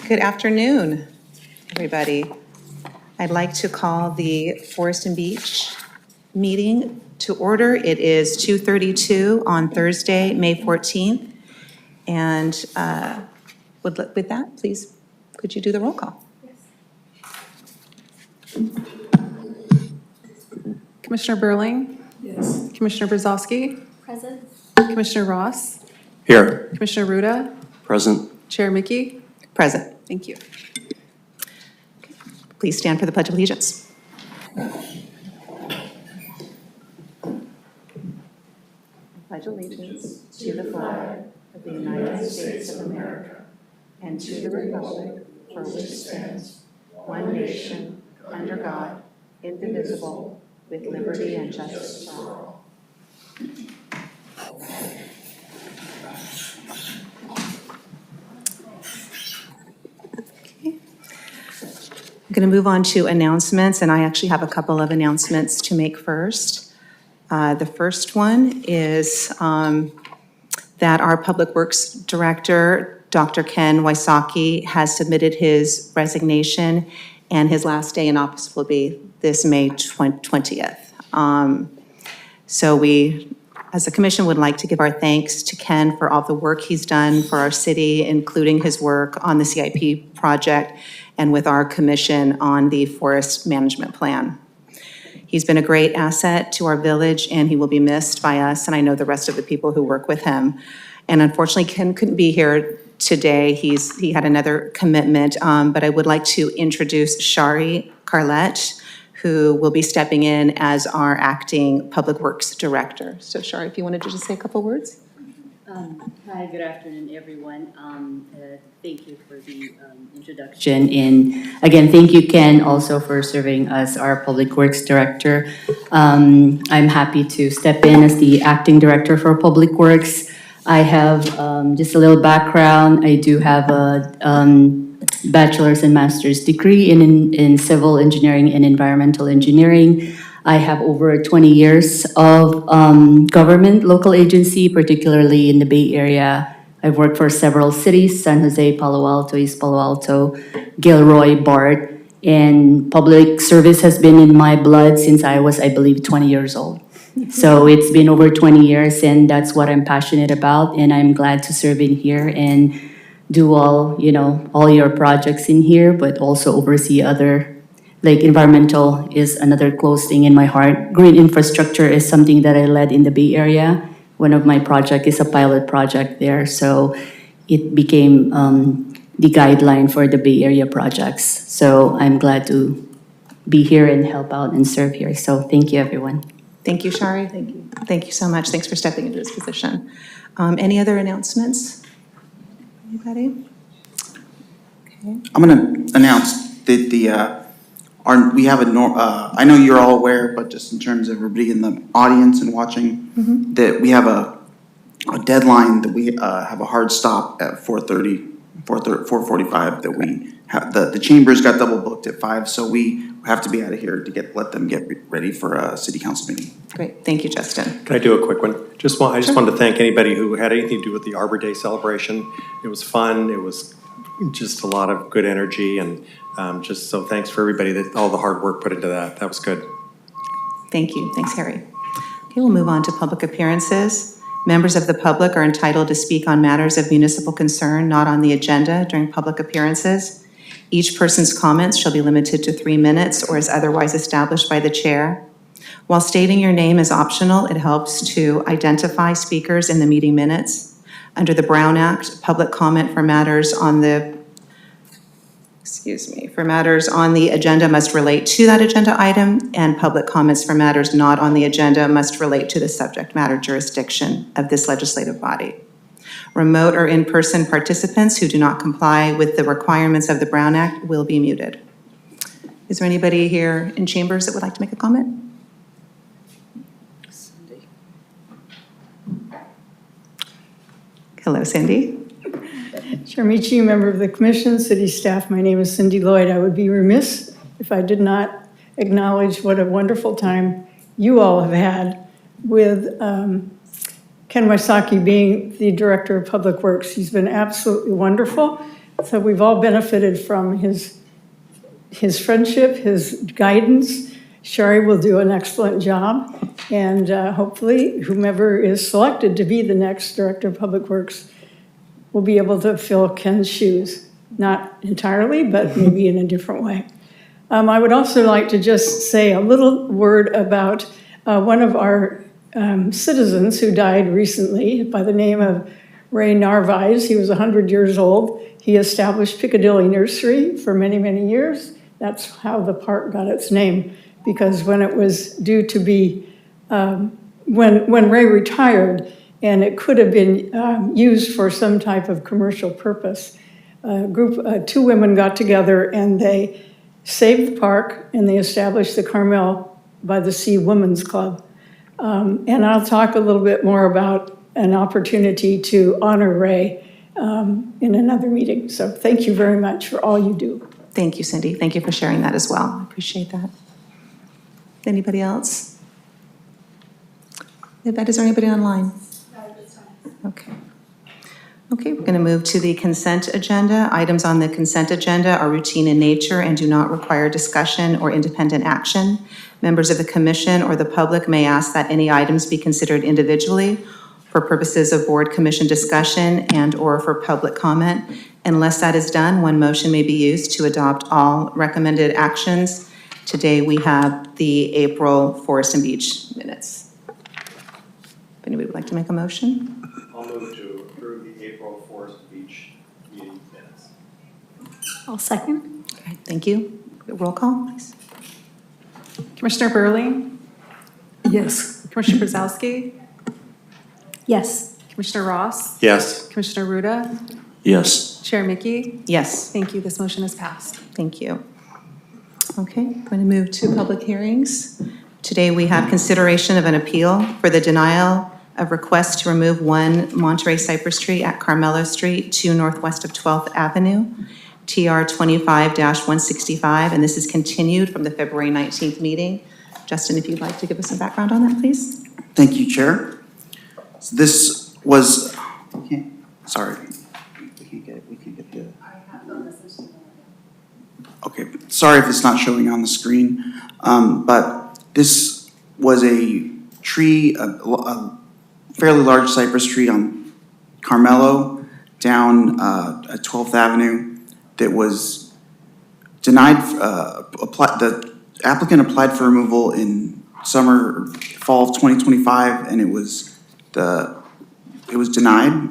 Good afternoon, everybody. I'd like to call the Forest and Beach meeting to order. It is 2:32 on Thursday, May 14th. And with that, please, could you do the roll call? Commissioner Berling? Yes. Commissioner Brezoczky? Present. Commissioner Ross? Here. Commissioner Rutta? Present. Chair Michie? Present. Thank you. Please stand for the Pledge of Allegiance. Pledge allegiance to the flag of the United States of America and to the republic for which it stands, one nation, under God, indivisible, with liberty and justice for all. I'm going to move on to announcements, and I actually have a couple of announcements to make first. The first one is that our Public Works Director, Dr. Ken Wysocki, has submitted his resignation, and his last day in office will be this May 20th. So we, as a commission, would like to give our thanks to Ken for all the work he's done for our city, including his work on the CIP project and with our commission on the forest management plan. He's been a great asset to our village, and he will be missed by us, and I know the rest of the people who work with him. And unfortunately, Ken couldn't be here today. He had another commitment, but I would like to introduce Shari Carlette, who will be stepping in as our acting Public Works Director. So Shari, if you wanted to just say a couple words. Hi, good afternoon, everyone. Thank you for the introduction. And again, thank you, Ken, also for serving as our Public Works Director. I'm happy to step in as the Acting Director for Public Works. I have just a little background. I do have a bachelor's and master's degree in civil engineering and environmental engineering. I have over 20 years of government, local agency, particularly in the Bay Area. I've worked for several cities: San Jose, Palo Alto, East Palo Alto, Gilroy, BART, and public service has been in my blood since I was, I believe, 20 years old. So it's been over 20 years, and that's what I'm passionate about, and I'm glad to serve in here and do all your projects in here, but also oversee other. Like environmental is another close thing in my heart. Green infrastructure is something that I led in the Bay Area. One of my projects is a pilot project there, so it became the guideline for the Bay Area projects. So I'm glad to be here and help out and serve here. So thank you, everyone. Thank you, Shari. Thank you. Thank you so much. Thanks for stepping into this position. Any other announcements? Anybody? Okay. I'm going to announce that we have I know you're all aware, but just in terms of everybody in the audience and watching, that we have a a deadline that we have a hard stop at 4:45, that we have, the chambers got double booked at 5, so we have to be out of here to let them get ready for a city council meeting. Great, thank you, Justin. Can I do a quick one? I just wanted to thank anybody who had anything to do with the Arbor Day celebration. It was fun. It was just a lot of good energy, and just so thanks for everybody, that all the hard work put into that. That was good. Thank you. Thanks, Harry. Okay, we'll move on to public appearances. Members of the public are entitled to speak on matters of municipal concern not on the agenda during public appearances. Each person's comments shall be limited to 3 minutes or as otherwise established by the chair. While stating your name is optional, it helps to identify speakers in the meeting minutes. Under the Brown Act, public comment for matters on the agenda must relate to that agenda item, and public comments for matters not on the agenda must relate to the subject matter jurisdiction of this legislative body. Remote or in-person participants who do not comply with the requirements of the Brown Act will be muted. Is there anybody here in chambers that would like to make a comment? Hello, Cindy. Chair Michie, member of the commission, city staff, my name is Cindy Lloyd. I would be remiss if I did not acknowledge what a wonderful time you all have had with Ken Wysocki being the Director of Public Works. He's been absolutely wonderful. So we've all benefited from his friendship, his guidance. Shari will do an excellent job. And hopefully whomever is selected to be the next Director of Public Works will be able to fill Ken's shoes. Not entirely, but maybe in a different way. I would also like to just say a little word about one of our citizens who died recently by the name of Ray Narvaez. He was 100 years old. He established Piccadilly Nursery for many, many years. That's how the park got its name, because when it was due to be, when Ray retired, and it could have been used for some type of commercial purpose, two women got together and they saved the park and they established the Carmel-by-the-Sea Women's Club. And I'll talk a little bit more about an opportunity to honor Ray in another meeting. So thank you very much for all you do. Thank you, Cindy. Thank you for sharing that as well. I appreciate that. Anybody else? Yvette, is there anybody online? Okay. Okay, we're going to move to the consent agenda. Items on the consent agenda are routine in nature and do not require discussion or independent action. Members of the commission or the public may ask that any items be considered individually for purposes of board commission discussion and/or for public comment. Unless that is done, one motion may be used to adopt all recommended actions. Today we have the April Forest and Beach minutes. If anybody would like to make a motion? I'll move to approve the April Forest Beach meeting minutes. I'll second. All right, thank you. Roll call, please. Commissioner Berling, Yes. Commissioner Brezoczky, Yes. Commissioner Ross, Yes. Commissioner Rutta, Yes. Chair Michie. Yes, Thank you. This motion is passed. thank you. Okay, going to move to public hearings. Today we have consideration of an appeal for the denial of request to remove 1 Monterey Cypress tree at Carmelo Street, 2 northwest of 12th Avenue, TR 25-165, and this is continued from the February 19th meeting. Justin, if you'd like to give us some background on that, please. Thank you, Chair. So this was, sorry. We can't get the. Okay, sorry if it's not showing on the screen, but this was a tree, a fairly large cypress tree on Carmelo down at 12th Avenue that was denied. The applicant applied for removal in fall of 2025, and it was denied.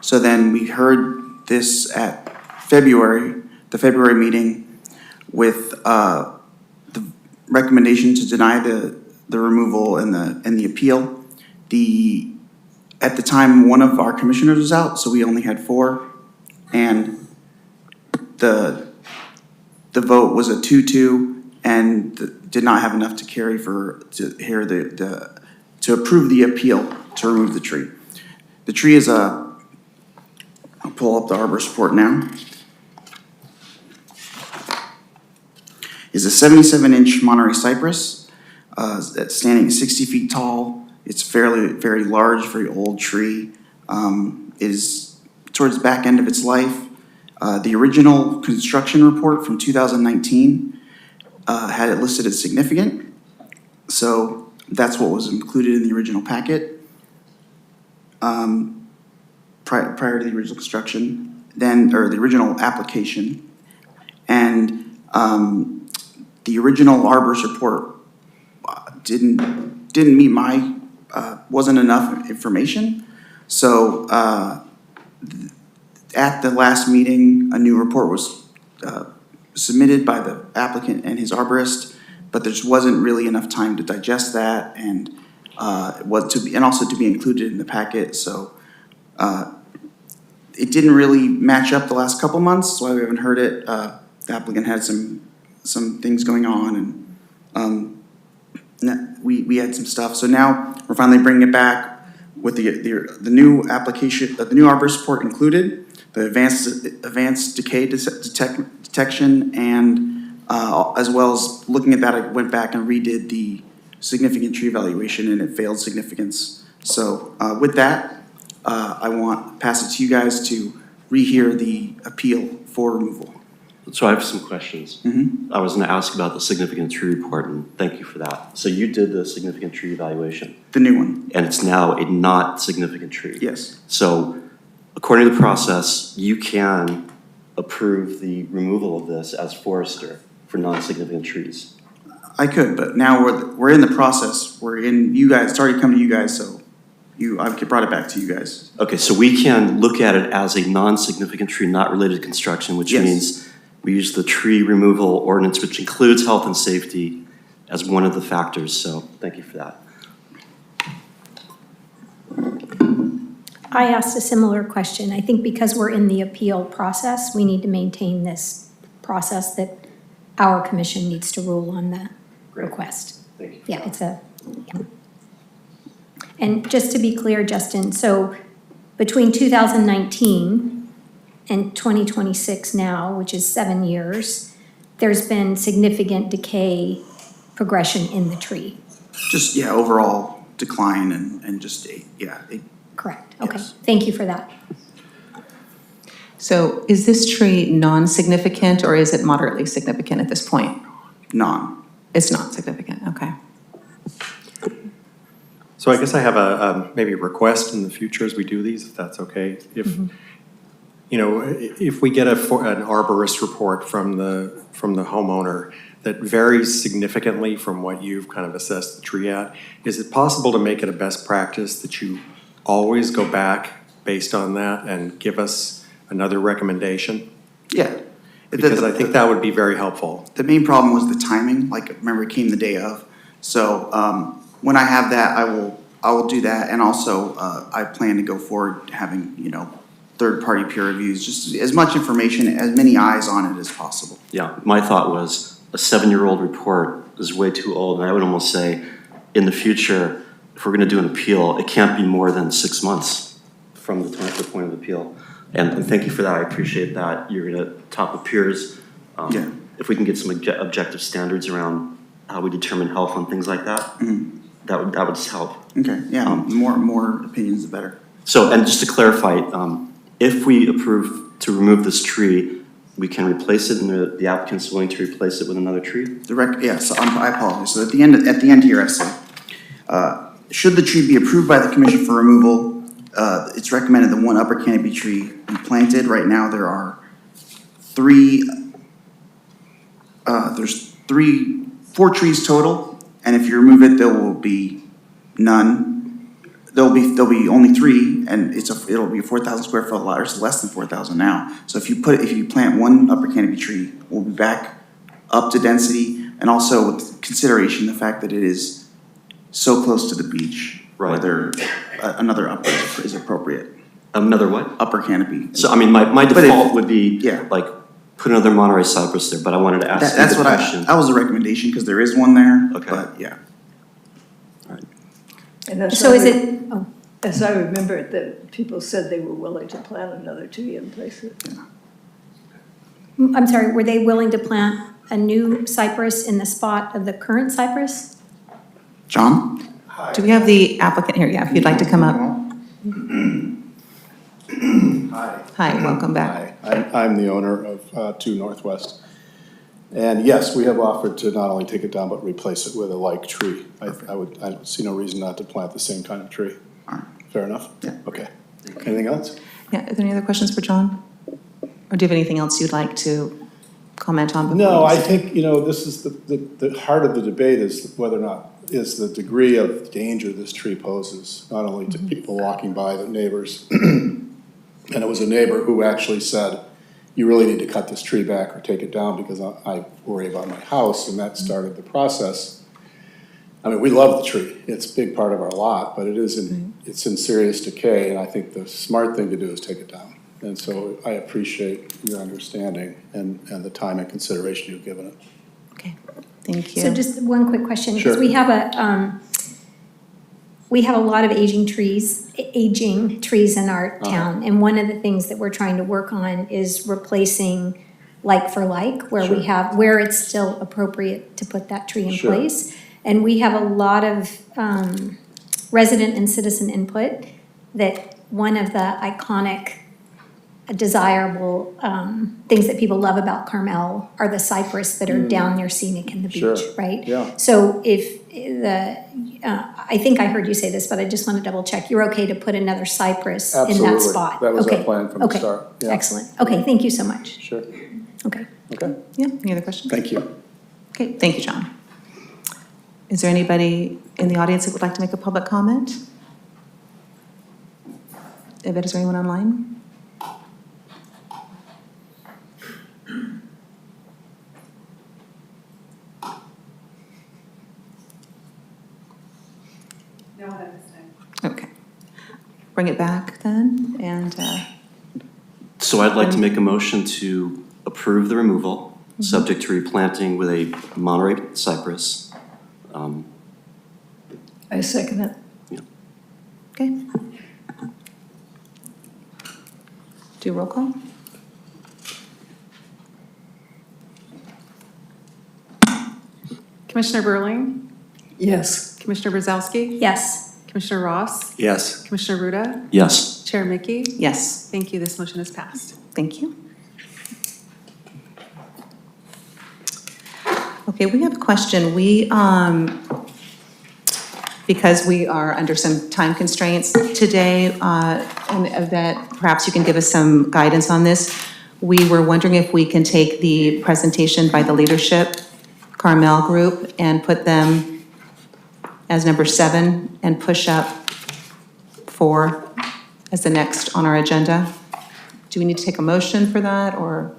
So then we heard this at the February meeting with the recommendation to deny the removal and the appeal. At the time, one of our commissioners was out, so we only had 4, and the vote was a 2-2, and did not have enough to carry to approve the appeal to remove the tree. The tree is I'll pull up the arborist report now. Is a 77-inch Monterey cypress that's standing 60 feet tall. It's very large, very old tree. Is towards the back end of its life. The original construction report from 2019 had it listed as significant. So that's what was included in the original packet prior to the original construction, or the original application. And the original arborist report didn't meet my, wasn't enough information. So at the last meeting, a new report was submitted by the applicant and his arborist, but there just wasn't really enough time to digest that and also to be included in the packet. So it didn't really match up the last couple months. That's why we haven't heard it. The applicant had some things going on, and we had some stuff. So now we're finally bringing it back with the new application, the new arborist report included, the advanced decay detection, and as well as looking at that, I went back and redid the significant tree evaluation, and it failed significance. So with that, I want to pass it to you guys to rehear the appeal for removal. So I have some questions. I was going to ask about the significant tree report, and thank you for that. So you did the significant tree evaluation. The new one. And it's now a not significant tree. Yes. So according to the process, you can approve the removal of this as forester for non-significant trees. I could, but now we're in the process. We're in, you guys, it's already come to you guys, so I brought it back to you guys. Okay, so we can look at it as a non-significant tree not related to construction, which Yes. means we use the tree removal ordinance, which includes health and safety as one of the factors. So thank you for that. I asked a similar question. I think because we're in the appeal process, we need to maintain this process that our commission needs to rule on the request. Thank you. Yeah, yeah. And just to be clear, Justin, so between 2019 and 2026 now, which is 7 years, there's been significant decay progression in the tree. Just, overall decline and just, Correct. Okay. Yes. Thank you for that. So is this tree non-significant or is it moderately significant at this point? non. It's not significant, okay. So I guess I have maybe a request in the future as we do these, if that's okay. If, if we get an arborist report from the homeowner that varies significantly from what you've kind of assessed the tree at, is it possible to make it a best practice that you always go back based on that and give us another recommendation? Yeah. Because I think that would be very helpful. The main problem was the timing, remember it came the day of. So when I have that, I will do that. And also I plan to go forward having, third-party peer reviews, just as much information, as many eyes on it as possible. Yeah, my thought was a 7-year-old report is way too old. And I would almost say in the future, if we're going to do an appeal, it can't be more than 6 months from the point of appeal. And thank you for that. I appreciate that. You're going to talk with peers. Yeah. If we can get some objective standards around how we determine health and things like that, that would just help. Okay, yeah, the more opinions, the better. So, and just to clarify, if we approve to remove this tree, we can replace it, and the applicant's willing to replace it with another tree? Yes, I apologize. So at the end here, I say, should the tree be approved by the commission for removal, it's recommended that one upper canopy tree be planted. Right now, there are four trees total, and if you remove it, there will be none. There'll be only 3, and it'll be a 4,000 square foot lot, or it's less than 4,000 now. So if you plant one upper canopy tree, we'll be back up to density, and also with consideration the fact that it is so close to the beach, Right. whether another upper is appropriate. Another what? Upper canopy. So, I mean, my default would be, Yeah. put another Monterey cypress there, but I wanted to ask you That's the what question. that was a recommendation, because there is one there, Okay. but yeah. So is it, As I remember it, the people said they were willing to plant another tree in place of it. I'm sorry, were they willing to plant a new cypress in the spot of the current cypress? John? Do we have the applicant here? Yeah, if you'd like to come up. Hi. Hi, welcome back. Hi, I'm the owner of 2 Northwest. And yes, we have offered to not only take it down, but replace it with a like tree. I don't see no reason not to plant the same kind of tree. All right. Fair enough? Yeah. Okay. Anything else? Yeah, are there any other questions for John? Or do you have anything else you'd like to comment on? before No, we- I think, this is the heart of the debate is whether or not is the degree of danger this tree poses, not only to people walking by, the neighbors. And it was a neighbor who actually said, you really need to cut this tree back or take it down because I worry about my house, and that started the process. I mean, we love the tree. It's a big part of our lot, but it's in serious decay, and I think the smart thing to do is take it down. And so I appreciate your understanding and the time and consideration you've given it. Okay, thank you. So just one quick question, because Sure. we have a lot of aging trees in our town. And one of the things that we're trying to work on is replacing like for like, where it's still appropriate to put that tree in Sure. place. And we have a lot of resident and citizen input that one of the iconic, desirable things that people love about Carmel are the cypress that are down there scenic in the beach, Sure. right? Yeah. So if I think I heard you say this, but I just want to double check, you're okay to put another cypress in that Absolutely. spot? That was our Okay. plan from the Okay. start. Yeah. Excellent. Okay, thank you so much. Sure. Okay. Okay. Yeah, any other questions? Thank you. Okay, thank you, John. Is there anybody in the audience that would like to make a public comment? Yvette, is there anyone online? No one at this time. Okay. Bring it back then, and, So I'd like to make a motion to approve the removal, subject to replanting with a Monterey cypress. I second it. okay. Do roll call? Commissioner Berling, Yes. Commissioner Brezoczky, Yes. Commissioner Ross, Yes. Commissioner Rutta, Yes. Chair Michie. Yes, Thank you, this motion is passed. thank you. Okay, we have a question. Because we are under some time constraints today, and Yvette, perhaps you can give us some guidance on this. We were wondering if we can take the presentation by the leadership Carmel group and put them as number 7 and push up 4 as the next on our agenda. Do we need to take a motion for that, or?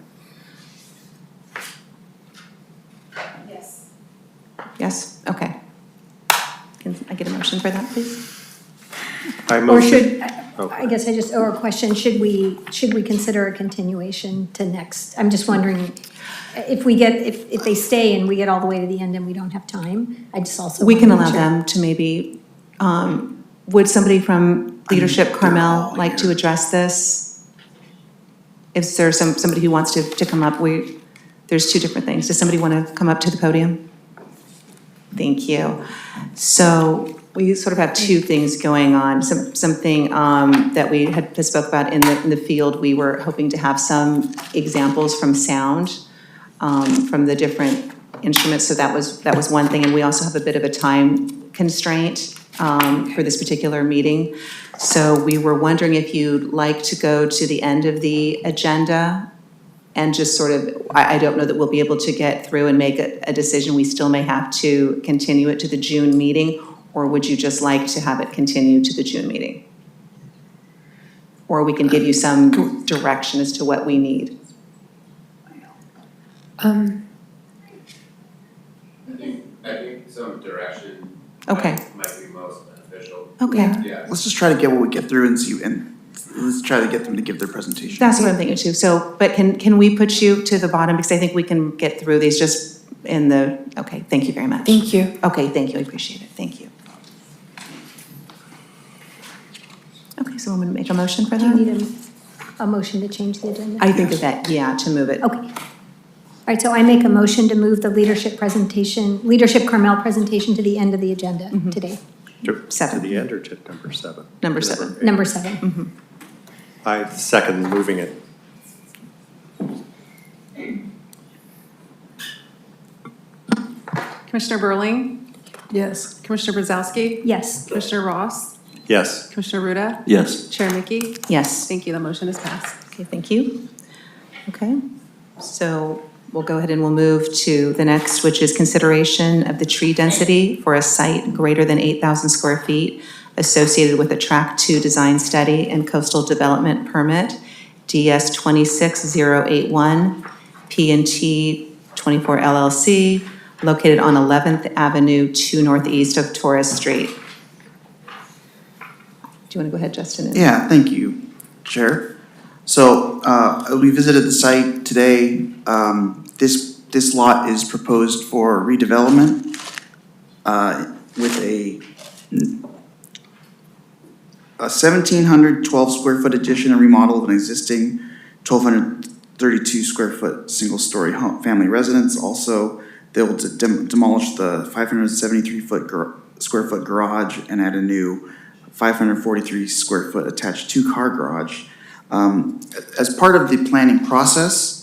Yes. Yes? Okay. Can I get a motion for that, please? I Or move should, Oh. I guess or a question, should we consider a continuation to next? I'm just wondering, if they stay and we get all the way to the end and we don't have time, I just also. We can wanna allow make sure- them to maybe, would somebody from Leadership Carmel like to address this? If there's somebody who wants to come up, there's 2 different things. Does somebody want to come up to the podium? Thank you. So we sort of have 2 things going on. Something that we had spoke about in the field. We were hoping to have some examples from sound, from the different instruments. So that was one thing. And we also have a bit of a time constraint for this particular meeting. So we were wondering if you'd like to go to the end of the agenda and just sort of, I don't know that we'll be able to get through and make a decision. We still may have to continue it to the June meeting, or would you just like to have it continue to the June meeting? Or we can give you some direction as to what we need. I think some direction Okay. might be most beneficial. Okay, Yeah. Let's just try to get what we get through and see, and let's try to get them to give their presentation. that's what I'm thinking too. So, but can we put you to the bottom, because I think we can get through these just in the, okay, thank you very much. Thank you. Okay, thank you, I appreciate it, thank you. someone want to make a motion for Do you that? need a motion to change the agenda? I think that, yeah, to move it. Okay. All right, so I make a motion to move the leadership Carmel presentation to the end of the agenda today, To Second. the end or to number 7? Number 7. number 7. I second moving it. Commissioner Berling, Yes. Commissioner Brezoczky, Yes. Commissioner Ross, Yes. Commissioner Rutta, Yes. Chair Michie. Yes. Thank you, the motion is passed. Okay, thank you. Okay, so we'll go ahead and we'll move to the next, which is consideration of the tree density for a site greater than 8,000 square feet associated with a Track 2 design study and coastal development permit, DS 26081, P&T 24 LLC, located on 11th Avenue 2 northeast of Torres Street. Do you want to go ahead, Justin? Yeah, thank you, Chair. So, we visited the site today. This lot is proposed for redevelopment, with a 1,712 square foot addition and remodel of an existing 1,232 square foot single-story family residence. Also, they'll demolish the 573 square foot garage and add a new 543 square foot attached 2-car garage. As part of the planning process,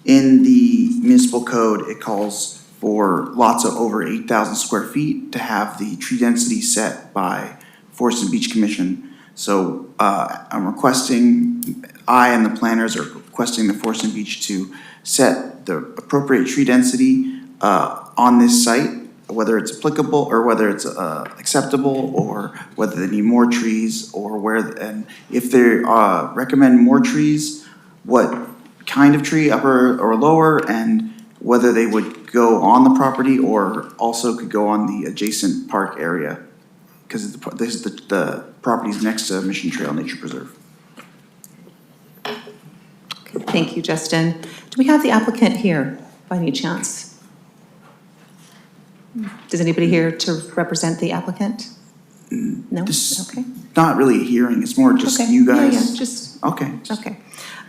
in the municipal code, it calls for lots of over 8,000 square feet to have the tree density set by Forest and Beach Commission. So I'm requesting, I and the planners are requesting the Forest and Beach to set the appropriate tree density on this site, whether it's applicable or whether it's acceptable, or whether they need more trees, or and if they recommend more trees, what kind of tree, upper or lower, and whether they would go on the property or also could go on the adjacent park area, because this is the property's next to Mission Trail Nature Preserve. Okay, thank you, Justin. Do we have the applicant here by any chance? Is anybody here to represent the applicant? No? This- Okay. Not really a hearing, it's more just Okay. you Yeah, guys. yeah, just, Okay. okay.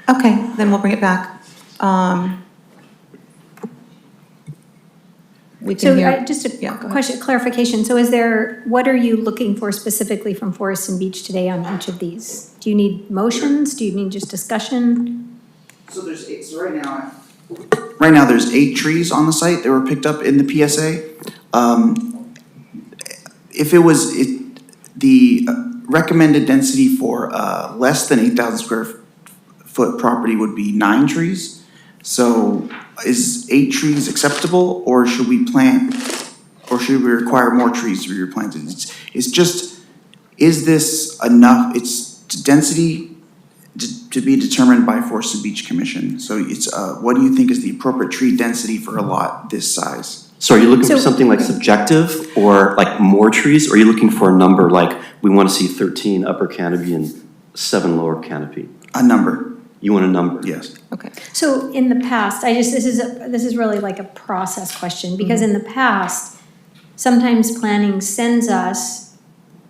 Okay, then we'll bring it back. We So can hear. just a Yeah, go ahead. question, clarification. So what are you looking for specifically from Forest and Beach today on each of these? Do you need motions? Do you need just discussion? So right now there's 8 trees on the site that were picked up in the PSA. If it was, the recommended density for less than 8,000 square foot property would be 9 trees. So is 8 trees acceptable, or should we require more trees to be replanted? It's just, is this enough? It's density to be determined by Forest and Beach Commission. So it's, what do you think is the appropriate tree density for a lot this size? So are you looking for So- something like subjective, or like more trees? Or are you looking for a number like, we want to see 13 upper canopy and 7 lower canopy? A number, You want a number? yes. Okay. So in the past, this is really like a process question, because in the past, sometimes planning sends us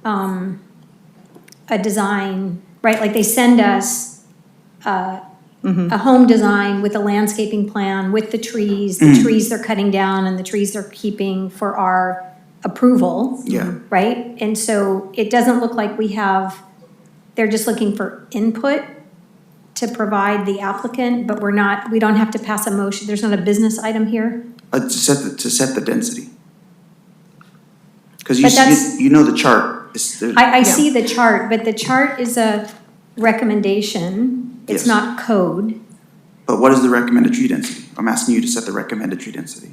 a design, right? Like they send us a home design with a landscaping plan, with the trees they're cutting down and the trees they're keeping for our approval. Yeah. Right? And so it doesn't look like they're just looking for input to provide the applicant, but we don't have to pass a motion. There's not a business item here. To set the density. Because But that's- you know the chart. I see the chart, but the chart is a recommendation. It's Yes. not code. But what is the recommended tree density? I'm asking you to set the recommended tree density.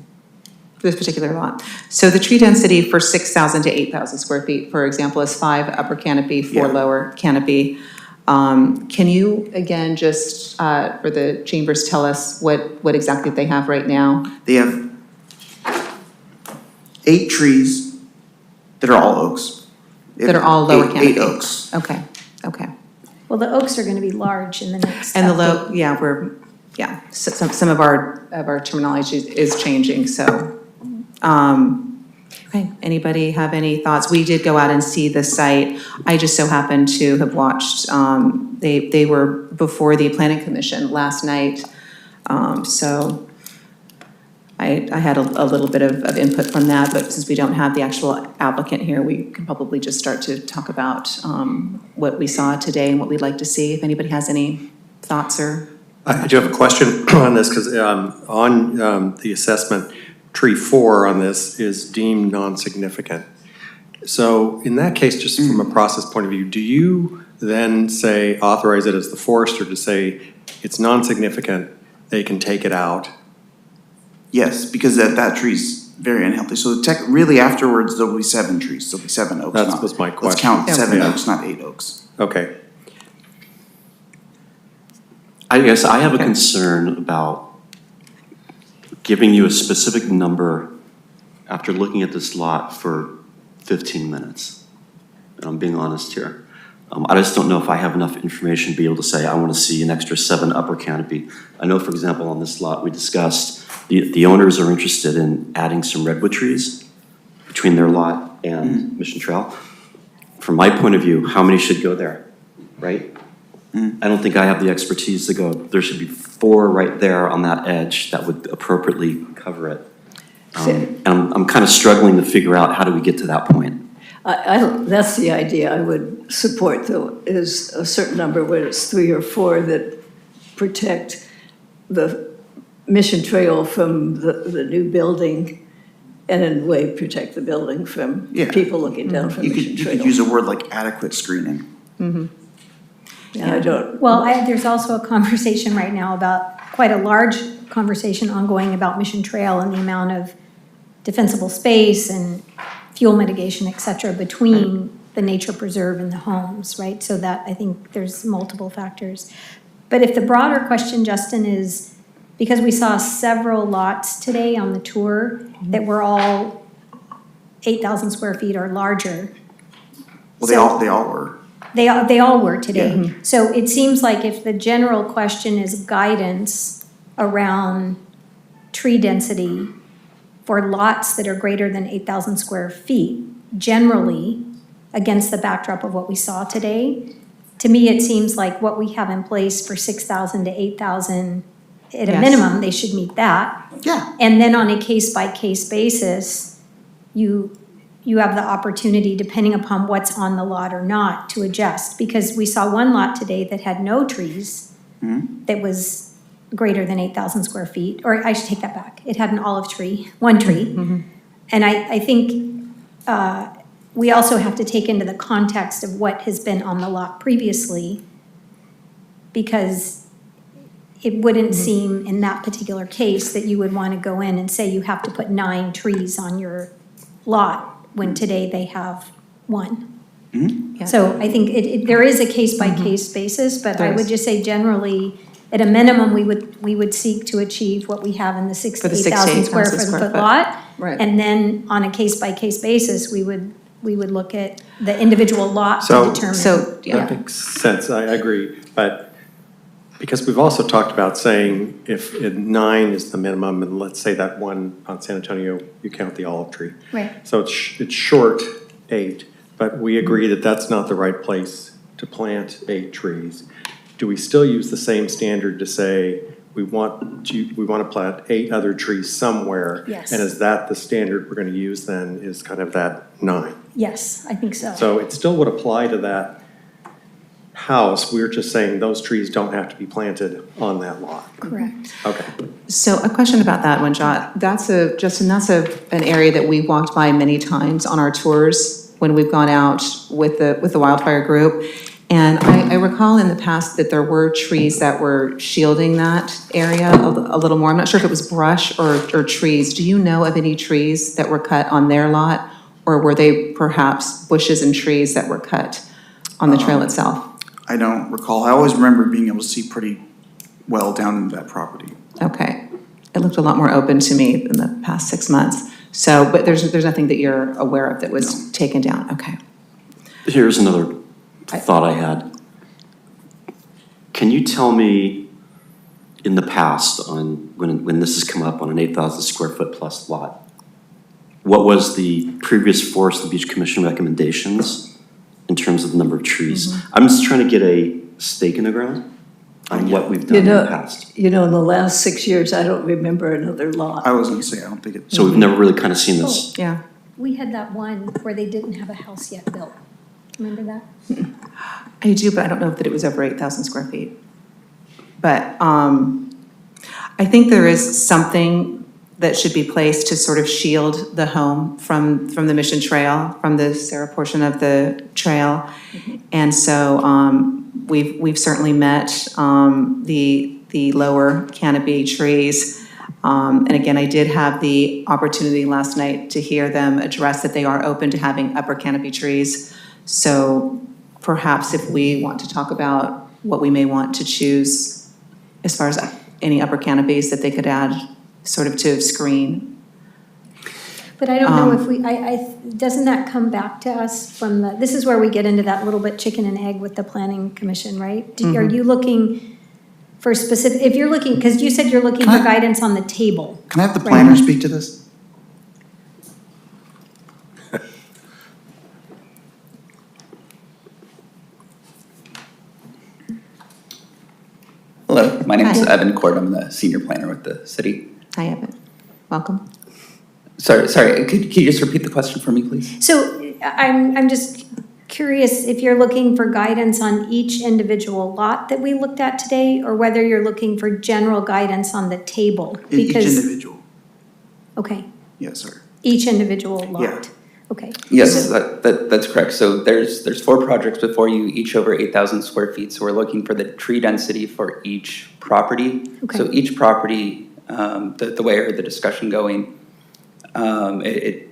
For this particular lot. So the tree density for 6,000 to 8,000 square feet, for example, is 5 upper canopy, 4 Yeah. lower canopy. Can you, again, just for the chambers, tell us what exactly they have right now? They have 8 trees that are all oaks. That are all lower canopy? 8 oaks. Okay, okay. Well, the oaks are gonna be large in the next. And the update. some of our terminology is changing, so. Okay, anybody have any thoughts? We did go out and see the site. I just so happened to have watched, they were before the planning commission last night. So I had a little bit of input from that, but since we don't have the actual applicant here, we can probably just start to talk about what we saw today and what we'd like to see. If anybody has any thoughts or. I do have a question on this, because on the assessment, tree 4 on this is deemed non-significant. So in that case, just from a process point of view, do you then say, authorize it as the forester to say, it's non-significant, they can take it out? Yes, because that tree's very unhealthy. So really afterwards, there'll be 7 trees. There'll be 7 oaks. That was my Let's question. count 7 Yeah. oaks, not 8 oaks. Okay. I guess I have a concern about giving you a specific number after looking at this lot for 15 minutes. And I'm being honest here. I just don't know if I have enough information to be able to say, I want to see an extra 7 upper canopy. I know, for example, on this lot, we discussed the owners are interested in adding some redwood trees between their lot and Mission Trail. From my point of view, how many should go there, right? I don't think I have the expertise to go, there should be 4 right there on that edge that would appropriately cover it. And I'm kind of struggling to figure out, how do we get to that point? I don't, that's the idea I would support, though, is a certain number, whether it's 3 or 4, that protect the Mission Trail from the new building, and in a way protect the building from people looking down from Mission Trail. You could use a word like adequate screening. Yeah, I don't. Well, there's also a conversation right now about, quite a large conversation ongoing about Mission Trail and the amount of defensible space and fuel mitigation, et cetera, between the nature preserve and the homes, right? So that, I think there's multiple factors. But if the broader question, Justin, is, because we saw several lots today on the tour that were all 8,000 square feet or larger. Well, they all were. They all were today. So it seems like if the general question is guidance around tree density for lots that are greater than 8,000 square feet, generally, against the backdrop of what we saw today, to me, it seems like what we have in place for 6,000 to 8,000, at a minimum, they should meet that. Yeah. And then on a case-by-case basis, you have the opportunity, depending upon what's on the lot or not, to adjust. Because we saw one lot today that had no trees, that was greater than 8,000 square feet, or I should take that back. It had an olive tree, one tree. And I think we also have to take into the context of what has been on the lot previously, because it wouldn't seem in that particular case that you would want to go in and say you have to put 9 trees on your lot, when today they have 1. Yeah. So I think there is a case-by-case basis, but I would just say generally, at a minimum, we would seek to achieve what we have in the 6,000 to 8,000 square foot lot. Right. And then on a case-by-case basis, we would look at the individual lot to So- determine. That makes sense, I agree. But because we've also talked about saying if 9 is the minimum, and let's say that one on San Antonio, you count the olive tree. Right. So it's short 8, but we agree that that's not the right place to plant 8 trees. Do we still use the same standard to say we want to plant 8 other trees somewhere? Yes. And is that the standard we're going to use then, is kind of that 9? Yes, I think so. So it still would apply to that house. We're just saying those trees don't have to be planted on that lot. Correct. Okay. So a question about that one, Justin, that's an area that we've walked by many times on our tours when we've gone out with the wildfire group. And I recall in the past that there were trees that were shielding that area a little more. I'm not sure if it was brush or trees. Do you know of any trees that were cut on their lot? Or were they perhaps bushes and trees that were cut on the trail itself? I don't recall. I always remember being able to see pretty well down into that property. Okay. It looked a lot more open to me in the past 6 months. So, but there's nothing that you're aware of that was taken down. Okay. Here's another thought I had. Can you tell me, in the past, on when this has come up on an 8,000 square foot plus lot, what was the previous Forest and Beach Commission recommendations in terms of the number of trees? I'm just trying to get a stake in the ground on what we've done in the past. You know, in the last 6 years, I don't remember another lot. I was gonna say, I don't think it. So we've never really kind of seen this. Yeah. We had that one where they didn't have a house yet built. Remember that? I do, but I don't know that it was over 8,000 square feet. But I think there is something that should be placed to sort of shield the home from the Mission Trail, from the Sarah portion of the trail. And so we've certainly met the lower canopy trees. And again, I did have the opportunity last night to hear them address that they are open to having upper canopy trees. So perhaps if we want to talk about what we may want to choose as far as any upper canopies that they could add sort of to screen. But I don't know if we, doesn't that come back to us from the, this is where we get into that little bit chicken and egg with the planning commission, right? Are you looking for specific, if you're looking, because you said you're looking for guidance on the table. Can I have the Right. planner speak to this? Hello, my name is Hi. Evan Cord. I'm the senior planner with the city. Hi, Evan. Welcome. Sorry, could you just repeat the question for me, please? So I'm just curious if you're looking for guidance on each individual lot that we looked at today, or whether you're looking for general guidance on the table? Each Because individual. Okay, Yes, sir. each individual lot? Yeah. Okay. Yes, that's correct. So there's 4 projects before you, each over 8,000 square feet. So we're looking for the tree density for each property. Okay. So each property, the way I heard the discussion going, I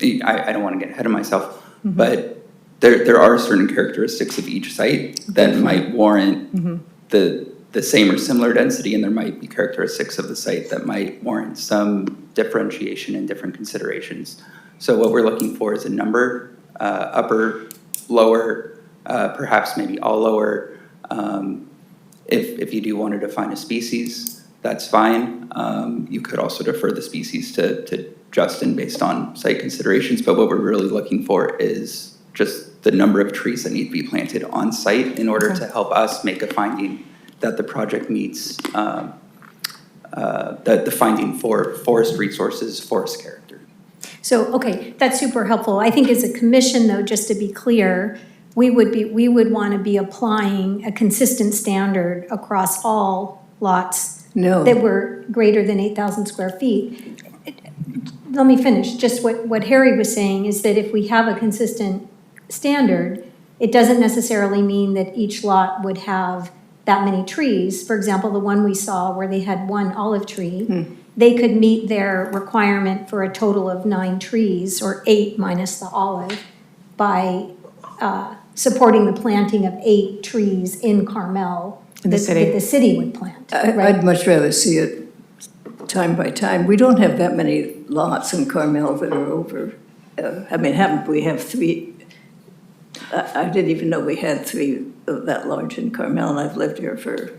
don't want to get ahead of myself, but there are certain characteristics of each site that might warrant the same or similar density, and there might be characteristics of the site that might warrant some differentiation and different considerations. So what we're looking for is a number, upper, lower, perhaps maybe all lower. If you do want to define a species, that's fine. You could also defer the species to Justin based on site considerations, but what we're really looking for is just the number of trees that need to be planted on site in order to help us make a finding that the project meets the finding for forest resources, forest character. So, okay, that's super helpful. I think as a commission, though, just to be clear, we would want to be applying a consistent standard across all lots No. that were greater than 8,000 square feet. Let me finish. Just what Harry was saying is that if we have a consistent standard, it doesn't necessarily mean that each lot would have that many trees. For example, the one we saw where they had 1 olive tree, they could meet their requirement for a total of 9 trees, or 8 minus the olive, by supporting the planting of 8 trees in Carmel In the city. that the city would plant. right? I'd much rather see it time by time. We don't have that many lots in Carmel that are over, we have 3, I didn't even know we had 3 of that large in Carmel, and I've lived here for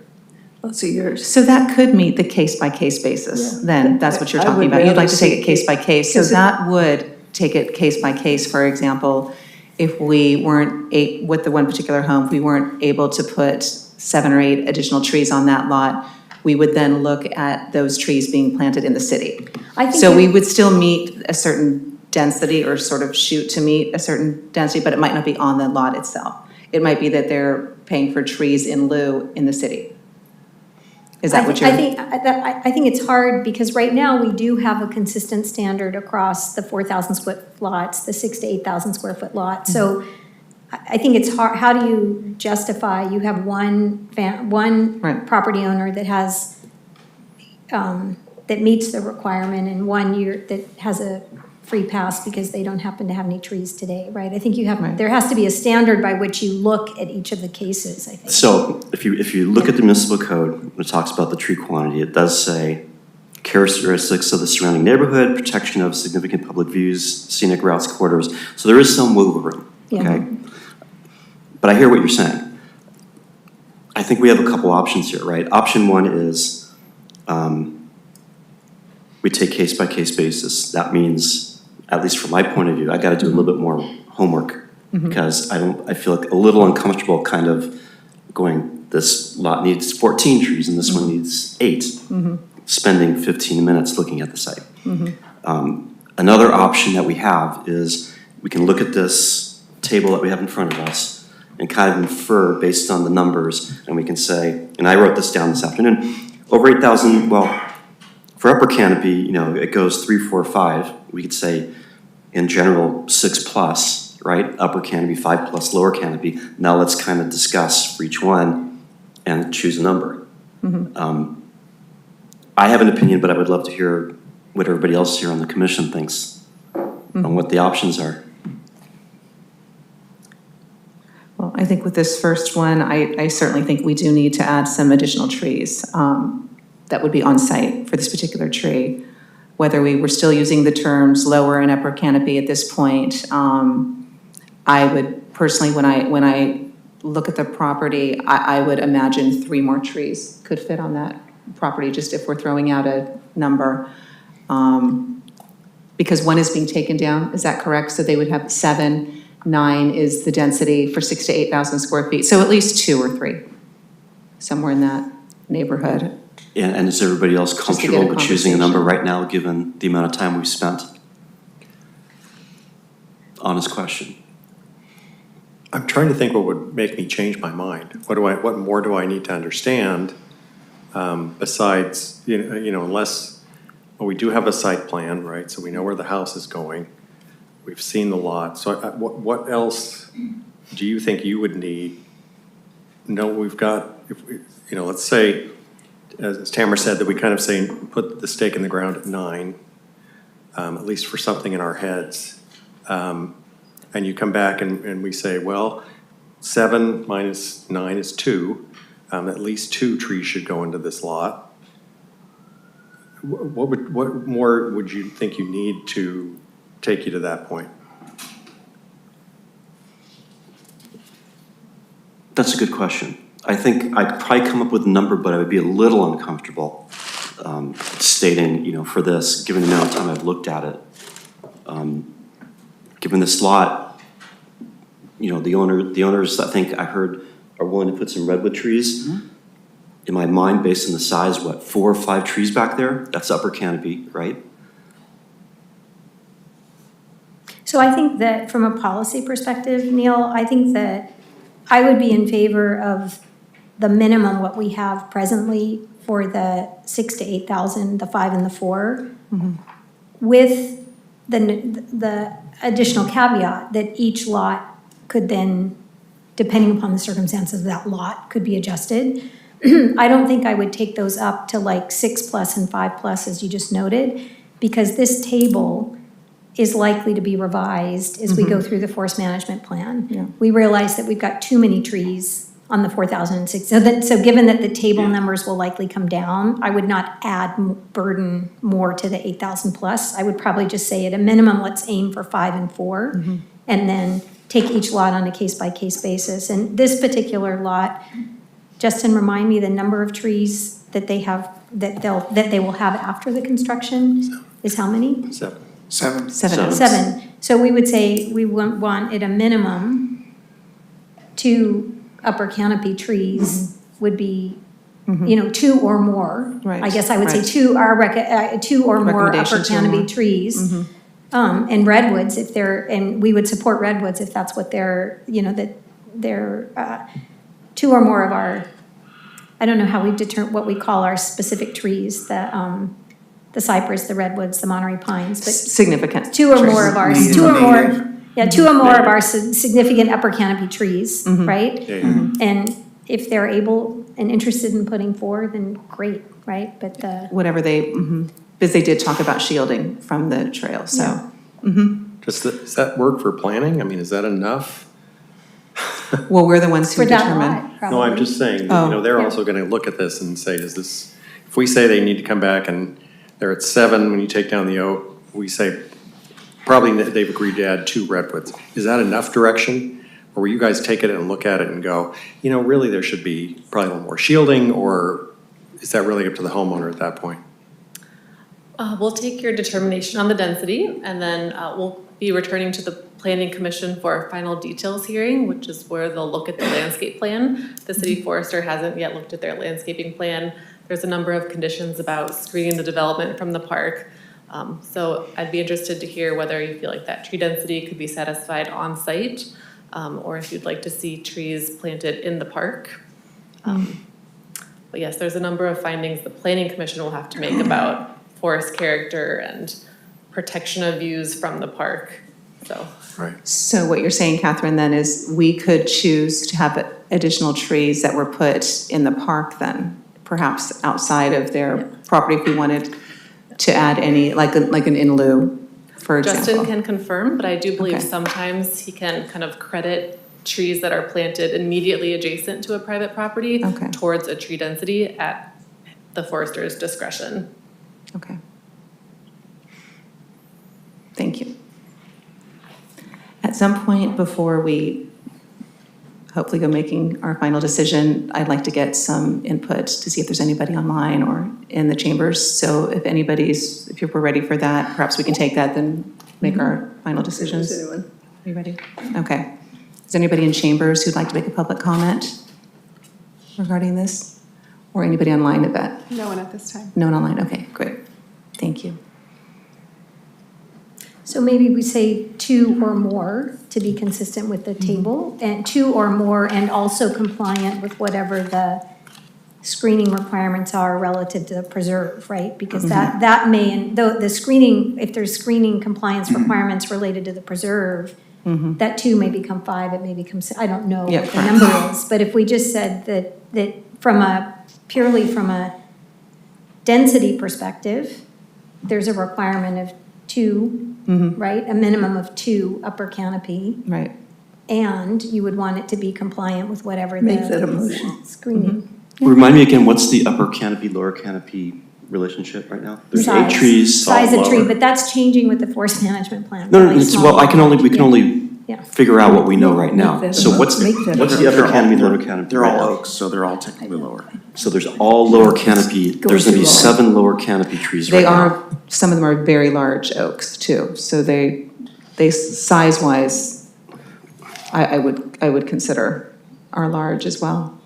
lots of years. So that could meet the case-by-case basis, Yeah. then, that's what you're I talking would about. You'd like rather to take see it case-by-case, so 'cause it- that would take it case-by-case. For example, if we weren't, with the one particular home, if we weren't able to put 7 or 8 additional trees on that lot, we would then look at those trees being planted in the city. I think So it- we would still meet a certain density, or sort of shoot to meet a certain density, but it might not be on the lot itself. It might be that they're paying for trees in lieu in the city. Is that what you're? I think it's hard because right now we do have a consistent standard across the 4,000 square foot lots, the 6,000 to 8,000 square foot lots. So I think it's hard. How do you justify? You have one Right. property owner that has that meets the requirement, and one year that has a free pass because they don't happen to have any trees today, right? I think you have. Right. There has to be a standard by which you look at each of the cases, I think. So if you look at the municipal code, when it talks about the tree quantity, it does say characteristics of the surrounding neighborhood, protection of significant public views, scenic routes, corridors. So there is some wiggle room, Yeah. okay? But I hear what you're saying. I think we have a couple options here, right? Option 1 is we take case-by-case basis. That means at least from my point of view, I gotta do a little bit more homework. Because I feel like a little uncomfortable kind of going, this lot needs 14 trees and this one needs 8. Spending 15 minutes looking at the site. Another option that we have is we can look at this table that we have in front of us and kind of infer based on the numbers, and we can say, and I wrote this down this afternoon, over 8,000, well, for upper canopy, you know, it goes 3, 4, 5. We could say, in general, 6 plus, right? Upper canopy, 5 plus, lower canopy. Now let's kind of discuss for each one and choose a number. I have an opinion, but I would love to hear what everybody else here on the commission thinks on what the options are. Well, I think with this first one, I certainly think we do need to add some additional trees that would be on site for this particular tree. Whether we were still using the terms lower and upper canopy at this point, I would personally, when I look at the property, I would imagine 3 more trees could fit on that property, just if we're throwing out a number. Because 1 is being taken down, is that correct? So they would have 7, 9 is the density for 6,000 to 8,000 square feet. So at least 2 or 3, somewhere in that neighborhood. And is everybody else to get a comfortable with choosing a number conversation. right now, given the amount of time we've spent? Honest question. I'm trying to think what would make me change my mind. What more do I need to understand besides, unless, well, we do have a site plan, right? So we know where the house is going. We've seen the lot. So what else do you think you would need? No, we've got, let's say, as Tamara said, that we kind of say, put the stake in the ground at 9, at least for something in our heads. And you come back and we say, well, 7 minus 9 is 2. At least 2 trees should go into this lot. What more would you think you need to take you to that point? That's a good question. I think I'd probably come up with a number, but I would be a little uncomfortable stating, for this, given the amount of time I've looked at it. Given this lot, the owners, I think I heard, are willing to put some redwood trees. In my mind, based on the size, 4 or 5 trees back there? That's upper canopy, right? So I think that from a policy perspective, Neal, I think that I would be in favor of the minimum what we have presently for the 6,000 to 8,000, the 5 and the 4, with the additional caveat that each lot could then, depending upon the circumstances of that lot, could be adjusted. I don't think I would take those up to like 6 plus and 5 plus, as you just noted, because this table is likely to be revised as we go through the forest management plan. Yeah. We realize that we've got too many trees on the 4,006. So given that the table numbers will likely come down, I would not add burden more to the 8,000 plus. I would probably just say at a minimum, let's aim for 5 and 4, and then take each lot on a case-by-case basis. And this particular lot, Justin, remind me the number of trees that they have, that they will have after the construction is how many? 7. 7. 7. So we would say we want at a minimum 2 upper canopy trees would be, 2 or more. Right, I guess I would say right. 2 or more upper Recommendation, 2 or canopy more. trees. And redwoods if they're, and we would support redwoods if that's what they're, that they're 2 or more of our, I don't know how we determine what we call our specific trees, the cypress, the redwoods, the Monterey pines, but Significant. 2 or more of our, Native. 2 or more, Native. yeah, 2 or more of our significant upper canopy trees, right? Yeah. And if they're able and interested in putting 4, then great, right? But Whatever they, because they did talk about shielding from the trail, so. Does that work for planning? I mean, is that enough? Well, we're the ones who for that determine. lot, probably. No, I'm just saying, they're also gonna look at this and say, if we say they need to come back and they're at 7 when you take down the oak, we say, probably they've agreed to add 2 redwoods. Is that enough direction? Or will you guys take it and look at it and go, really there should be probably a little more shielding, or is that really up to the homeowner at that point? We'll take your determination on the density, and then we'll be returning to the Planning Commission for a final details hearing, which is where they'll look at the landscape plan. The city forester hasn't yet looked at their landscaping plan. There's a number of conditions about screening the development from the park. So I'd be interested to hear whether you feel like that tree density could be satisfied on site, or if you'd like to see trees planted in the park. But yes, there's a number of findings the Planning Commission will have to make about forest character and protection of views from the park, so. Right. So what you're saying, Catherine, then is we could choose to have additional trees that were put in the park then, perhaps outside of their property if we wanted to add any, like an in lieu, for example. Justin can confirm, but I do believe Okay. sometimes he can kind of credit trees that are planted immediately adjacent to a private property Okay. towards a tree density at the forester's discretion. Okay. Thank you. At some point before we hopefully go making our final decision, I'd like to get some input to see if there's anybody online or in the chambers. So if we're ready for that, perhaps we can take that, then make our final decisions. Is anyone? Are you ready? Okay. Is anybody in chambers who'd like to make a public comment regarding this? Or anybody online at that? No one at this time. No one online, okay, great. Thank you. So maybe we say 2 or more to be consistent with the table, and 2 or more and also compliant with whatever the screening requirements are relative to the preserve, right? Because that may, though the screening, if there's screening compliance requirements related to the preserve, that 2 may become 5, it may become 6, I don't know what the number is. But if we just said that purely from a density perspective, there's a requirement of 2, right? A minimum of 2 upper canopy. Right. And you would want it to be compliant with whatever Make that a motion. screening. Remind me again, what's the upper canopy, lower canopy relationship right now? There's 8 Size. trees. Size of all tree, lower. but that's changing with the forest management plan. No, really it's, small. well, we can only Yeah. figure out what we know right now. that So a- what's make that a the upper canopy, lower canopy? They're right all now? oaks, so they're all technically lower. So there's all lower canopy, there's gonna be too long. 7 lower canopy trees right They now. are, some of them are very large oaks too, so they size-wise, I would consider are large as well.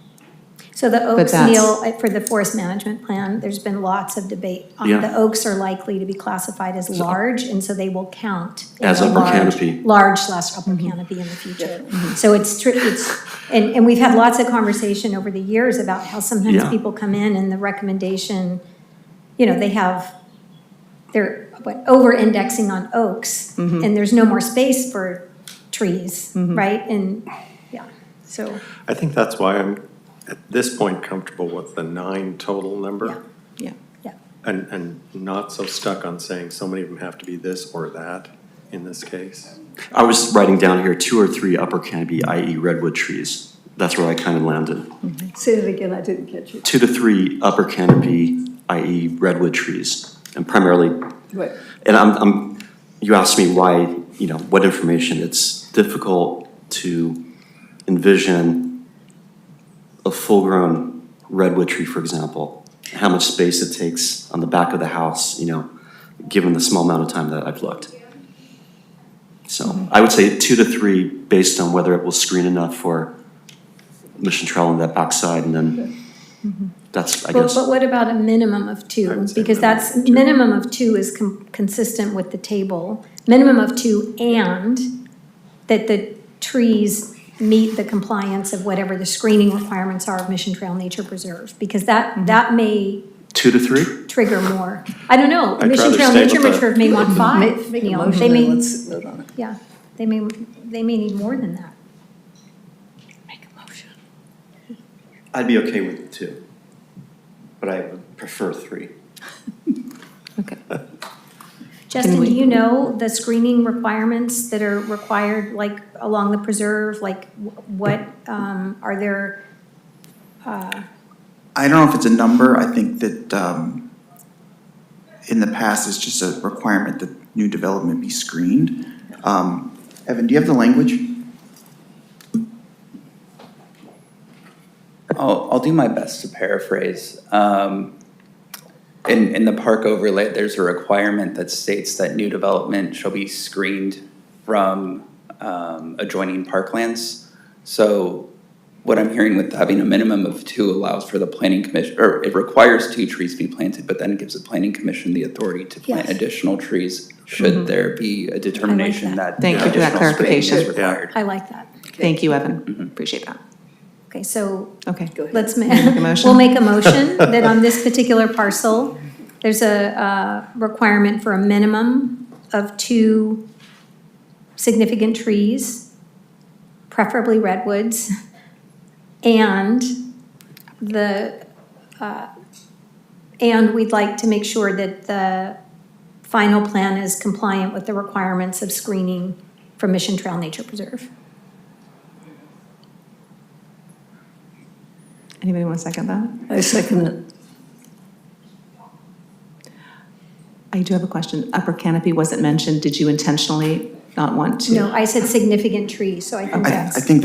So the oaks, that's- Neal, for the forest management plan, there's been lots of debate. Yeah. The oaks are likely to be classified as large, and so they will count. As a upper large- canopy. Large/upper canopy in the future. So it's, and we've had lots of conversation over the years about how sometimes Yeah. people come in and the recommendation, they're over-indexing on oaks, and there's no more space for trees, right? And, yeah, so. I think that's why I'm, at this point, comfortable with the 9 total number. Yeah. And not so stuck on saying so many of them have to be this or that in this case. I was writing down here 2 or 3 upper canopy, i.e. redwood trees. That's where I kind of landed. Say it again, I didn't catch it. 2 to 3 upper canopy, i.e. redwood trees, and primarily, What? and you asked me why, what information. It's difficult to envision a full-grown redwood tree, for example, how much space it takes on the back of the house, given the small amount of time that I've looked. So I would say 2 to 3 based on whether it will screen enough for mission trail on that backside, and then that's, I guess. But what about a minimum of I 2? would say Because minimum that's, of 2. minimum of 2 is consistent with the table. Minimum of 2 and that the trees meet the compliance of whatever the screening requirements are of Mission Trail Nature Preserve. Because that may 2 to 3? trigger more. I don't know, I'd Mission rather Trail stay Nature with the- Preserve may want 5. Make a Neal. motion They and may, let's vote on it. yeah, they may need more than that. Make a motion. I'd be okay with 2, but I would prefer 3. Okay. Justin, we- do you know the screening requirements that are required, like along the preserve? Like what, are there, I don't know if it's a number. I think that in the past, it's just a requirement that new development be screened. Evan, do you have the language? I'll do my best to paraphrase. in the park overlay, there's a requirement that states that new development shall be screened from adjoining parklands. So what I'm hearing with having a minimum of 2 allows for the planning commission, or it requires 2 trees to be planted, but then it gives the planning commission the authority to plant Yes. additional trees should there be a determination that Thank you for that additional screening is clarification. required. I like that. Thank you, Evan. Appreciate that. Okay, so Okay. let's Make a motion? we'll make a motion that on this particular parcel, there's a requirement for a minimum of 2 significant trees, preferably redwoods, and and we'd like to make sure that the final plan is compliant with the requirements of screening from Mission Trail Nature Preserve. Anybody want to second that? I second it. I do have a question. Upper canopy wasn't mentioned. Did you intentionally not want to? No, I said significant trees, so I think I that's think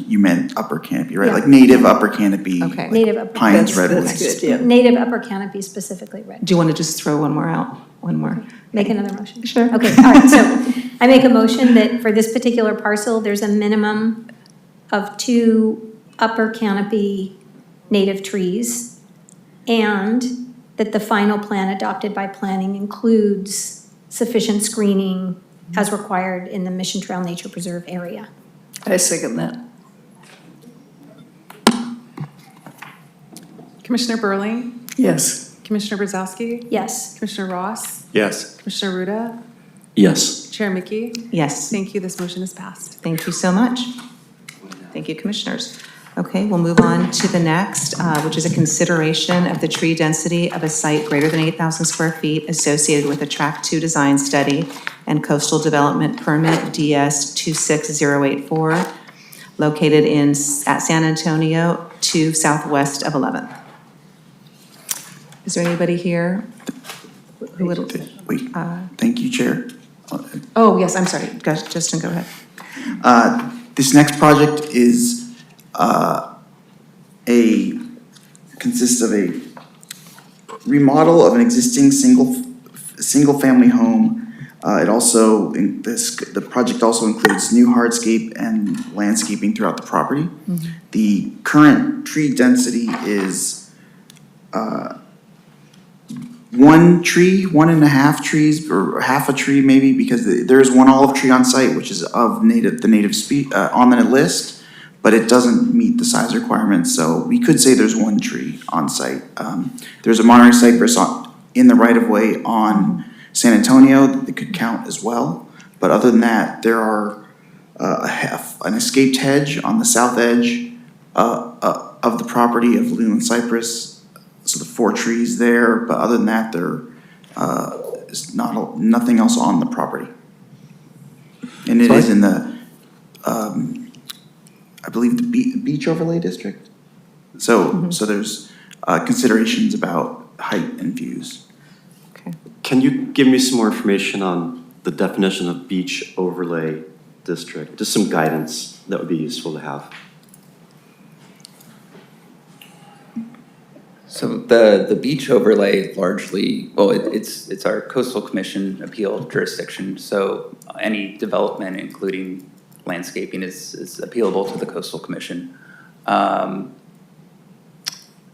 you meant upper canopy, right? Yeah. Like native upper canopy. Okay. native upper, Pines, That's redwoods. good, yeah. native upper canopy, specifically red. Do you want to just throw one more out? One more? Make another motion. Sure. Okay, all right, so I make a motion that for this particular parcel, there's a minimum of 2 upper canopy native trees, and that the final plan adopted by planning includes sufficient screening as required in the Mission Trail Nature Preserve area. I second that. Commissioner Berling, Yes. Commissioner Brezoczky, Yes, Commissioner Ross, Yes. Commissioner Rutta, Yes. Chair Michie. Yes. Thank you, this motion is passed. Thank you so much. Thank you, commissioners. Okay, we'll move on to the next, which is a consideration of the tree density of a site greater than 8,000 square feet associated with a Track 2 design study and coastal development permit DS 26084, located at San Antonio to southwest of 11th. Is there anybody here who would? Wait, thank you, Chair. Oh, yes, I'm sorry. Justin, go ahead. This next project is consists of a remodel of an existing single-family home. The project also includes new hardscape and landscaping throughout the property. The current tree density is 1 tree, 1.5 trees, or half a tree maybe, because there is 1 olive tree on site, which is of the native on the list, but it doesn't meet the size requirements, so we could say there's 1 tree on site. There's a monterey cypress in the right-of-way on San Antonio that could count as well, but other than that, there are an escaped hedge on the south edge of the property of Leland cypress, so the 4 trees there, but other than that, there is nothing else on the property. And it is in the, I believe, the beach overlay district. So there's considerations about height and views. Okay. Can you give me some more information on the definition of beach overlay district? Just some guidance that would be useful to have. So the beach overlay largely, well, it's our coastal commission appeal jurisdiction. So any development, including landscaping, is appealable to the coastal commission.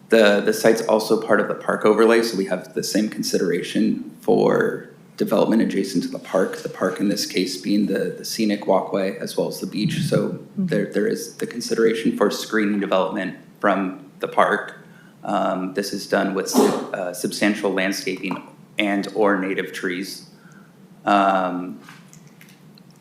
The site's also part of the park overlay, so we have the same consideration for development adjacent to the park. The park in this case being the scenic walkway as well as the beach. So there is the consideration for screening development from the park. This is done with substantial landscaping and or native trees. But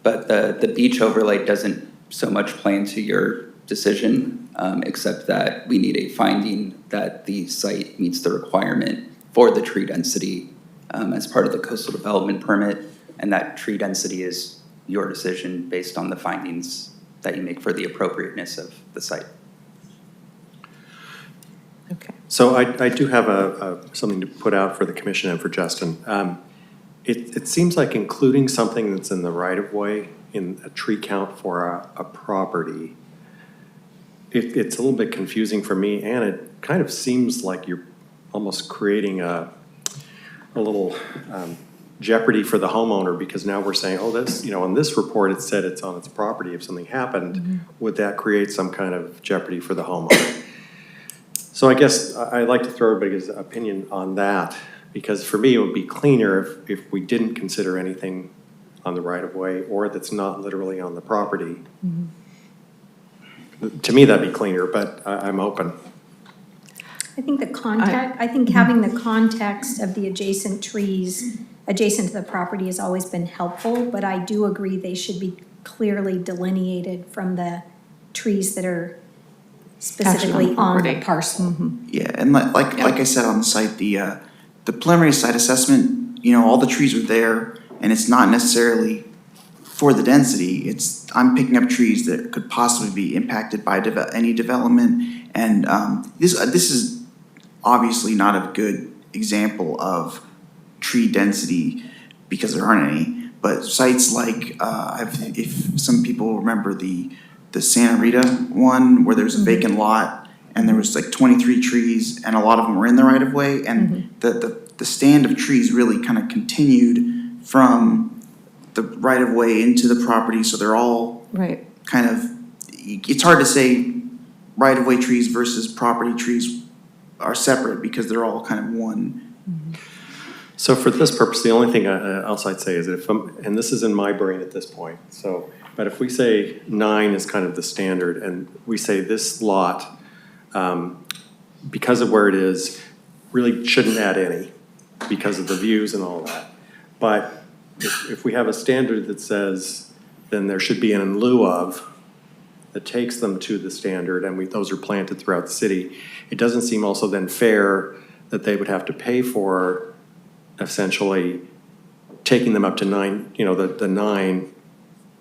the beach overlay doesn't so much play into your decision, except that we need a finding that the site meets the requirement for the tree density as part of the coastal development permit, and that tree density is your decision based on the findings that you make for the appropriateness of the site. Okay. So I do have something to put out for the commission and for Justin. It seems like including something that's in the right-of-way in a tree count for a property, it's a little bit confusing for me, and it kind of seems like you're almost creating a a little jeopardy for the homeowner, because now we're saying, oh, this, in this report, it said it's on its property if something happened. Would that create some kind of jeopardy for the homeowner? So I guess I'd like to throw everybody's opinion on that, because for me, it would be cleaner if we didn't consider anything on the right-of-way or that's not literally on the property. To me, that'd be cleaner, but I'm open. I think I think having the context of the adjacent trees adjacent to the property has always been helpful, but I do agree they should be clearly delineated from the trees that are specifically on the parcel. Yeah, and like I said on the site, the preliminary site assessment, all the trees are there, and it's not necessarily for the density. I'm picking up trees that could possibly be impacted by any development, and this is obviously not a good example of tree density because there aren't any. But sites like if some people remember the Santa Rita one, where there's a vacant lot and there was like 23 trees and a lot of them were in the right of way, and the stand of trees really kind of continued from the right of way into the property, so they're all kind of, it's hard to say right of way trees versus property trees are separate because they're all kind of one. So for this purpose, the only thing else I'd say is that and this is in my brain at this point, but if we say 9 is kind of the standard, and we say this lot, because of where it is, really shouldn't add any because of the views and all that. But if we have a standard that says, then there should be an in lieu of that takes them to the standard, and those are planted throughout the city, it doesn't seem also then fair that they would have to pay for essentially taking them up to 9, the 9,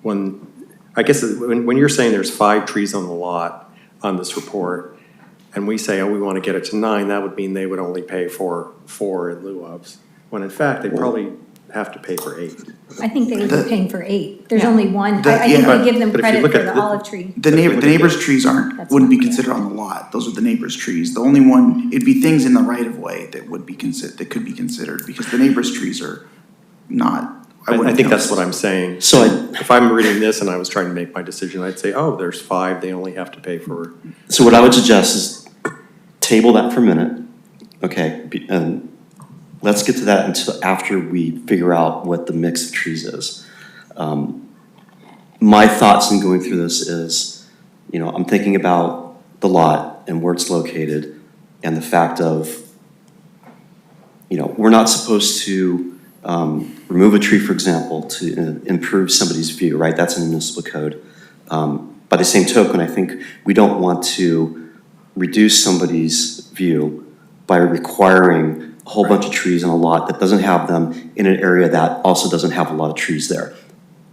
when, I guess when you're saying there's 5 trees on the lot on this report, and we say, oh, we want to get it to 9, that would mean they would only pay for 4 in lieu ofs, when in fact, they probably have to pay for 8. I think they would be paying for 8. There's only one. I think we give them But if you credit look for at the olive tree. The neighbor's trees That's wouldn't be not fair. considered on the lot. Those are the neighbor's trees. The only one, it'd be things in the right of way that would be that could be considered, because the neighbor's trees are not. I think that's what I'm saying. So If I'm reading this and I was trying to make my decision, I'd say, oh, there's 5, they only have to pay for. So what I would suggest is table that for a minute, okay? And let's get to that until after we figure out what the mix of trees is. My thoughts in going through this is, I'm thinking about the lot and where it's located, and the fact of, we're not supposed to remove a tree, for example, to improve somebody's view, right? That's in the municipal code. By the same token, I think we don't want to reduce somebody's view by requiring a whole bunch of trees on a lot that doesn't have them in an area that also doesn't have a lot of trees there,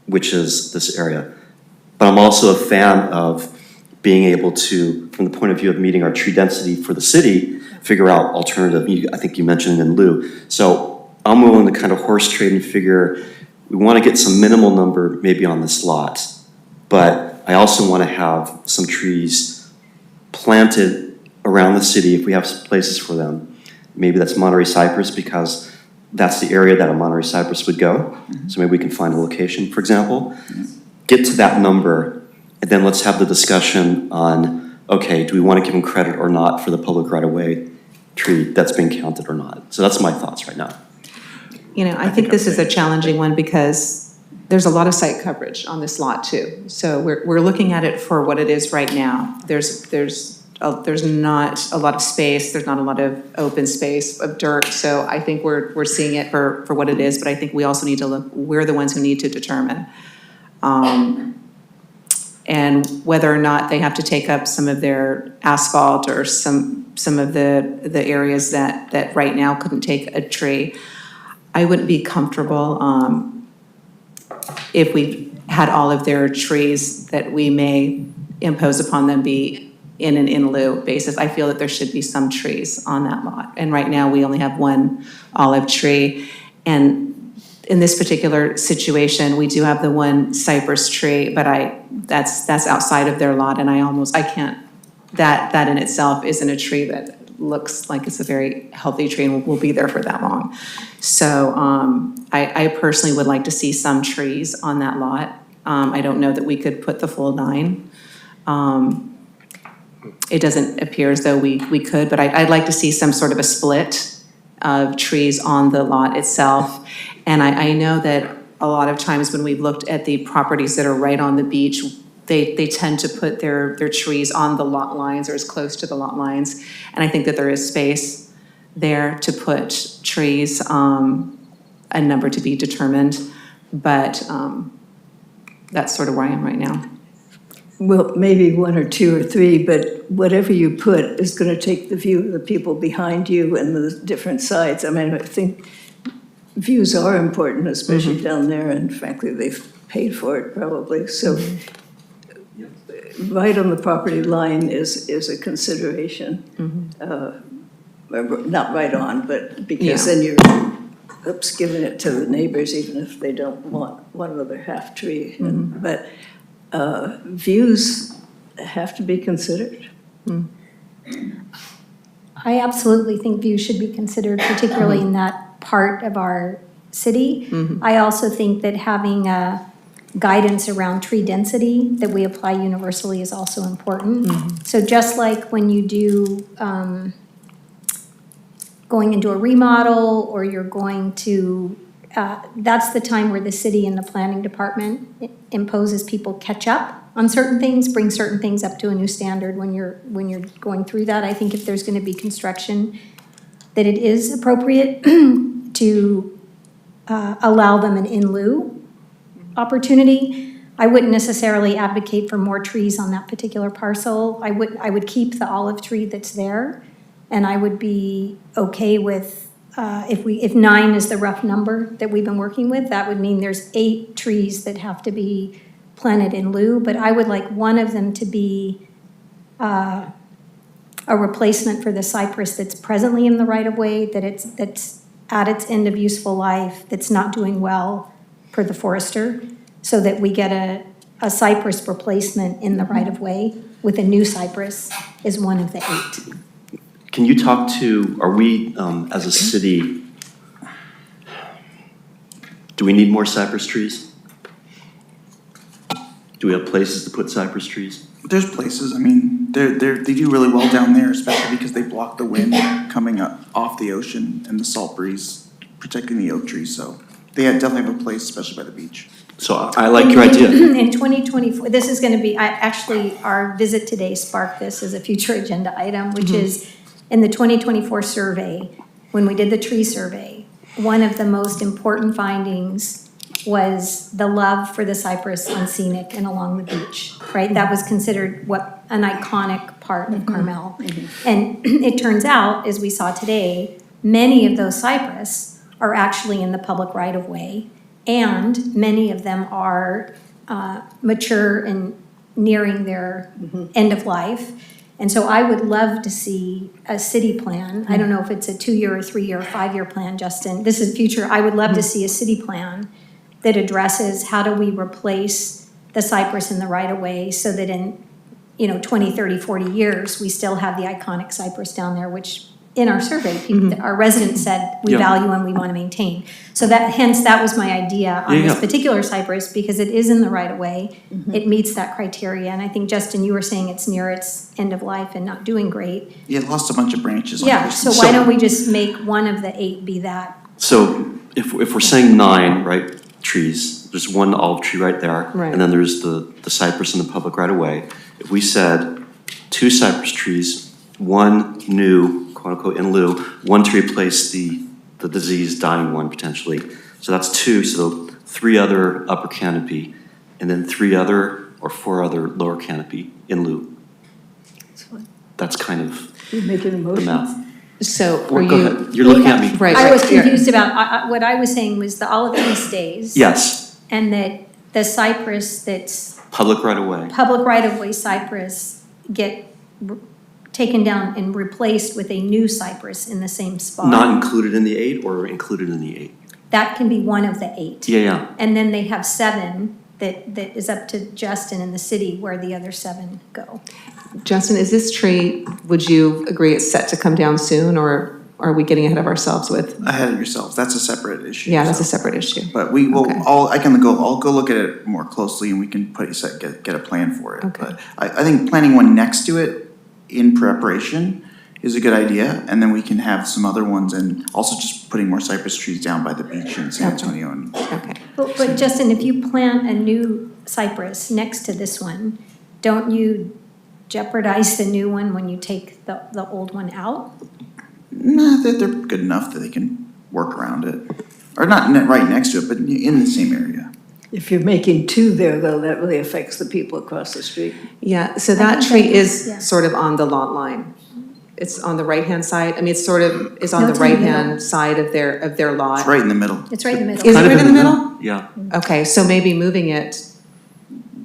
which is this area. But I'm also a fan of being able to, from the point of view of meeting our tree density for the city, figure out alternative. I think you mentioned in lieu. So I'm willing to kind of horse trade and figure we want to get some minimal number maybe on this lot, but I also want to have some trees planted around the city if we have some places for them. Maybe that's Monterey cypress, because that's the area that a Monterey cypress would go. So maybe we can find a location, for example. Get to that number, and then let's have the discussion on, okay, do we want to give them credit or not for the public right-of-way tree that's being counted or not? So that's my thoughts right now. I think this is a challenging one because there's a lot of site coverage on this lot too. So we're looking at it for what it is right now. There's not a lot of space. There's not a lot of open space of dirt. So I think we're seeing it for what it is. But I think we also need to look. We're the ones who need to determine, and whether or not they have to take up some of their asphalt or some of the areas that right now couldn't take a tree. I wouldn't be comfortable if we had all of their trees that we may impose upon them be in an in lieu basis. I feel that there should be some trees on that lot. And right now, we only have one olive tree. And in this particular situation, we do have the one cypress tree, but that's outside of their lot, and I can't, that in itself isn't a tree that looks like it's a very healthy tree and will be there for that long. So I personally would like to see some trees on that lot. I don't know that we could put the full 9. It doesn't appear as though we could, but I'd like to see some sort of a split of trees on the lot itself. And I know that a lot of times when we've looked at the properties that are right on the beach, they tend to put their trees on the lot lines or as close to the lot lines. And I think that there is space there to put trees, a number to be determined. But that's sort of where I am right now. Well, maybe 1 or 2 or 3, but whatever you put is going to take the view of the people behind you and the different sides. I mean, I think views are important, especially down there, and frankly, they've paid for it probably. So right on the property line is a consideration. Not right on, but because then you're giving it to the neighbors, even if they don't want one other half tree. But views have to be considered. I absolutely think views should be considered, particularly in that part of our city. I also think that having a guidance around tree density that we apply universally is also important. So just like when you do going into a remodel, or you're going to, that's the time where the city and the planning department imposes people catch up on certain things, bring certain things up to a new standard when you're going through that. I think if there's going to be construction, that it is appropriate to allow them an in lieu opportunity. I wouldn't necessarily advocate for more trees on that particular parcel. I would keep the olive tree that's there, and I would be okay with if 9 is the rough number that we've been working with, that would mean there's 8 trees that have to be planted in lieu, but I would like one of them to be a replacement for the cypress that's presently in the right-of-way, that's at its end of useful life, that's not doing well per the forester, so that we get a cypress replacement in the right-of-way with a new cypress is one of the 8. Can you talk to, are we, as a city, do we need more cypress trees? Do we have places to put cypress trees? There's places, I mean, they do really well down there, especially because they block the wind coming up off the ocean and the salt breeze, protecting the oak trees, so they definitely have a place, especially by the beach. So I like your idea. In 2024, this is going to be, actually, our visit today sparked this as a future agenda item, which is in the 2024 survey, when we did the tree survey, one of the most important findings was the love for the cypress on Scenic and along the beach, right? That was considered an iconic part of Carmel. And it turns out, as we saw today, many of those cypress are actually in the public right-of-way, and many of them are mature and nearing their end of life. And so I would love to see a city plan. I don't know if it's a 2-year or 3-year or 5-year plan, Justin. This is future. I would love to see a city plan that addresses how do we replace the cypress in the right-of-way so that in 20, 30, 40 years, we still have the iconic cypress down there, which in our survey, our residents said we value and we want to maintain. So that was my idea on this particular cypress, because it is in the right-of-way. It meets that criteria. And I think, Justin, you were saying it's near its end of life and not doing great. Yeah, it lost a bunch of branches. Yeah, so why don't we just make one of the 8 be that? So if we're saying 9, right, trees, there's one olive tree right there, and then there's the cypress in the public right-of-way. If we said 2 cypress trees, 1 new, quote-unquote, in lieu, 1 to replace the diseased dying one potentially. So that's 2, so 3 other upper canopy, and then 3 other or 4 other lower canopy in lieu. That's kind of You're making a the motion. math. So Go are you? ahead. You're looking at me. Right. I was confused about, what I was saying was the olive tree stays. Yes, And that the cypress that's public right-of-way. public right-of-way cypress get taken down and replaced with a new cypress in the same spot. Not included in the 8 or included in the 8? That can be one of the 8. Yeah. And then they have 7 that is up to Justin and the city where the other 7 go. Justin, is this tree, would you agree it's set to come down soon, or are we getting ahead of ourselves with? Ahead of yourselves, that's a separate issue. Yeah, that's a so. separate issue. But we will, Okay. I'll go look at it more closely and we can get a plan for it. Okay. But I think planting one next to it in preparation is a good idea. And then we can have some other ones, and also just putting more cypress trees down by the beach in San Antonio. And Okay. But Justin, if you plant a new cypress next to this one, don't you jeopardize the new one when you take the old one out? nah, they're good enough that they can work around it. Or not right next to it, but in the same area. If you're making 2 there, though, that really affects the people across the street. Yeah, so I that think tree that- is yeah. sort of on the lot line. It's on the right-hand side. I mean, it's sort of, it's on No, the it's in the middle. right-hand side of their lot. It's right in the middle. It's right in the middle. Is it right in the middle? Yeah. Okay, so maybe moving it,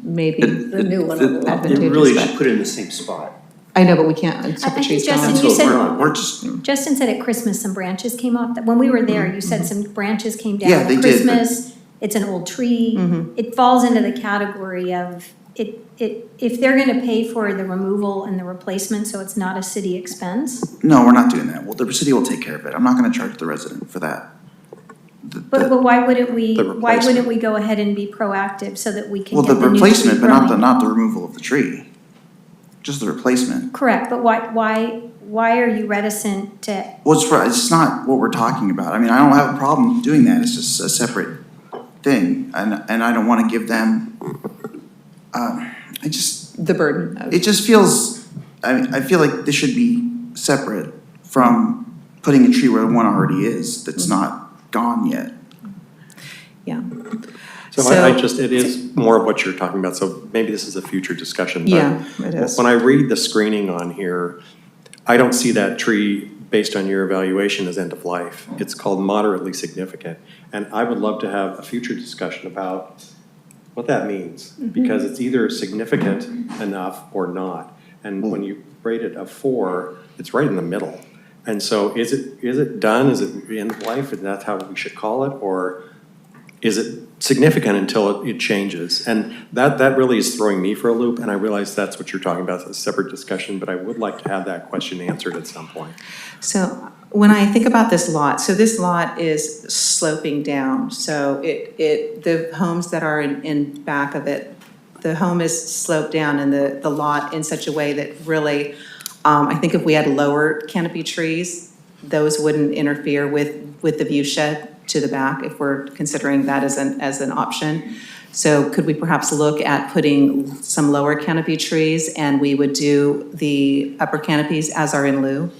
maybe, The new one on the left. It really should put it in the same spot. I know, but we can't until I the think, tree's Justin, gone. you said, We're just, Justin said at Christmas some branches came off. When we were there, you said some branches came down Yeah, they at did, but- Christmas. It's an old tree. Mhm. It falls into the category of, if they're gonna pay for the removal and the replacement, so it's not a city expense. no, we're not doing that. Well, the city will take care of it. I'm not gonna charge the resident for that. But why wouldn't we, The why wouldn't replacement. we go ahead and be proactive so that we can Well, get the the new tree replacement, but not growing? not the removal of the tree. Just the replacement. Correct, but why are you reticent to, Well, it's not what we're talking about. I mean, I don't have a problem doing that. It's just a separate thing. And I don't wanna give them, The burden of. it just feels, I feel like this should be separate from putting a tree where one already is, that's not gone yet. Yeah. So I just, it is more of what you're talking about, so maybe this is a future discussion. But Yeah, it is. when I read the screening on here, I don't see that tree, based on your evaluation, as end of life. It's called moderately significant. And I would love to have a future discussion about what that means, because it's either significant enough or not. And when you rate it a 4, it's right in the middle. And so is it done? Is it end of life, and that's how we should call it? Or is it significant until it changes? And that really is throwing me for a loop, and I realize that's what you're talking about, it's a separate discussion, but I would like to have that question answered at some point. So when I think about this lot, so this lot is sloping down. So the homes that are in back of it, the home is sloped down, and the lot in such a way that really, I think if we had lower canopy trees, those wouldn't interfere with the view shed to the back, if we're considering that as an option. So could we perhaps look at putting some lower canopy trees, and we would do the upper canopies as are in lieu?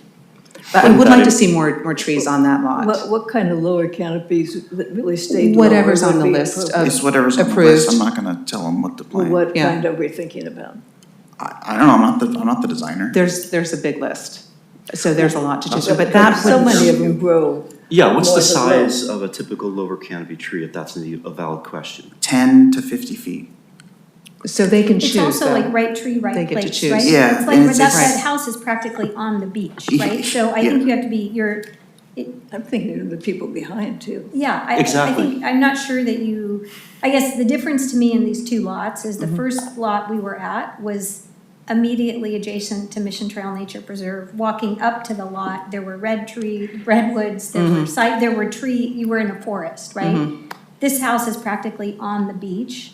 But I would like to see more trees on that lot. What kind of lower canopies that really stayed lower? Whatever's on would the be list appropriate? of- It's whatever's on the list. I'm approved. not gonna tell them what to Well, plant. what Yeah. kind are we thinking about? I don't know, I'm not the designer. There's a big list, so there's a lot to choose from, but But that so would. many of them grow. Yeah, what's the More than size of a typical lower canopy tree, if that's a valid question? 10 to 50 feet. So they can it's choose, also though. like right tree, They right get to place, choose. right? Yeah, It's like, and it's- that house is practically on the beach, right? So I think you have to be, I'm thinking of the people behind too. yeah, I Exactly. think, I'm not sure that I guess the difference to me in these 2 lots is the Mm-hmm. first lot we were at was immediately adjacent to Mission Trail Nature Preserve. Walking up to the lot, there were redwoods, Mm-hmm. there were you were in a forest, right? This house is practically on the beach.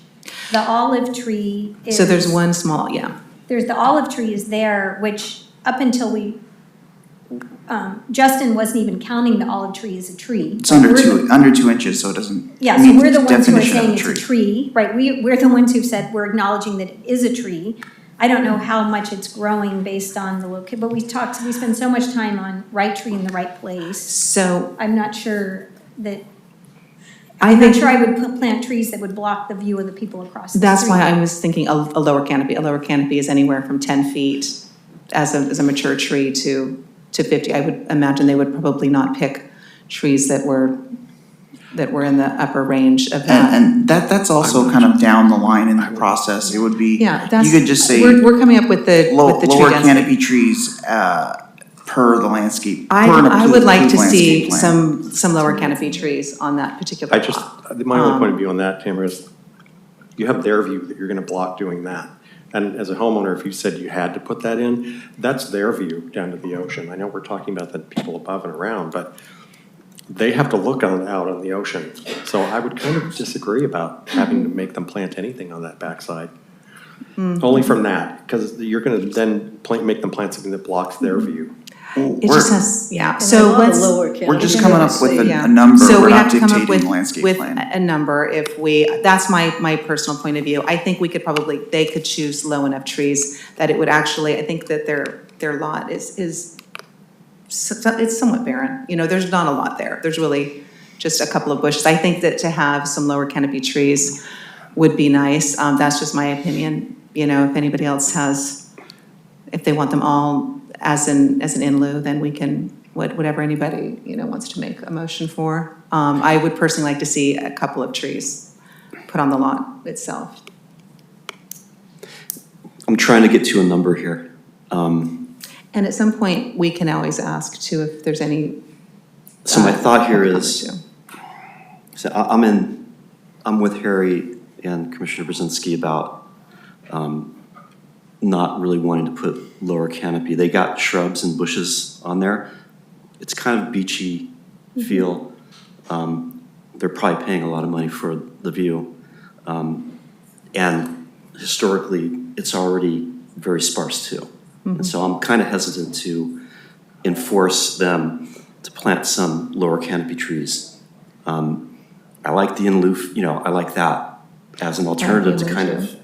The olive tree is. So there's one small, yeah. The olive tree is there, which up until Justin wasn't even counting the olive tree as a tree. It's under We're the- 2 inches, so it doesn't Yeah, so meet we're the the ones who are definition saying of it's a tree, right? We're the ones who said we're acknowledging that it is a tree. I don't know how much it's growing based on the location, but we spend so much time on right tree in the right place. So I'm not sure that, I I'm not think sure I would plant trees that would block the view of the people across the street. that's why I was thinking a lower canopy. A lower canopy is anywhere from 10 feet as a mature tree to 50. I would imagine they would probably not pick trees that were in the upper range of that. And that's also kind of down the line in the process. It would be, Yeah, that's. you could just say We're coming up with the tree lower density. canopy trees per the landscape. per an I would like to approved see landscape plan. some lower canopy trees on that particular I lot. just, my only point of view on that, Tamara, is You have their view that you're gonna block doing that. And as a homeowner, if you said you had to put that in, that's their view down to the ocean. I know we're talking about the people above and around, but they have to look out on the ocean. So I would kind of disagree about having to make them plant anything on that backside. Only from that, because you're gonna then make them plant something that blocks their view. It just has, yeah, And so a lot of let's. lower We're just canopy coming up with trees. Yeah. a number, So we're we not have to come up dictating with, landscape with plan. a number if we, that's my personal point of view. I think we could probably, they could choose low enough trees that it would actually, I think that their lot is, it's somewhat barren. You know, there's not a lot there. There's really just a couple of bushes. I think that to have some lower canopy trees would be nice. That's just my opinion. You know, if anybody else has, if they want them all as an in lieu, then we can, whatever anybody, you know, wants to make a motion for. I would personally like to see a couple of trees put on the lot itself. I'm trying to get to a number here. And at some point, we can always ask too if there's any. So my thought here public is, comment so I'm with Harry and Commissioner Brezoczky about not really wanting to put lower canopy. They got shrubs and bushes on there. It's kind of beachy feel. They're probably paying a lot of money for the view. And historically, it's already very sparse too. And so I'm kind of hesitant to enforce them to plant some lower canopy trees. I like the in lieu, you know, I like that as an alternative to kind of,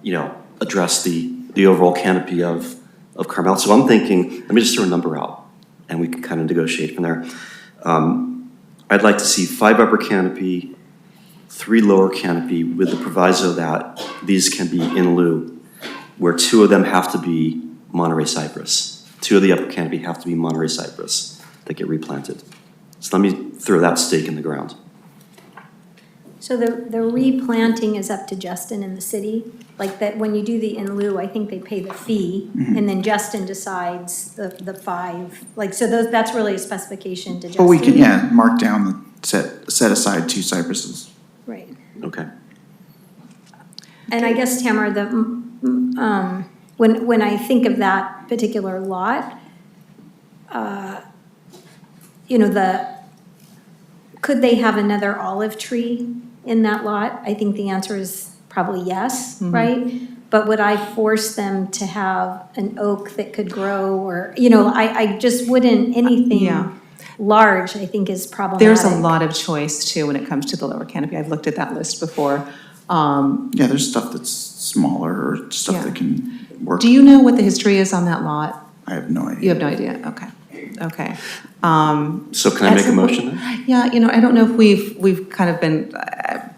you know, address the overall canopy of Carmel. So I'm thinking, let me just throw a number out and we can kind of negotiate from there. I'd like to see 5 upper canopy, 3 lower canopy with the proviso that these can be in lieu, where 2 of them have to be Monterey cypress. 2 of the upper canopy have to be Monterey cypress that get replanted. So let me throw that stake in the ground. So the replanting is up to Justin and the city? Like that, when you do the in lieu, I think they pay the fee, and then Justin decides the 5, like, so that's really a specification to Justin? But we can, yeah, mark down, set aside 2 cypresses. Right. Okay. And I guess, Tamara, when I think of that particular lot, you know, could they have another olive tree in that lot? I think the answer is probably yes, right? But would I force them to have an oak that could grow, or, you know, I just wouldn't, anything large, I think is problematic. There's a lot of choice too when it comes to the lower canopy. I've looked at that list before. Yeah, there's stuff that's smaller or stuff that can work. Do you know what the history is on that lot? I have no idea. You have no idea, okay, okay. So can I make a motion then? Yeah, you know, I don't know if we've kind of been,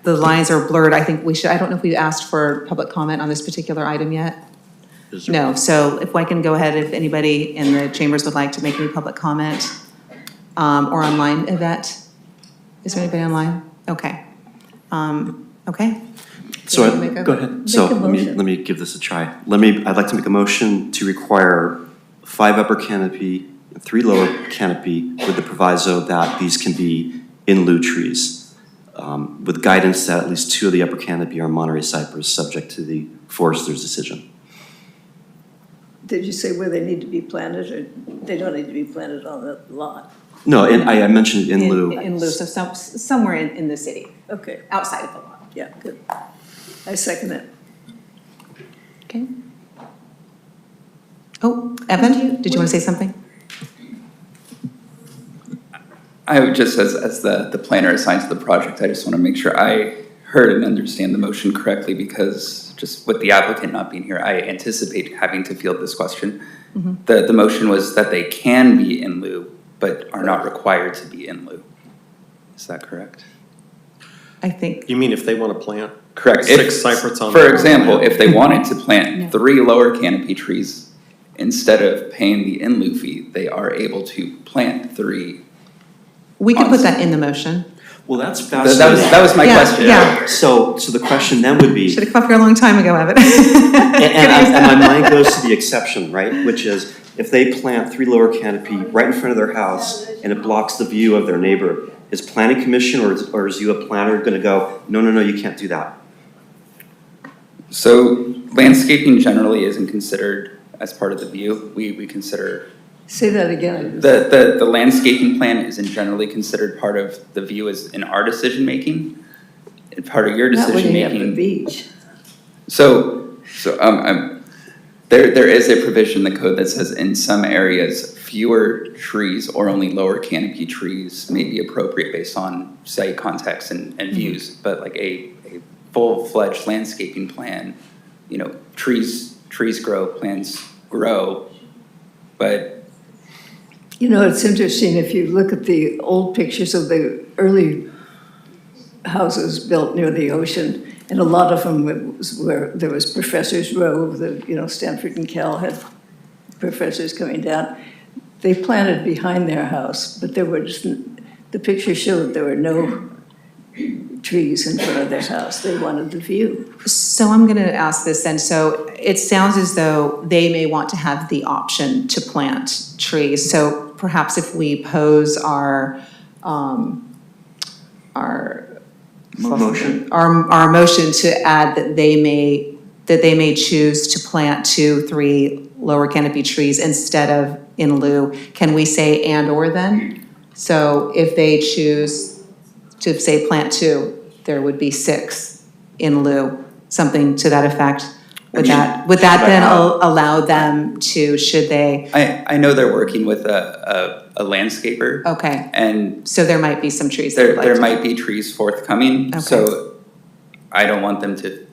the lines are blurred. I think we should, I don't know if we asked for public comment on this particular item yet. Is there- No, so if I can go ahead, if anybody in the chambers would like to make any public comment, or online, Yvette? Is there anybody online? Okay. Okay. So, You wanna make a- go ahead. So let me give this a try. I'd like to make a motion to require 5 upper canopy and 3 lower canopy with the proviso that these can be in lieu trees, with guidance that at least 2 of the upper canopy are Monterey cypress, subject to the forester's decision. Did you say where they need to be planted, or they don't need to be planted on the lot? No, and I mentioned in lieu. In lieu, so somewhere in the city, Okay, outside of the lot. yeah, good. I second it. Okay. Oh, Evan, did you want to say something? I would just, as the planner assigned to the project, I just want to make sure I heard and understand the motion correctly, because just with the applicant not being here, I anticipate having to field this question. The motion was that they can be in lieu, but are not required to be in lieu. Is that correct? I think, You mean if they want to plant Correct. 6 cypress on? For their example, land? if they wanted to plant 3 lower canopy trees, instead of paying the in lieu fee, they are able to plant 3. we could put that in the motion. Well, that's That fascinating. was my Yeah, question. yeah. So the question then would be, Should have come up here a long time ago, Evan. and my mind goes to the exception, right? Which is, if they plant 3 lower canopy right in front of their house and it blocks the view of their neighbor, is planning commission or is you a planner gonna go, no, you can't do that? So landscaping generally isn't considered as part of the view. We consider, Say that again. the landscaping plan isn't generally considered part of the view as in our decision-making. And part of your Not when you have the decision-making. beach. There is a provision in the code that says in some areas, fewer trees or only lower canopy trees may be appropriate based on site context and views. But like a full-fledged landscaping plan, trees grow, plants grow, but It's interesting, if you look at the old pictures of the early houses built near the ocean, and a lot of them was where there was Professor's Row, Stanford and Cal had professors coming down. They planted behind their house, but the picture showed there were no trees in front of their house. They wanted the view. So I'm going to ask this then. So it sounds as though they may want to have the option to plant trees. So perhaps if we pose our Motion. our motion to add that they may choose to plant 2-3 lower canopy trees instead of in lieu. Can we say and or then? So if they choose to say plant 2, there would be 6 in lieu, something to that effect. Would that then allow them to, should they? I know they're working with a landscaper. Okay. And So there might be some trees. that would like there to- might be trees forthcoming, Okay. so I don't want them to.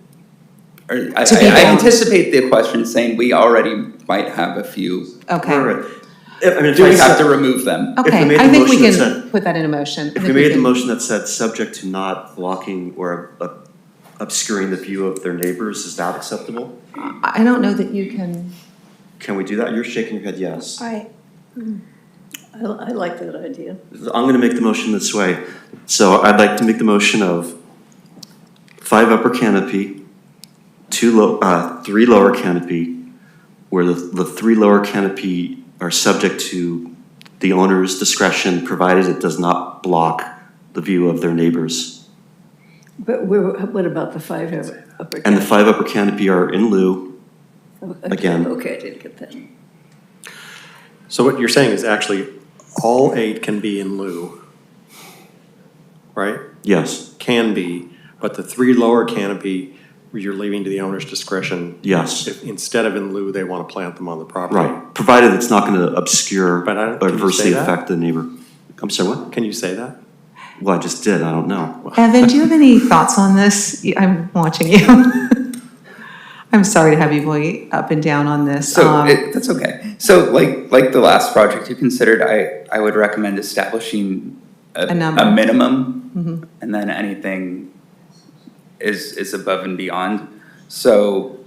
Or I To be down. anticipate the question saying we already might have a few. Okay. Right. I mean, if Do I we have said- to remove them? Okay, we made I the think we motion that can said- put that in a motion. I If think we made the can- motion that said subject to not blocking or obscuring the view of their neighbors, is that acceptable? I don't know that you can. Can we do that? You're shaking your head yes. I like that idea. I'm gonna make the motion this way. So I'd like to make the motion of 5 upper canopy, 3 lower canopy, where the 3 lower canopy are subject to the owner's discretion, provided it does not block the view of their neighbors. But what about the 5 upper? And the 5 upper canopy are in lieu. again. Okay, I didn't get that. So what you're saying is actually all 8 can be in lieu, right? Yes, Can be, but the 3 lower canopy, you're leaving to the owner's discretion. yes, If instead of in lieu, they want to plant them on the property. right. Provided it's not gonna obscure But or can you adversely say that? affect the neighbor. I'm sorry, what? Can you say that? Well, I just did, I don't know. Evan, do you have any thoughts on this? I'm watching you. I'm sorry to have you going up and down on this. That's okay. So like the last project you considered, I would recommend establishing A number. a minimum, and then anything is above and beyond. So,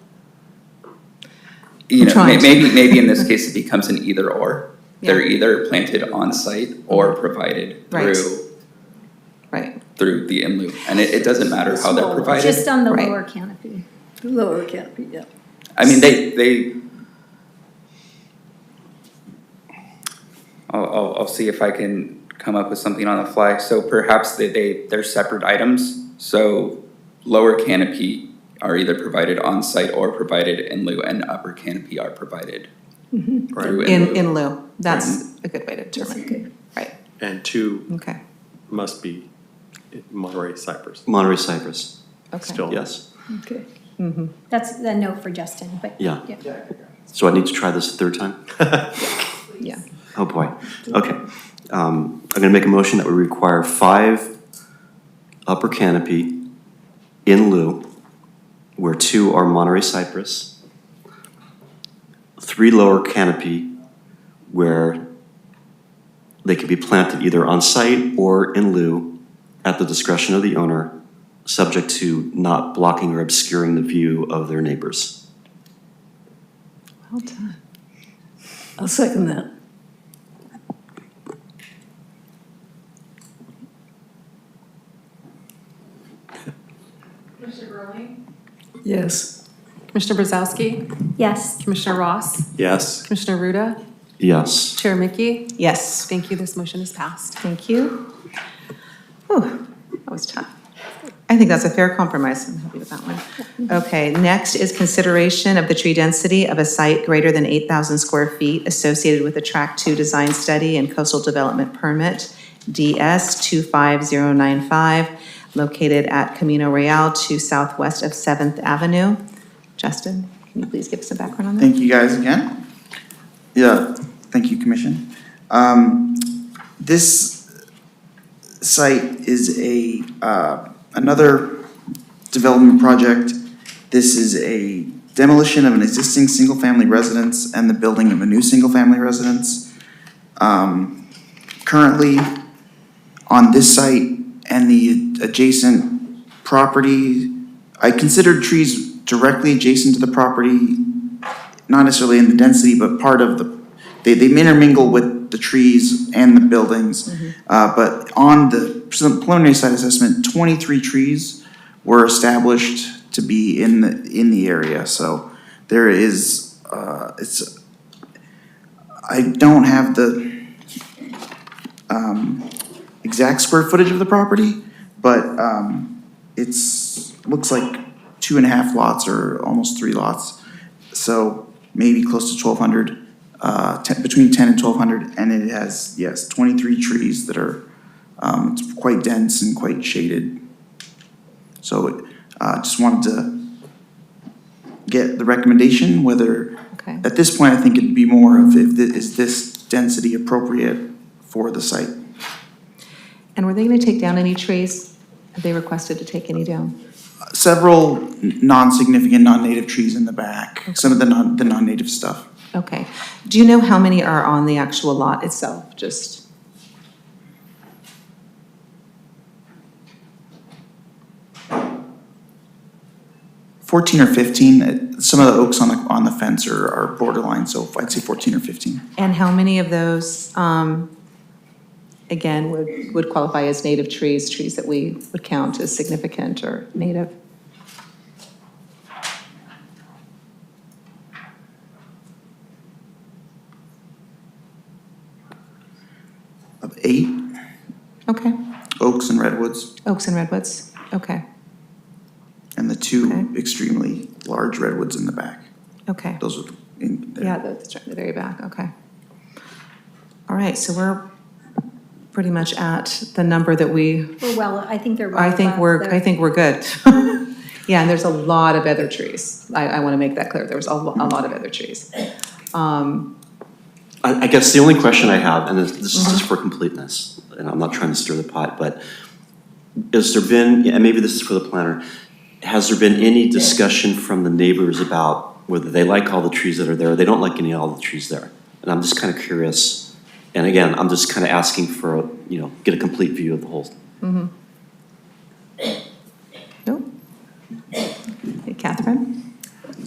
I'm trying to- maybe in this case, it becomes an either or. They're Yeah. either planted on site or provided Right. through Right. the in lieu. And it doesn't matter how they're Small. provided. Just on the Right. lower canopy. The lower canopy, yeah. I mean, I'll see if I can come up with something on the fly. So perhaps they're separate items. So lower canopy are either provided on site or provided in lieu, and upper canopy are provided through In lieu. That's a good way to determine. Right. And 2 Okay. must be Monterey cypress. Monterey cypress, Okay. Still. yes. Okay. That's the note for Justin, but. Yeah. So I need to try this a third time? Yeah. Oh, boy. Okay. I'm gonna make a motion that we require 5 upper canopy in lieu, where 2 are Monterey cypress, 3 lower canopy, where they can be planted either on site or in lieu at the discretion of the owner, subject to not blocking or obscuring the view of their neighbors. Well done. I'll second that. Commissioner Berling? Yes. Commissioner Brezoczky? Yes. Commissioner Ross? Yes. Commissioner Rutta? Yes. Chair Michie? Yes. Thank you, this motion is passed. Thank you. Whew, that was tough. I think that's a fair compromise. I'm happy with that one. Okay, next is consideration of the tree density of a site greater than 8,000 square feet associated with a Track 2 design study and coastal development permit, DS 25095, located at Camino Real to southwest of 7th Avenue. Justin, can you please give us a background on that? Thank you guys again. Yeah, thank you, Commission. This site is another development project. This is a demolition of an existing single-family residence and the building of a new single-family residence. Currently, on this site and the adjacent property, I considered trees directly adjacent to the property, not necessarily in the density, but part of the, they intermingle with the trees and the buildings. But on the preliminary site assessment, 23 trees were established to be in the area. So there is, I don't have the exact square footage of the property, but looks like 2.5 lots or almost 3 lots. So maybe close to 1,200, between 10 and 1,200. And it has, yes, 23 trees that are it's quite dense and quite shaded. So just wanted to get the recommendation whether, Okay. at this point, I think it'd be more of is this density appropriate for the site? And were they going to take down any trees? Have they requested to take any down? Several non-significant, non-native trees in the back, some of the non-native stuff. Okay. Do you know how many are on the actual lot itself? Just 14 or 15. Some of the oaks on the fence are borderline, so I'd say 14 or 15. and how many of those, again, would qualify as native trees that we would count as significant or native? Of 8 Okay. oaks and redwoods, Oaks and redwoods. Okay. and the 2 Okay. extremely large redwoods in the back. Okay. Those are in there. Yeah, that's right in the very back. Okay. All right. So we're pretty much at the number that we. Well, I think they're. I think we're good. Yeah, and there's a lot of other trees. I want to make that clear. There's a lot of other trees. I guess the only question I have, and this is just for completeness, and I'm not trying to stir the pot, but has there been, and maybe this is for the planner, has there been any discussion from the neighbors about whether they like all the trees that are there, or they don't like any of all the trees there? And I'm just kind of curious, and again, I'm just kind of asking for, get a complete view of the whole. Nope. Hey, Catherine?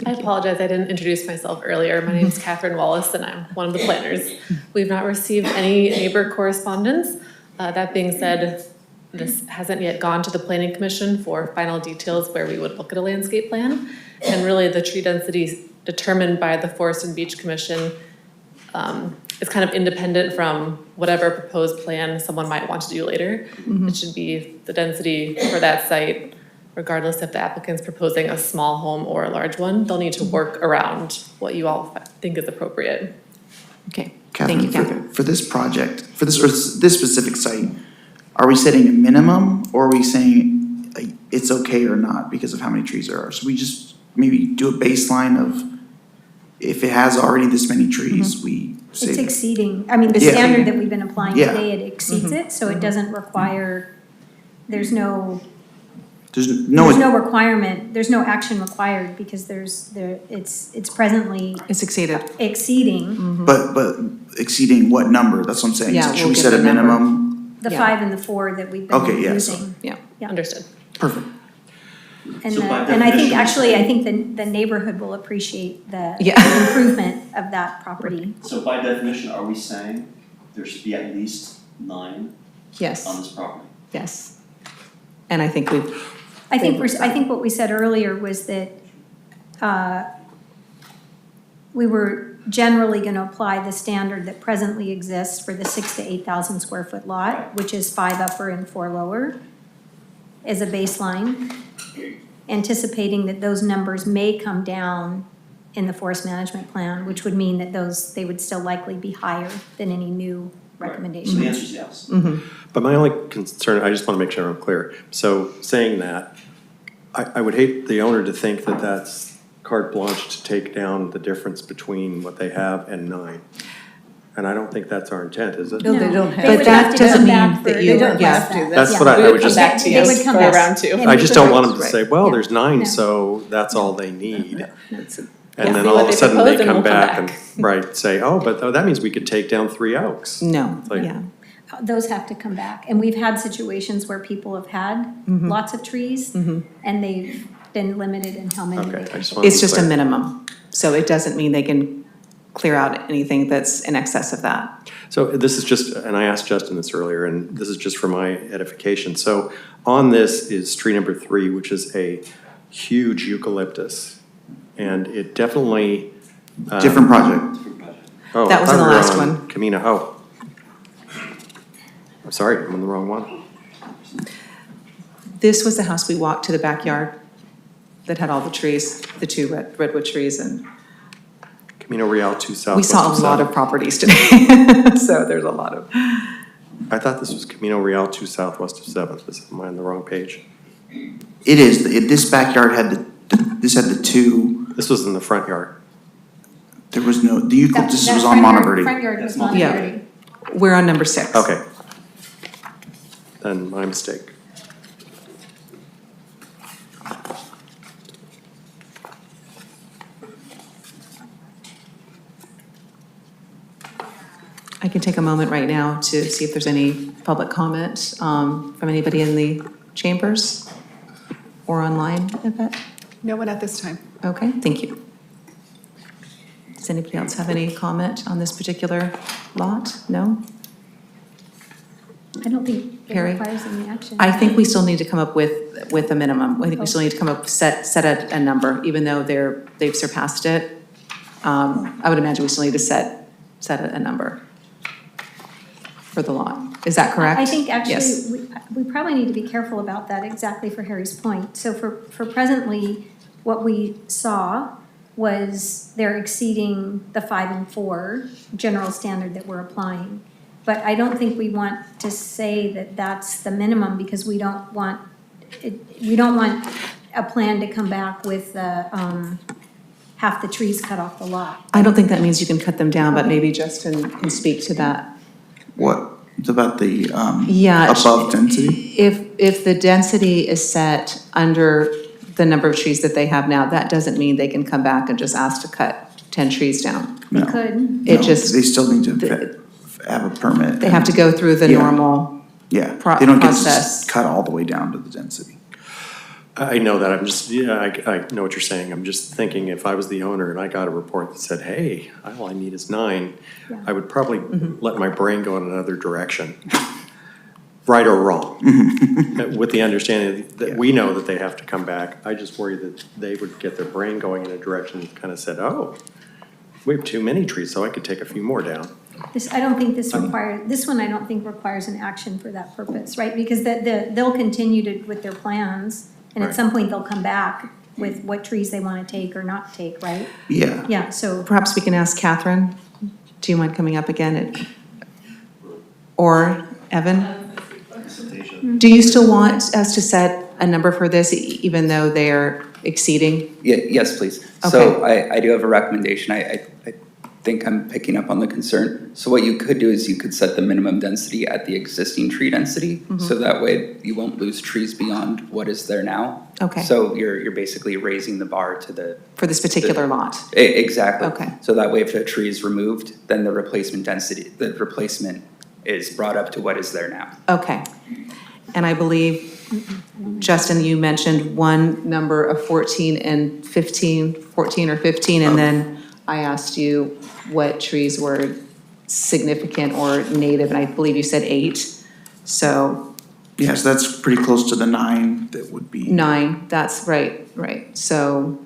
I apologize, I didn't introduce myself earlier. My name is Catherine Wallace, and I'm one of the planners. We've not received any neighbor correspondence. That being said, this hasn't yet gone to the Planning Commission for final details where we would look at a landscape plan. And really, the tree density determined by the Forest and Beach Commission is kind of independent from whatever proposed plan someone might want to do later. It should be the density for that site, regardless if the applicant's proposing a small home or a large one. They'll need to work around what you all think is appropriate. Okay. Catherine, Thank you, Catherine. for this project, for this specific site, are we setting a minimum, or are we saying it's okay or not because of how many trees there are? So we just maybe do a baseline of if it has already this many trees, we say. It's exceeding, I mean, the Yeah. standard that we've been applying Yeah. today, it exceeds it, so it doesn't require, there's no requirement, there's no action required because it's presently It's exceeded. exceeding But exceeding what number? That's what I'm saying. Yeah, So should we'll we give set a the number. minimum? the Yeah. 5 and the 4 that we've Okay, been yeah, using. Yeah. Yeah. Understood. Perfect. And, So by and I think, definition- actually, I think the neighborhood will appreciate the Yeah. improvement of that property. So by definition, are we saying there should be at least 9 Yes. on this property? Yes. And I think we've. I think what we said earlier was that we were generally gonna apply the standard that presently exists for the 6,000 to 8,000 square foot lot, which is 5 upper and 4 lower. as a baseline, anticipating that those numbers may come down in the forest management plan, which would mean that they would still likely be higher than any new recommendations. So the answer is yes. But my only concern, I just want to make sure I'm clear. So saying that, I would hate the owner to think that that's carte blanche to take down the difference between what they have and 9. And I don't think that's our intent, is it? No, they don't have. They But would that have to doesn't come mean back that for- you- they don't yeah. have to. That's Yeah. what I We would would come just, back to They you would for come back. round 2. And I we just could- don't want them to Right. say, well, Yeah. there's 9, No. so that's all they need. That's a- And Yeah. then See all what of a they sudden they propose and come we'll come back and, back. right, say, oh, but that means we could take down 3 oaks. No, Like- yeah. Those have to come back. And we've had situations where people have had lots of trees and they've been limited in how many they Okay, I can just take. want to be It's just a clear. minimum. So it doesn't mean they can clear out anything that's in excess of that. So this is just, and I asked Justin this earlier, and this is just for my edification. So on this is tree number 3, which is a huge eucalyptus. And it definitely. Different project. Oh, That I was thought in the we were last on one. Camino, oh. I'm sorry, I'm on the wrong one. This was the house we walked to the backyard that had all the trees, the 2 redwood trees, and Camino Real 2 South. we saw a west of lot 7. of properties today. So there's a lot of, I thought this was Camino Real 2 Southwest of 7th. Am I on the wrong page? It is, this backyard had this had the 2, This was in the front yard. there was no, the eucalyptus That was on front yard- Monteverde. Front yard was Yeah. Monteverde. we're on number 6. Okay. Then my mistake. I can take a moment right now to see if there's any public comment from anybody in the chambers or online, Yvette? No one at this time. Okay, thank you. Does anybody else have any comment on this particular lot? No? I don't think it Harry? requires any action. I think we still need to come up with a minimum. I think we still need to come up, set a number, even though they've surpassed it. I would imagine we still need to set a number for the lot. Is that correct? I think Yes. actually, we probably need to be careful about that, exactly for Harry's point. So for presently, what we saw was they're exceeding the 5 and 4 general standard that we're applying. But I don't think we want to say that that's the minimum, because we don't want a plan to come back with half the trees cut off the lot. I don't think that means you can cut them down, but maybe Justin can speak to that. What, it's about the, Yeah. above density? If the density is set under the number of trees that they have now, that doesn't mean they can come back and just ask to cut 10 trees down. They No. could. It No, just, They still need to have a permit. they have to go through the Yeah. normal, Yeah, pro- they don't get to process. just cut all the way down to the density. I know that, I'm just, yeah, I know what you're saying. I'm just thinking if I was the owner and I got a report that said, hey, all I need is 9, Yeah. I would probably let my brain go in another direction. Right or wrong. With the understanding that we know that they have to come back. I just worry that they would get their brain going in a direction that kind of said, oh, we have too many trees, so I could take a few more down. I don't think this one I don't think requires an action for that purpose, right? Because they'll continue with their plans, and at Right. some point they'll come back with what trees they want to take or not take, right? Yeah. Yeah, so, Perhaps we can ask Catherine, do you mind coming up again? Or Evan? Do you still want us to set a number for this, even though they're exceeding? Yes, please. So I do have a recommendation. I think I'm picking up on the concern. So what you could do is you could set the minimum density at the existing tree density. So that way you won't lose trees beyond what is there now. Okay. So you're basically raising the bar to the. For this particular lot? Exactly. Okay. So that way if a tree is removed, then the replacement is brought up to what is there now. Okay. And I believe, Justin, you mentioned one number of 14 and 15, 14 or 15, and then I asked you what trees were significant or native, and I believe you said 8. So Yes, that's pretty close to the 9 that would be. 9, that's right. So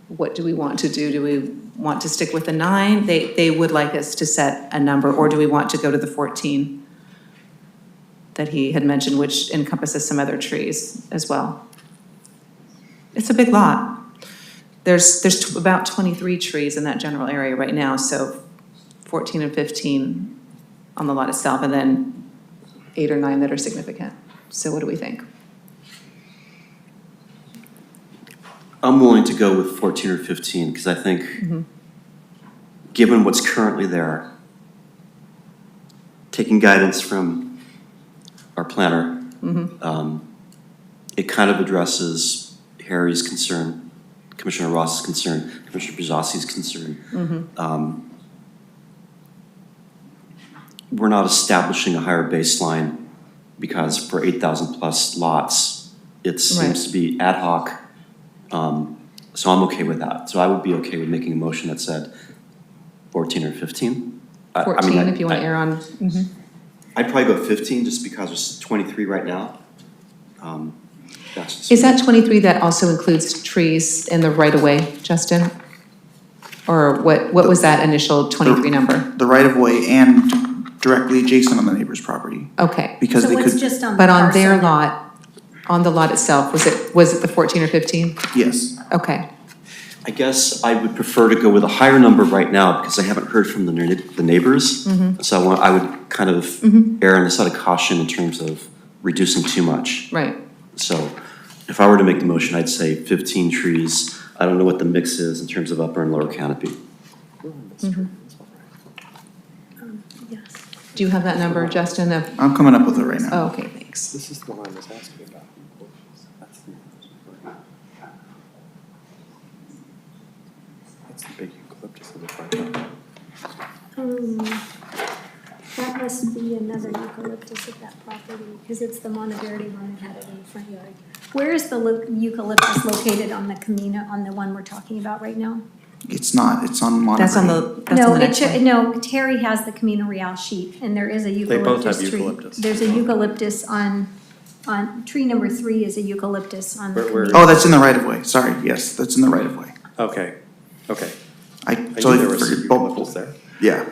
what do we want to do? Do we want to stick with the 9? They would like us to set a number, or do we want to go to the 14? that he had mentioned, which encompasses some other trees as well. It's a big lot. There's about 23 trees in that general area right now, so 14 and 15 on the lot itself, and then 8 or 9 that are significant. So what do we think? I'm willing to go with 14 or 15, because I think, given what's currently there, taking guidance from our planner, it kind of addresses Harry's concern, Commissioner Ross's concern, Commissioner Brezoczky's concern. We're not establishing a higher baseline because for 8,000 plus lots, it seems to be ad hoc. So I'm okay with that. So I would be okay with making a motion that said 14 or 15. 14, if you want to err on. I'd probably go 15 just because there's 23 right now. Is that 23 that also includes trees in the right-of-way, Justin? Or what was that initial 23 number? The right-of-way and directly adjacent on the neighbor's property. Okay. Because So they what's could, just on the But on their parcel? lot, on the lot itself, was it the 14 or 15? yes. Okay. I guess I would prefer to go with a higher number right now because I haven't heard from the neighbors. So I would kind of err on the side of caution in terms of reducing too much. Right. So if I were to make the motion, I'd say 15 trees. I don't know what the mix is in terms of upper and lower canopy. Do you have that number, Justin? I'm coming up with it right now. Oh, okay, thanks. This is the one I was asking about. That's the big eucalyptus in the front. That must be another eucalyptus at that property, because it's the Monte Verde one that had it in the front yard. Where is the eucalyptus located on the Camino, on the one we're talking about right now? It's not, it's on Monte. That's on the next one. No, Terry has the Camino Real sheet, and there is a both have eucalyptus tree. eucalyptus. There's a eucalyptus on tree number 3 is a eucalyptus on the Where- Camino. Oh, that's in the right-of-way. Sorry, yes, that's in the right-of-way. Okay. I I knew totally there was forgot. eucalyptus there. Yeah.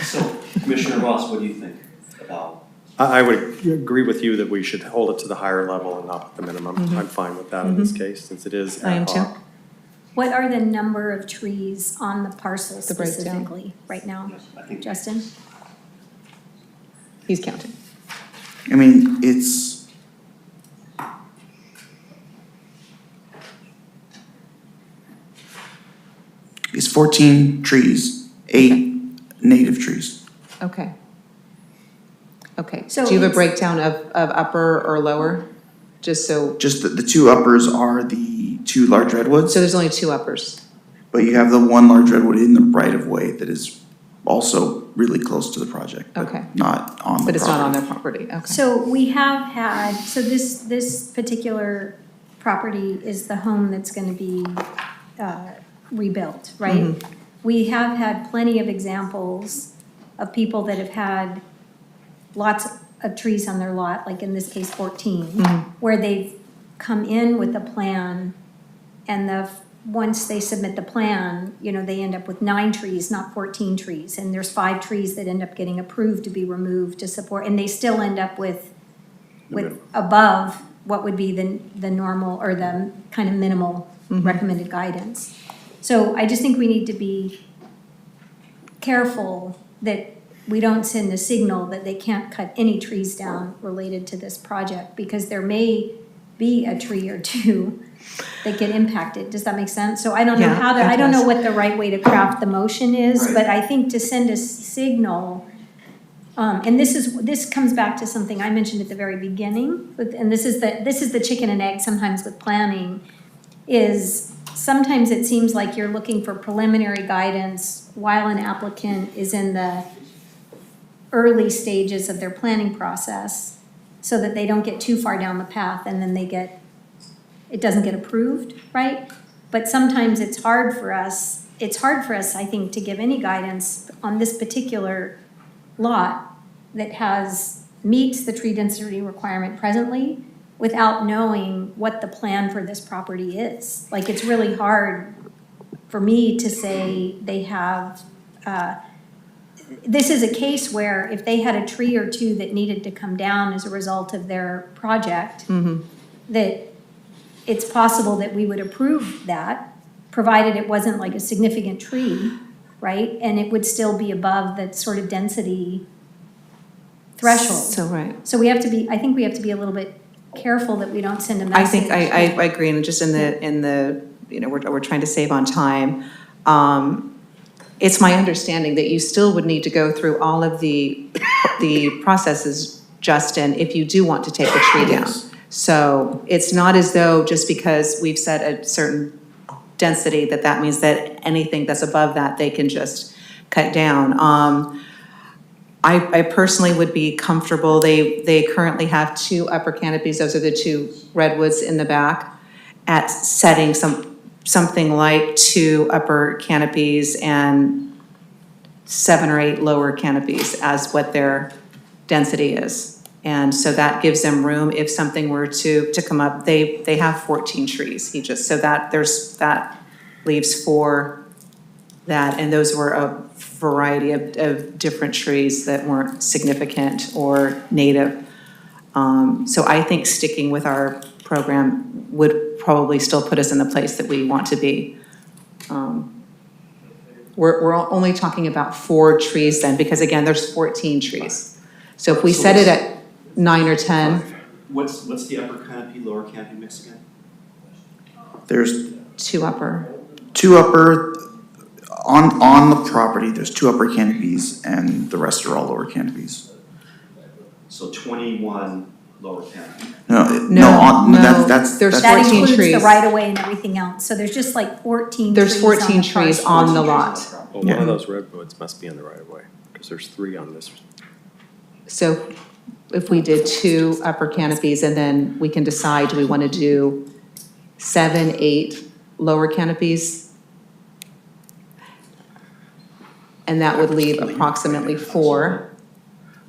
So Commissioner Ross, what do you think about? I would agree with you that we should hold it to the higher level and not the minimum. I'm fine with that in this case, since it is I am ad too. hoc. What are the number of trees on the parcel The breakdown. specifically right now, Justin? He's counting. I mean, it's it's 14 trees, 8 native trees. Okay. Okay. So Do you have a it's- breakdown of upper or lower? Just so, Just the 2 uppers are the 2 large redwoods, so there's only 2 uppers. but you have the 1 large redwood in the right-of-way that is also really close to the project, but Okay. not on the property. But it's not on their property, okay. So we have had, so this particular property is the home that's gonna be rebuilt, right? We have had plenty of examples of people that have had lots of trees on their lot, like in this case 14, where they've come in with a plan and once they submit the plan, they end up with 9 trees, not 14 trees. And there's 5 trees that end up getting approved to be removed to support, and they still end up with above what would be the normal or the kind of minimal recommended guidance. So I just think we need to be careful that we don't send a signal that they can't cut any trees down related to this project, because there may be a tree or 2 that get impacted. Does that make sense? So I don't know Yeah, I don't know it what the right way to craft the motion is, Right. but I think to send a signal, and this comes back to something I mentioned at the very beginning, and this is the chicken and egg sometimes with planning, is sometimes it seems like you're looking for preliminary guidance while an applicant is in the early stages of their planning process, so that they don't get too far down the path and then it doesn't get approved, right? But sometimes it's hard for us, I think, to give any guidance on this particular lot that meets the tree density requirement presently without knowing what the plan for this property is. Like, it's really hard for me to say they have this is a case where if they had a tree or two that needed to come down as a result of their project, that it's possible that we would approve that, provided it wasn't like a significant tree, right? And it would still be above that sort of density threshold. So, right. So we have to be, I think we have to be a little bit careful that we don't send a I message. think, I agree, and just in the, you know, we're trying to save on time. It's my understanding that you still would need to go through all of the processes, Justin, if you do want to take the tree down. Yes. So it's not as though just because we've set a certain density that means that anything that's above that, they can just cut down. I personally would be comfortable, they currently have 2 upper canopies, those are the 2 redwoods in the back, at setting something like 2 upper canopies and 7 or 8 lower canopies as what their density is. And so that gives them room if something were to come up. They have 14 trees, so that leaves 4 that, and those were a variety of different trees that weren't significant or native. So I think sticking with our program would probably still put us in the place that we want to be. We're only talking about 4 trees then, because again, there's 14 trees. So if we set it at 9 or 10. What's the upper canopy, lower canopy mix again? There's 2 upper. 2 upper, on the property, there's 2 upper canopies, and the rest are all lower canopies. So 21 lower canopy. That's there's That 14 includes trees. the right of way and everything else. So there's just like 14 trees There's 14 trees parcel. on the lot. Well, one of those redwoods must be in the right of way, because there's 3 on this. So if we did 2 upper canopies, and then we can decide, do we want to do 7, 8 lower canopies? And that would leave approximately 4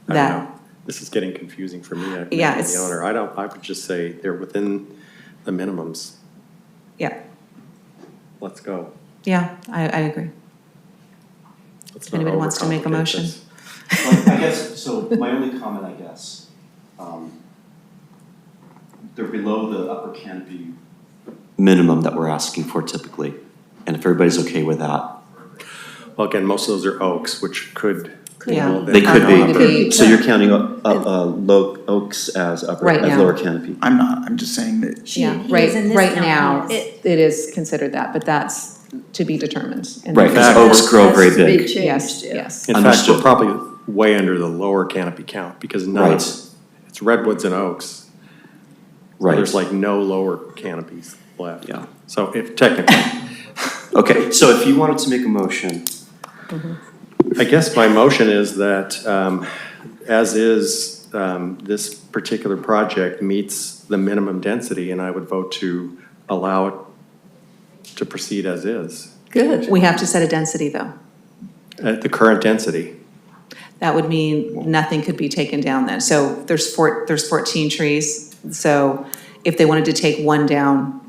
I don't that, know. This is getting confusing for me. I'm Yeah, the it's- owner. I would just say they're within the minimums. yeah, Let's go. yeah, I agree. Let's If not anybody wants to make a overcomplicate motion. this. Well, I guess, so my only comment, I guess, they're below the upper canopy minimum that we're asking for typically, and if everybody's okay with that. Well, again, most of those are oaks, which could. Yeah. They could Going to be, be- so you're counting low oaks as upper, Right as now. lower canopy? I'm not, I'm just saying that Yeah, He right, is in this right county, now, he is. it is considered that, but that's to be determined. And Right, because fact- oaks grow very Has to be big. changed, Yes, yeah. yes. In fact, Understood. we're probably way under the lower canopy count, because none of Right. it's redwoods and oaks. So Right. there's like no lower canopies left. Yeah. So if technically, Okay, so if you wanted to make a motion, I guess my motion is that, as is, this particular project meets the minimum density, and I would vote to allow it to proceed as is, Good. We have to set a density, though. at the current density. That would mean nothing could be taken down then. So there's 14 trees, so if they wanted to take 1 down,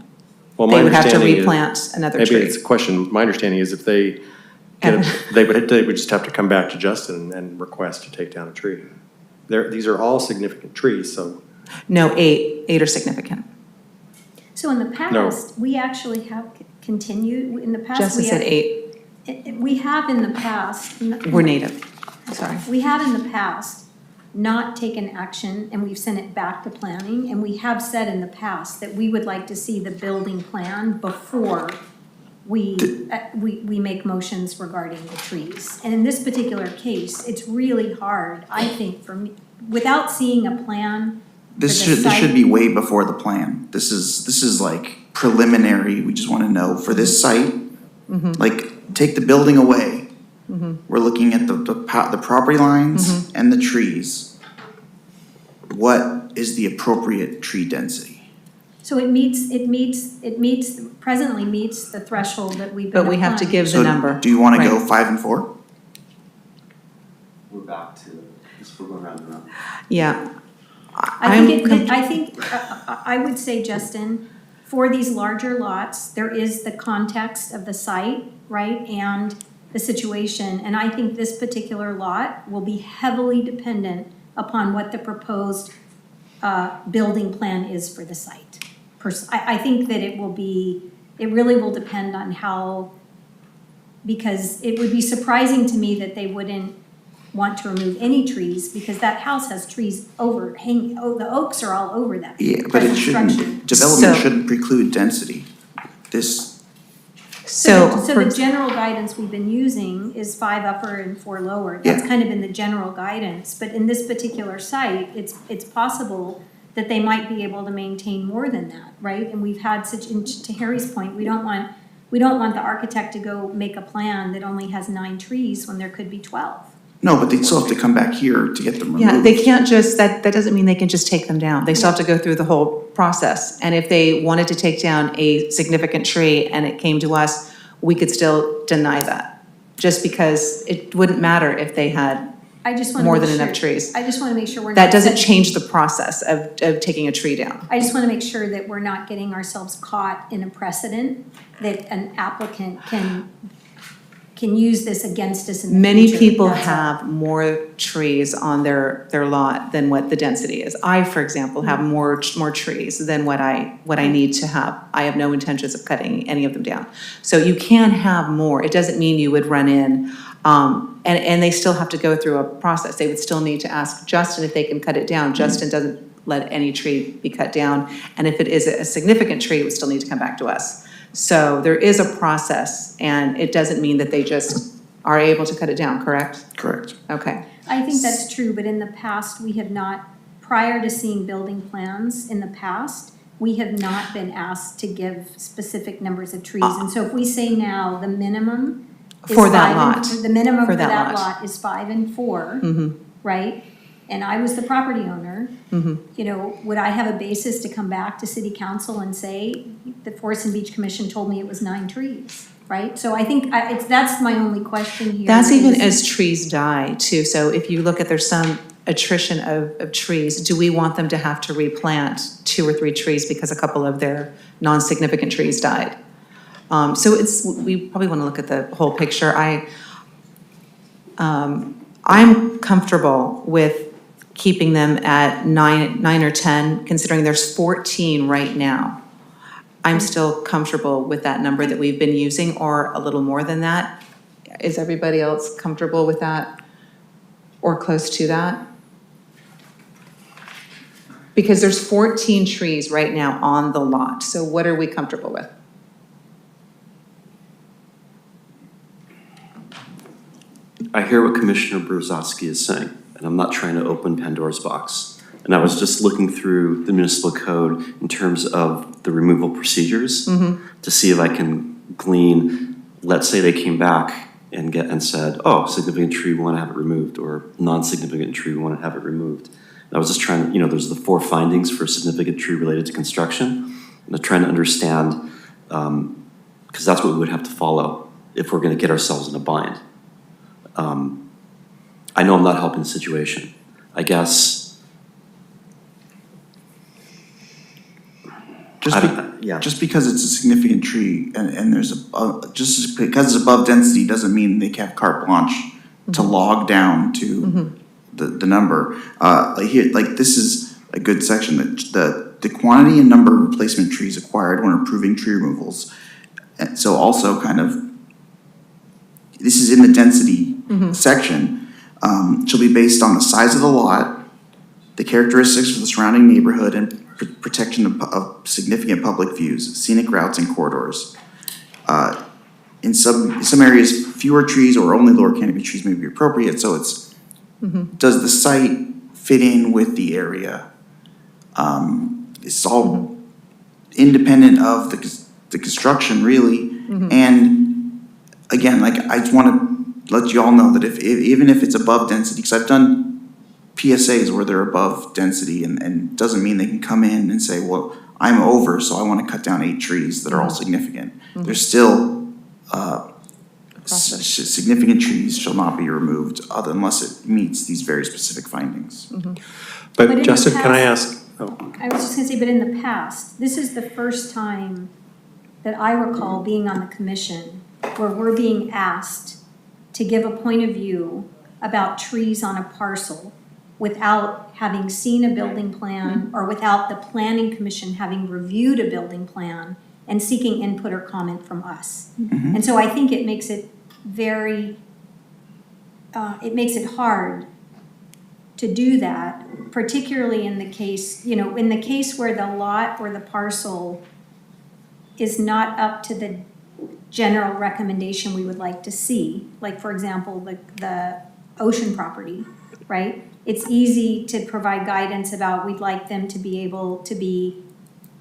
Well, my they would have to understanding is- replant another Maybe tree. it's a question, my understanding is if they And- they would just have to come back to Justin and request to take down a tree. These are all significant trees, so. No, 8 are significant. So in the past, we actually have continued, in the past. Justin we said have- 8, We have in the past. we're native, sorry. We have in the past not taken action, and we've sent it back to planning, and we have said in the past that we would like to see the building plan before we make motions regarding the trees. And in this particular case, it's really hard, I think, for me, without seeing a plan. this for the should site- be way before the plan. This is like preliminary, we just wanna know for this site, like, take the building away. We're looking at the property lines and the trees. What is the appropriate tree density? So presently meets the threshold that we've been But we have to applying. give the So number. do you wanna go Right. 5 and 4? we're back to, we're going round and round. Yeah. I would say, Justin, for these larger lots, there is the context of the site, right? And the situation. And I think this particular lot will be heavily dependent upon what the proposed building plan is for the site. I think that it really will depend on how, because it would be surprising to me that they wouldn't want to remove any trees, because that house has trees overhanging, the oaks are all over that. Yeah, but it structure. shouldn't, development So- shouldn't preclude density. So for the general guidance we've been using is 5 upper and 4 lower. That's Yeah. kind of been the general guidance, but in this particular site, it's possible that they might be able to maintain more than that, right? And we've had such, and to Harry's point, we don't want the architect to go make a plan that only has 9 trees when there could be 12. No, but they still have to come back here to get them removed. Yeah, they can't just, that doesn't mean they can just take them down. They still have to go through the whole process. And if they wanted to take down a significant tree and it came to us, we could still deny that. Just because it wouldn't matter if they had I just want to more make than sure. enough trees. I just want to make sure we're not. That doesn't setting- change the process of taking a tree down. I just want to make sure that we're not getting ourselves caught in a precedent that an applicant can use this against us in the Many future. people That's all. have more trees on their lot than what the density is. I, for example, have more trees than what I need to have. I have no intentions of cutting any of them down. So you can have more. It doesn't mean you would run in, and they still have to go through a process. They would still need to ask Justin if they can cut it down. Justin doesn't let any tree be cut down. And if it is a significant tree, it would still need to come back to us. So there is a process, and it doesn't mean that they just are able to cut it down, correct? Correct. Okay. I think that's true, but in the past, we have not, prior to seeing building plans in the past, we have not been asked to give specific numbers of trees. And so if we say now the minimum is For that 5 and- lot. The minimum For for that that lot. lot is 5 and 4, Mm-hmm. right? And I was the property owner. You know, would I have a basis to come back to city council and say, the Forest and Beach Commission told me it was 9 trees, right? So I think that's my only question here. That's even is- as trees die too. So if you look at, there's some attrition of trees, do we want them to have to replant 2 or 3 trees because a couple of their non-significant trees died? So we probably want to look at the whole picture. I'm comfortable with keeping them at 9 or 10, considering there's 14 right now. I'm still comfortable with that number that we've been using, or a little more than that. Is everybody else comfortable with that, or close to that? Because there's 14 trees right now on the lot, so what are we comfortable with? I hear what Commissioner Brezoczky is saying, and I'm not trying to open Pandora's box. And I was just looking through the municipal code in terms of the removal procedures to see if I can glean, let's say they came back and said, oh, significant tree, we want to have it removed, or non-significant tree, we want to have it removed. And I was just trying to, there's the 4 findings for significant tree related to construction. And I'm trying to understand, because that's what we would have to follow if we're going to get ourselves in a bind. I know I'm not helping the situation. I guess. Just because it's a significant tree and there's just because it's above density doesn't mean they can have carte blanche to log down to the number. This is a good section, that the quantity and number of replacement trees acquired when approving tree removals. And so also kind of, this is in the density section, shall be based on the size of the lot, the characteristics of the surrounding neighborhood, and protection of significant public views, scenic routes and corridors. In some areas, fewer trees or only lower canopy trees may be appropriate, so it's, does the site fit in with the area? It's all independent of the construction, really. And again, I just want to let you all know that even if it's above density, because I've done PSAs where they're above density, and doesn't mean they can come in and say, well, I'm over, so I want to cut down 8 trees that are all significant. There's still significant trees shall not be removed unless it meets these very specific findings. But in But the Justin, can I past- ask? Oh. I was just gonna say, but in the past, this is the first time that I recall being on the commission where we're being asked to give a point of view about trees on a parcel without having seen a building plan or without the planning commission having reviewed a building plan and seeking input or comment from us. And so I think it makes it it makes it hard to do that, particularly in the case, in the case where the lot or the parcel is not up to the general recommendation we would like to see. Like, for example, the ocean property, right? It's easy to provide guidance about we'd like them to be able to be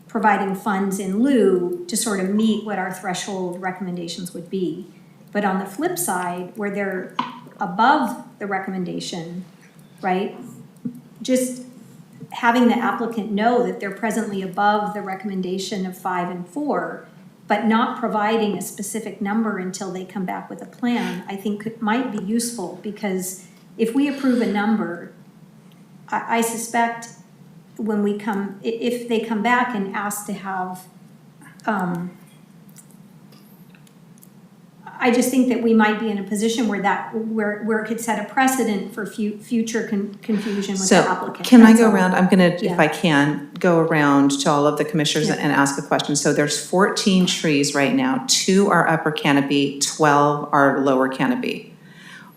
providing funds in lieu to sort of meet what our threshold recommendations would be. But on the flip side, where they're above the recommendation, right? Just having the applicant know that they're presently above the recommendation of 5 and 4, but not providing a specific number until they come back with a plan, I think might be useful, because if we approve a number, I suspect when we if they come back and ask to have, I just think that we might be in a position where it could set a precedent for future confusion with the So applicant. can I That's go all. around? I'm gonna, if Yeah. I can, go around to all of the commissioners Yeah. and ask a question. So there's 14 trees right now. 2 are upper canopy, 12 are lower canopy.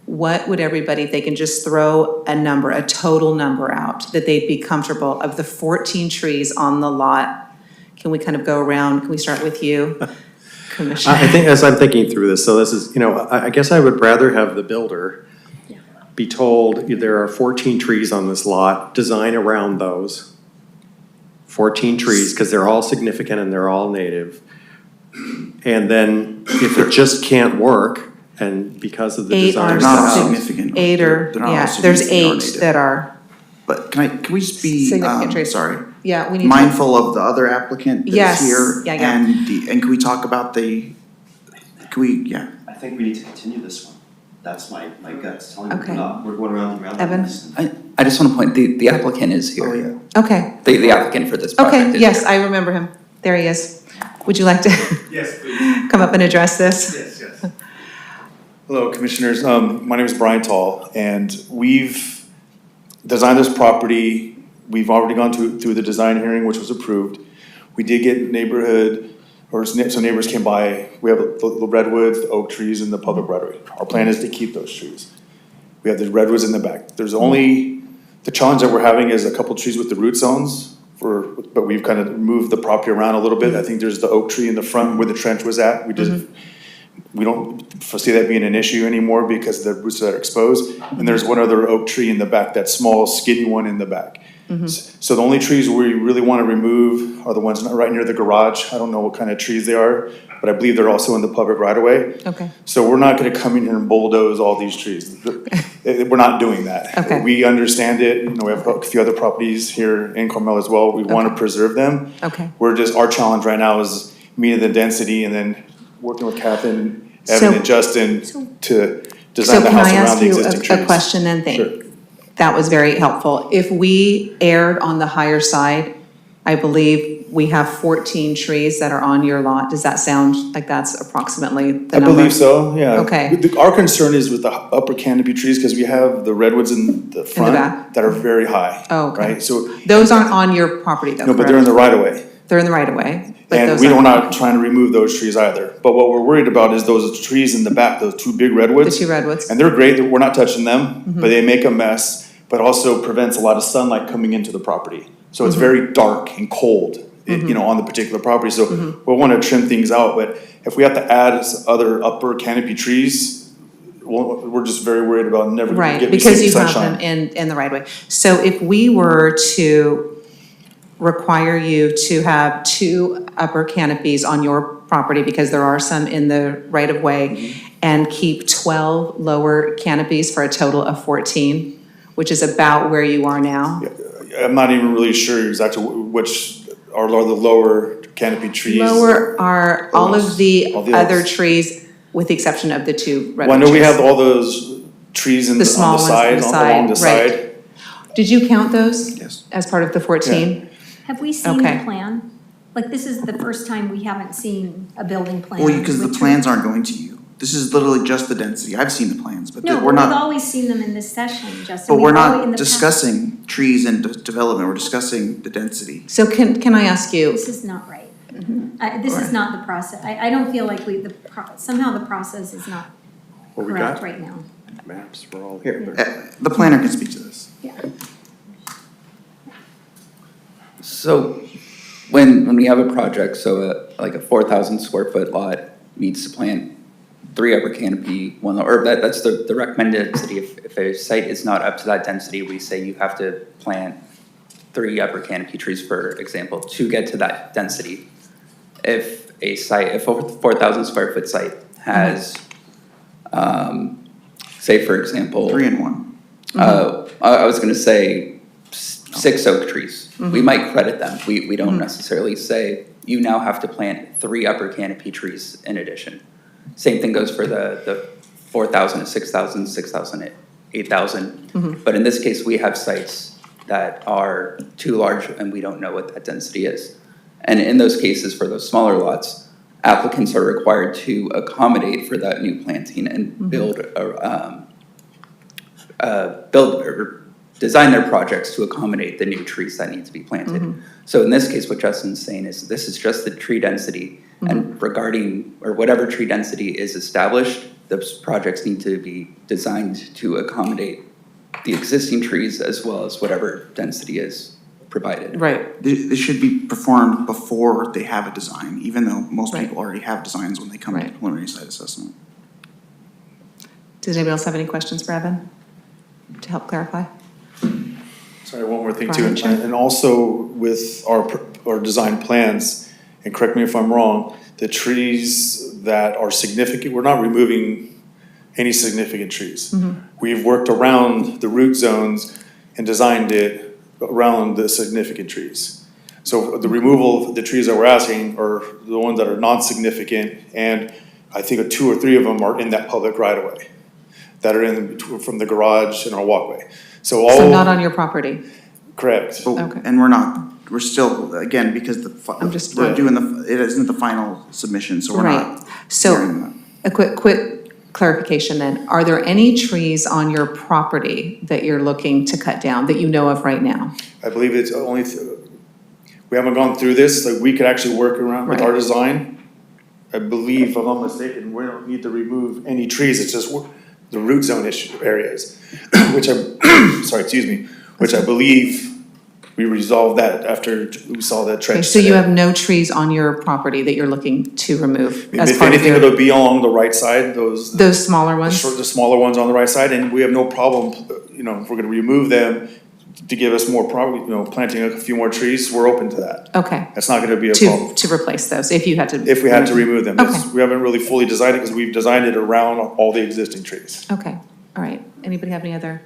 What would everybody, if they can just throw a number, a total number out, that they'd be comfortable of the 14 trees on the lot? Can we kind of go around? Can we start with you, Commissioner? I think, as I'm thinking through this, so this is, I guess I would rather have the builder be told there are 14 trees on this lot, design around those 14 trees, because they're all significant and they're all native. And then if it just can't work, and because of the 8 design are They're not all styles, significant. 8 are, They're not all yeah, there's significant or 8 native. that are, But can we just be, Significant trees. sorry, yeah, we need to. mindful of the other applicant Yes, that's here? yeah, yeah. And can we talk about yeah. I think we need to continue this one. That's my gut's telling me Okay. we're not, we're going around and around. Evan? on this. I just want to point, the applicant is Oh, here. yeah. Okay, The applicant for this project okay, is yes, here. I remember him. There he is. Would you like to Yes, please. come up and address this? Yes. Hello, Commissioners. My name is Brian Tall, and we've designed this property. We've already gone through the design hearing, which was approved. We did get some neighbors came by. We have the redwoods, the oak trees, and the public right of way. Our plan is to keep those trees. We have the redwoods in the back. There's only, the challenge that we're having is a couple trees with the root zones, but we've kind of moved the property around a little bit. I think there's the oak tree in the front where the trench was at. We don't foresee that being an issue anymore because the roots are exposed. And there's one other oak tree in the back, that small skinny one in the back. So the only trees we really want to remove are the ones right near the garage. I don't know what kind of trees they are, but I believe they're also in the public right of way. Okay, So we're not gonna come in here and bulldoze all these trees. We're not doing that. Okay. We understand it, we have a few other properties here in Carmel as well. We wanna preserve them. okay. Our challenge right now is meeting the density and then working with Catherine, Evan, So- and Justin to So design the can house I around ask the you existing trees. a question then? Sure. That was very helpful. If we erred on the higher side, I believe we have 14 trees that are on your lot. Does that sound like that's approximately the I number? believe so, yeah. Okay. Our concern is with the upper canopy trees, because we have the redwoods in the front back? that are very high. Oh, okay. Right, so. Those aren't on your property though, No, but they're in correct? the right of way. They're in the right of way. but And those we're aren't- not trying to remove those trees either. But what we're worried about is those trees in the back, those 2 big The redwoods. 2 redwoods. And they're great, we're not touching them, but they make a mess, but also prevents a lot of sunlight coming into the property. So it's very dark and cold, on the particular property. So we'll wanna trim things out, but if we have to add other upper canopy trees, we're just very worried about never Right, getting because you have sunshine. them in the right of way. So if we were to require you to have 2 upper canopies on your property, because there are some in the right of way, and keep 12 lower canopies for a total of 14, which is about where you are now? I'm not even really sure exactly which are the lower canopy trees. Lower are all of the All the other others. trees, with the exception of the 2 redwood Well, I know we trees. have all those trees The small on the ones on side, the along the side, right. side. Did you count those? Yes. As part of the 14? Have we seen Okay. the plan? Like, this is the first time we haven't seen a building plan. Well, because the with plans aren't going to you. This is literally just the density. I've seen the plans, but No, we're but we've not, always seen them in this session, Justin. but we're We've always- in not the past- discussing trees and development. We're discussing the density. So can I ask you, This is not right. This is not the process. I don't feel like somehow the process is not What we correct got, right now. maps, we're all here. The planner can speak to this. Yeah. So when we have a project, so like a 4,000 square foot lot needs to plant 3 upper canopy, or that's the recommended density. If a site is not up to that density, we say you have to plant 3 upper canopy trees, for example, to get to that density. If a 4,000 square foot site has, say for example. 3 and 1. I was gonna say 6 oak trees. We might credit them. We don't necessarily say, you now have to plant 3 upper canopy trees in addition. Same thing goes for the 4,000 to 6,000, 6,000 to 8,000. But in this case, we have sites that are too large and we don't know what that density is. And in those cases, for those smaller lots, applicants are required to accommodate for that new planting and build or design their projects to accommodate the new trees that need to be planted. So in this case, what Justin's saying is this is just the tree density, and regarding, or whatever tree density is established, those projects need to be designed to accommodate the existing trees as well as whatever density is provided. right, This should be performed before they have a design, even though most people already have designs when they come to Right. preliminary site assessment. does anybody else have any questions for Evan to help clarify? Sorry, one more thing too, Brian, sure. and also with our design plans, and correct me if I'm wrong, the trees that are significant, we're not removing any significant trees. We've worked around the root zones and designed it around the significant trees. So the removal of the trees that we're asking are the ones that are non-significant, and I think 2 or 3 of them are in that public right of way, that are in from the garage and our walkway. So So not on your property? correct. But- Okay. And we're still, again, because we're doing it isn't the final submission, so we're Right. not. So hearing that. a quick clarification then. Are there any trees on your property that you're looking to cut down that you know of right now? I believe it's only, we haven't gone through this, like we could actually work around with our Right. design. I believe, if I'm not mistaken, we don't need to remove any trees, it's just the root zone issue areas, which which I believe we resolved that after we saw that trench. Okay, so you today. have no trees on your property that you're looking to remove as If part of anything, your, it'll be along the right side, those. those smaller ones? The smaller ones on the right side, and we have no problem, if we're gonna remove them to give us more planting a few more trees, we're open to that. Okay, That's not gonna be a problem. to replace those, if you had to. If we had to remove them, Okay. we haven't really fully designed it because we've designed it around all the existing trees. Okay, all right. Anybody have any other?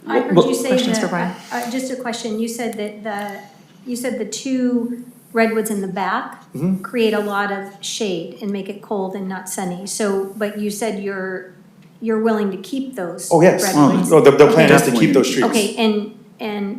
I heard you say Questions for that, Brian? just a question, you said that the 2 redwoods in the back create a lot of shade and make it cold and not sunny, so, but you said you're willing to keep those Oh, yes. redwoods? No, the plan is to Definitely. keep those trees. Okay,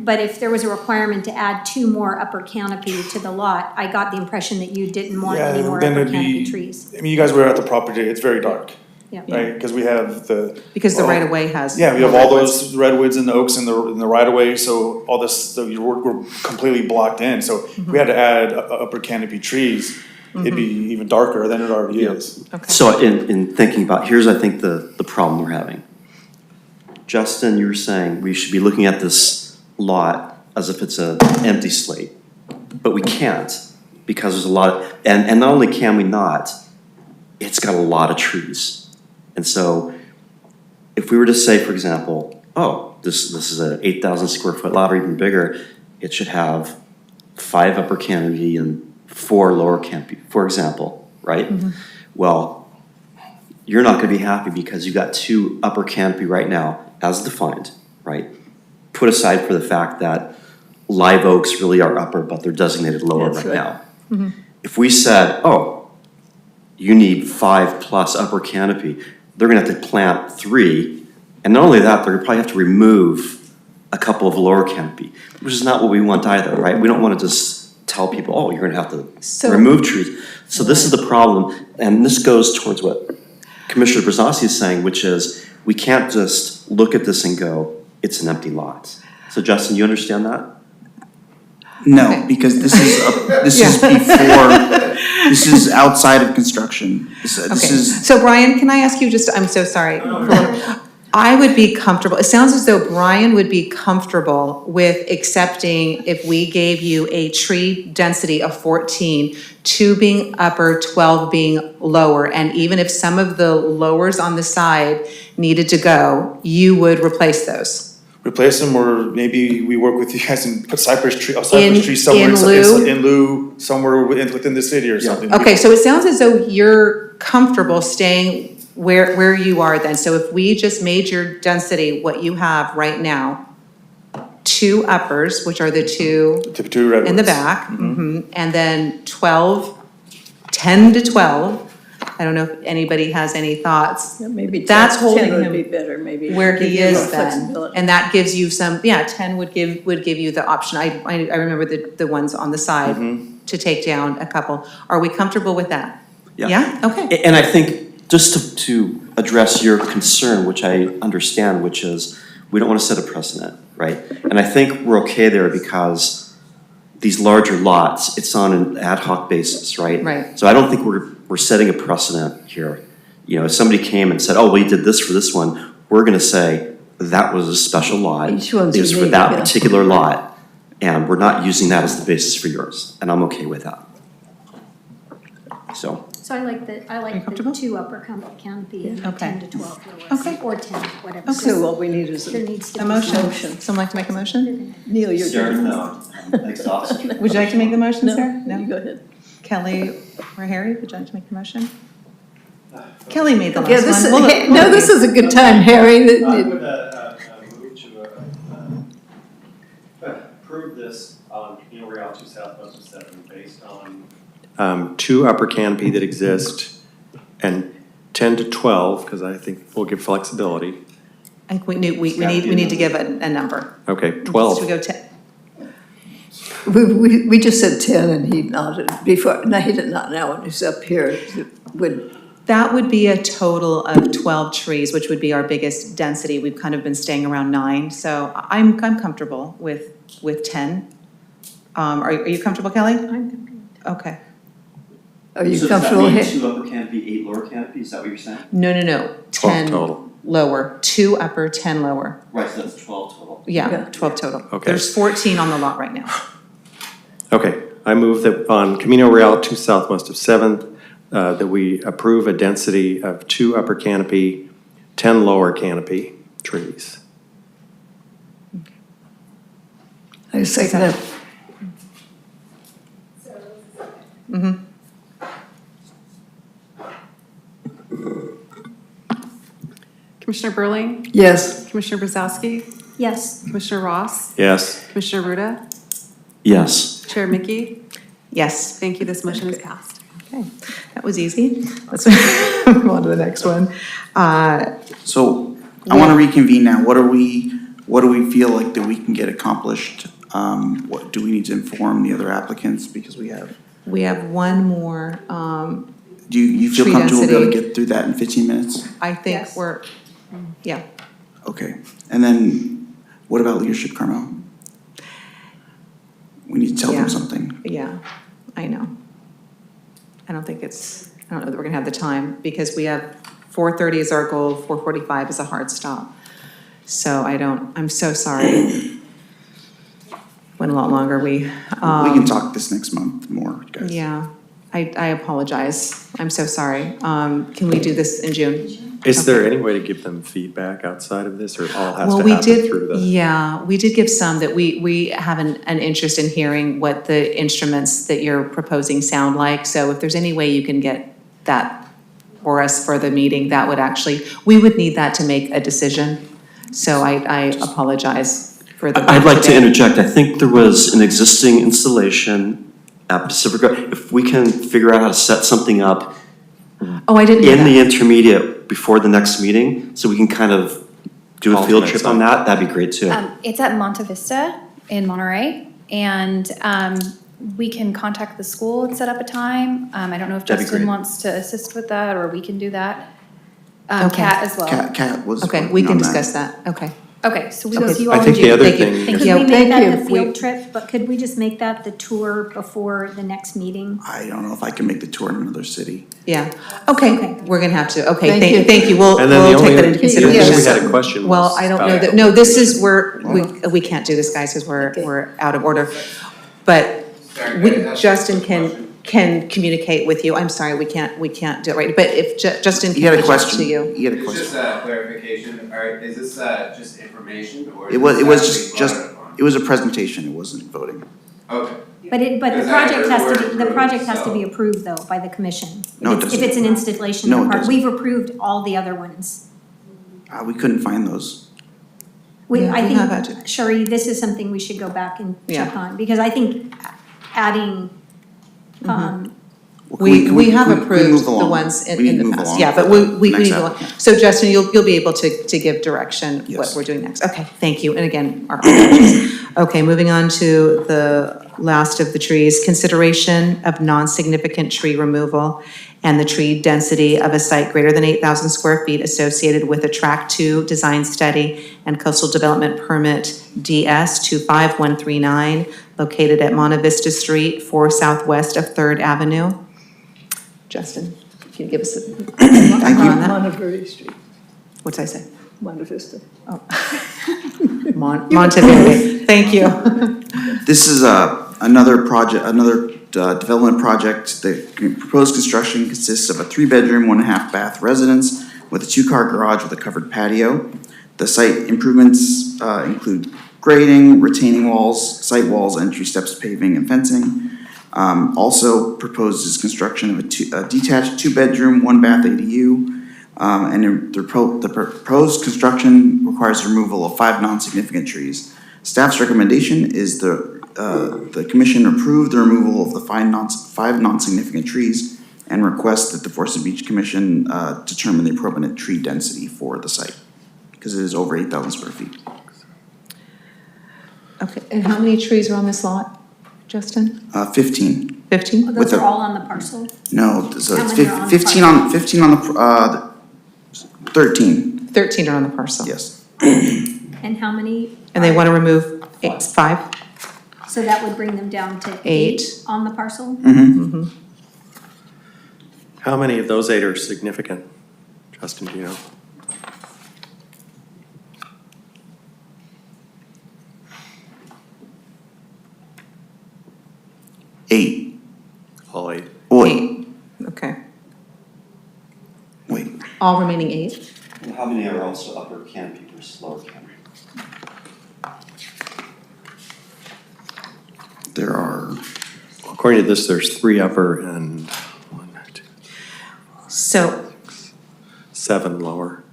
but if there was a requirement to add 2 more upper canopy to the lot, I got the impression that you didn't want any Yeah, more then upper it'd canopy be, trees. I mean, you guys were at the property, it's very dark, Yeah. right? Because we have Because the right of way has. Yeah, we have more all redwoods. those redwoods and the oaks in the right of way, so all this, so we're completely blocked in. So if we had to add upper canopy trees, it'd be even darker than it already is. Okay. So in thinking about, here's I think the problem we're having. Justin, you were saying we should be looking at this lot as if it's an empty slate, but we can't because there's a lot of, and not only can we not, it's got a lot of trees. And so if we were to say, for example, oh, this is an 8,000 square foot lot or even bigger, it should have 5 upper canopy and 4 lower canopy, for example, right? Well, you're not gonna be happy because you've got 2 upper canopy right now as defined, right? Put aside for the fact that live oaks really are upper, but they're designated lower That's right right. now. If we said, oh, you need 5 plus upper canopy, they're gonna have to plant 3, and not only that, they're gonna probably have to remove a couple of lower canopy, which is not what we want either, right? We don't wanna just tell people, oh, you're gonna have to So- remove trees. So this is the problem, and this goes towards what Commissioner Brezoczky is saying, which is, we can't just look at this and go, it's an empty lot. So Justin, you understand that? No, because this is before, this is outside of construction. This Okay, is, so Brian, can I ask you just, I'm so sorry. I would be comfortable, it sounds as though Brian would be comfortable with accepting if we gave you a tree density of 14, 2 being upper, 12 being lower, and even if some of the lowers on the side needed to go, you would replace those. Replace them, or maybe we work with you guys and put cypress tree In somewhere. lieu? In lieu, somewhere within the city or something. Okay, so it sounds as though you're comfortable staying where you are then. So if we just made your density what you have right now, 2 uppers, which are the two The two red in the ones. back, and then 12, 10 to 12. I don't know if anybody has any thoughts. Yeah, maybe That's 10 holding would him be better, maybe. where give he you more is then. flexibility. And that gives you some, 10 would give you the option. I remember the ones on the side to take down a couple. Are we comfortable with that? Yeah? Okay. And I think, just to address your concern, which I understand, which is, we don't want to set a precedent, right? And I think we're okay there because these larger lots, it's on an ad hoc basis, right? Right. So I don't think we're setting a precedent here. You know, if somebody came and said, oh, we did this for this one, we're gonna say, that was a special lot. Each one's It was for unique, that yeah. particular lot, and we're not using that as the basis for yours, and I'm okay with that. So. So I like the comfortable? 2 upper canopy and Okay. 10 to 12 lower. Okay. Or 10, whatever. So what we need is There a needs to A be motion. Someone like to make a motion? Neal, you're good. No, exhausted. Would you like to make the motion, Sarah? You go ahead. Kelly or Harry, would you like to make the motion? Kelly made the Okay, last this is, one. no, this is a good time, Harry. I would move to approve this on Camino Real 2 Southwest of 7 based on 2 upper canopy that exist and 10 to 12, because I think we'll give flexibility. I think we need to give a number. Okay, Should we 12. go 10? We just said 10 and he nodded before, no, he did not now when he's up here. That would be a total of 12 trees, which would be our biggest density. We've kind of been staying around 9, so I'm comfortable with 10. Are you comfortable, Kelly? I'm comfortable. Okay. Are you comfortable? So does that mean 2 upper canopy, 8 lower canopy, is that what you're saying? No. 10 total. lower, 2 upper, 10 lower. Right, so that's 12 total. Yeah, 12 total. Okay. There's 14 on the lot right now. Okay, I move that on Camino Real 2 Southwest of 7th, that we approve a density of 2 upper canopy, 10 lower canopy trees. I second that. Commissioner Berling, Yes. Commissioner Brezoczky, Yes. Commissioner Ross, Yes. Commissioner Rutta, Yes. Chair Michie. Yes. Thank you, this motion is passed. Okay, that was easy. Let's move on to the next one. so I want to reconvene now. What do we feel like that we can get accomplished? What do we need to inform the other applicants, because we have one more, do you feel Tree comfortable being able to density. get through that in 15 minutes? I think Yes. yeah. Okay, and then what about leadership, Carmel? We need to tell Yeah. them something. Yeah, I know. I don't know that we're gonna have the time, because we have 4:30 is our goal, 4:45 is a hard stop. So I'm so sorry. Went a lot longer, We can talk this next month more, guys. Yeah, I apologize. I'm so sorry. Can we do this in June? Is there any way to give them feedback outside of this, or it all has Well, to we happen did, through the? yeah, we did give some that we have an interest in hearing what the instruments that you're proposing sound like. So if there's any way you can get that for us for the meeting, that would we would need that to make a decision. So I apologize for the. I'd like to interject. I think there was an existing installation at Pacific. If we can figure out how to set something up Oh, I didn't know in the that. intermediate before the next meeting, so we can kind of do a field Alternate trip some. on that, that'd be great too. It's at Monte Vista in Monterey, and we can contact the school and set up a time. I don't know if That'd be Justin great. wants to assist with that, or we can do that. Okay. Cat as well. Cat was. Okay, working we can on that. discuss that, okay. Okay, so we Okay. will. So you I all think do. the other Thank you. thing. Thank Could you. we make Thank that you. the field trip, but could we just make that the tour before the next meeting? I don't know if I can make the tour in another city. Yeah, okay, we're gonna have to, okay, Thank you. thank you, we'll And then the take only that other into thing consideration. we had a question Well, was I don't know about- that, no, this is, we can't do this, guys, because we're out of order. But Sorry, can I ask Justin a question? can communicate with you, I'm sorry, we can't do it right, but if Justin He can had a reach out question. to you. He had a It's question. just a clarification, is this just information or? It was is this just, actually voted upon? it was a presentation, it wasn't voting. Okay. But the Because I project heard has the to word be, the project has to approved, be so- approved though by the commission. No, it If doesn't. it's an installation No, of it part, doesn't. we've approved all the other ones. We couldn't find those. Yeah, I we have that. think, Sherry, this is something we should go back and check Yeah. on, because I think adding, We have Can we approved move the along? ones We need in to the move past, along yeah, but for we the next need to. applicant. So Justin, you'll be able to give direction what Yes. we're doing next. Okay, thank you, and again, our apologies. Okay, moving on to the last of the trees, consideration of non-significant tree removal and the tree density of a site greater than 8,000 square feet associated with a Track 2 design study and coastal development permit DS 25139 located at Monte Vista Street, 4 southwest of 3rd Avenue. Justin, can you give us a Thank you. on that? Monte Verde Street, What'd I say? Monte Vista. Monte Verde, thank you. This is another project, another development project. The proposed construction consists of a 3-bedroom, 1.5 bath residence with a 2-car garage with a covered patio. The site improvements include grading, retaining walls, site walls, entry steps, paving, and fencing. Also proposes construction of a detached 2-bedroom, 1-bath ADU. And the proposed construction requires removal of 5 non-significant trees. Staff's recommendation is the commission approve the removal of the 5 non-significant trees and request that the Forest and Beach Commission determine the appropriate tree density for the site, because it is over 8,000 square feet. Okay, and how many trees are on this lot, Justin? 15. 15? those With are a- all on the parcel? No, so How it's many are on the 15 on the, 13, 13 are on the parcel. yes. And how many? And they want to remove 5? So that would bring them down to 8. 8 on the parcel? Mm-hmm. How many of those 8 are significant? Justin, do you know? Eight. All 8. Wait, Okay. wait. All remaining 8? And how many are also upper canopy versus lower canopy? There are, According to this, there's 3 upper and 1, 2, So, 7 lower.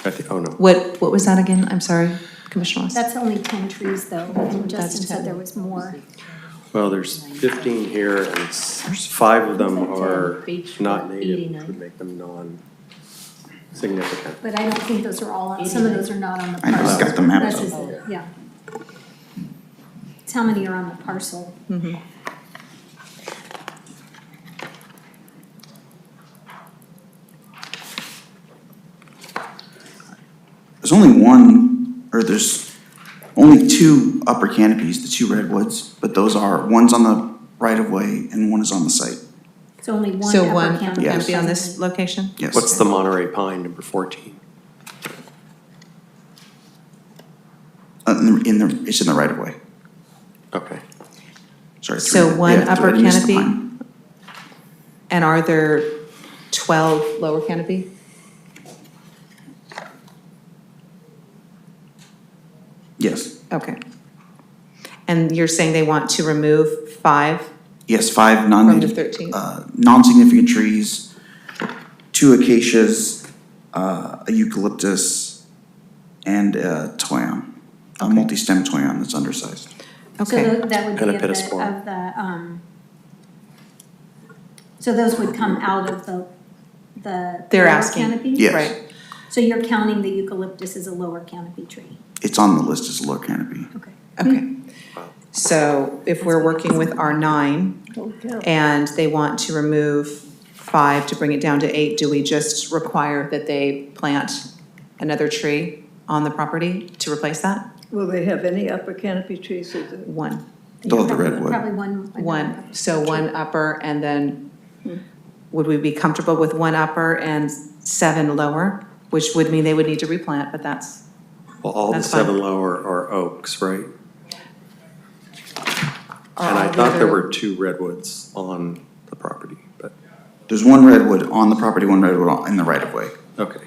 I think, oh no. what was that again? I'm sorry, Commissioner Ross. That's only 10 trees though, and That's Justin 10. said there was more. Well, there's 15 here, and 5 of them are not native, which would make them non-significant. But I don't think those are all, some of those are not on the I know, parcel. I've got the map That's up. just it, yeah. It's how many are on the parcel. there's only one, or there's only 2 upper canopies, the 2 redwoods, but one's on the right of way and one is on the site. So only one So upper one canopy. canopy on this location? Yes. What's the Monterey pine, number 14? It's in the right of way. Okay. Sorry. So 3. one Yeah, upper I missed the canopy? pine. And are there 12 lower canopy? Yes, Okay. And you're saying they want to remove 5 yes, 5 from the non-native, 13? non-significant trees, 2 acacias, a eucalyptus, and a toyon, a multi-stem toyon that's undersized. Okay. So that would be And a of the, pittosporum. so those would come out of the They're lower asking. canopy? Yes. Right. So you're counting the eucalyptus as a lower canopy tree? It's on the list as a lower canopy. Okay. Okay. So if we're working with our 9 Okay. and they want to remove 5 to bring it down to 8, do we just require that they plant another tree on the property to replace that? Will they have any upper canopy trees? Or the- One. They'll have the redwood. Probably one. One, so one upper, and then would we be comfortable with one upper and 7 lower? Which would mean they would need to replant, but that's, Well, all the That's fine. 7 lower are oaks, right? Are And I all the thought there other- were 2 redwoods on the property, but, There's one redwood on the property, one redwood in the right of way. okay.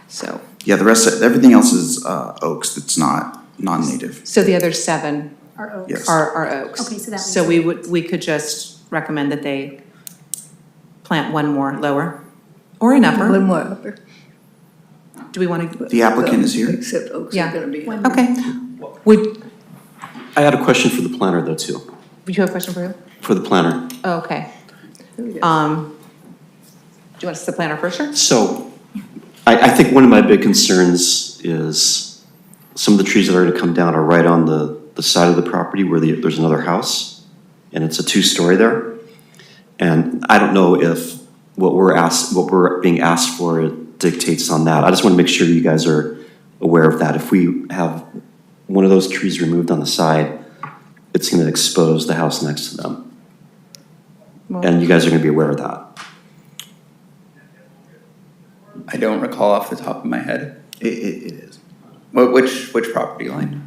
so, Yeah, the rest, everything else is oaks that's not non-native. so the other 7 Or oaks. Yes. are oaks. Okay, so that makes So we could just recommend that they plant one more lower, or an upper. One more upper. Do we want to, The applicant is here. Except oaks Yeah. are gonna be. okay. Would, I had a question for the planner though, too, would you have a question for him? for the planner. Oh, okay. Do you want us to the planner first, sure? So, I think one of my big concerns is some of the trees that are gonna come down are right on the side of the property where there's another house, and it's a 2-story there. And I don't know if what we're being asked for dictates on that. I just wanna make sure you guys are aware of that. If we have one of those trees removed on the side, it's gonna expose the house next to them. And you guys are gonna be aware of that. I don't recall off the top of my head. It is. Which property line?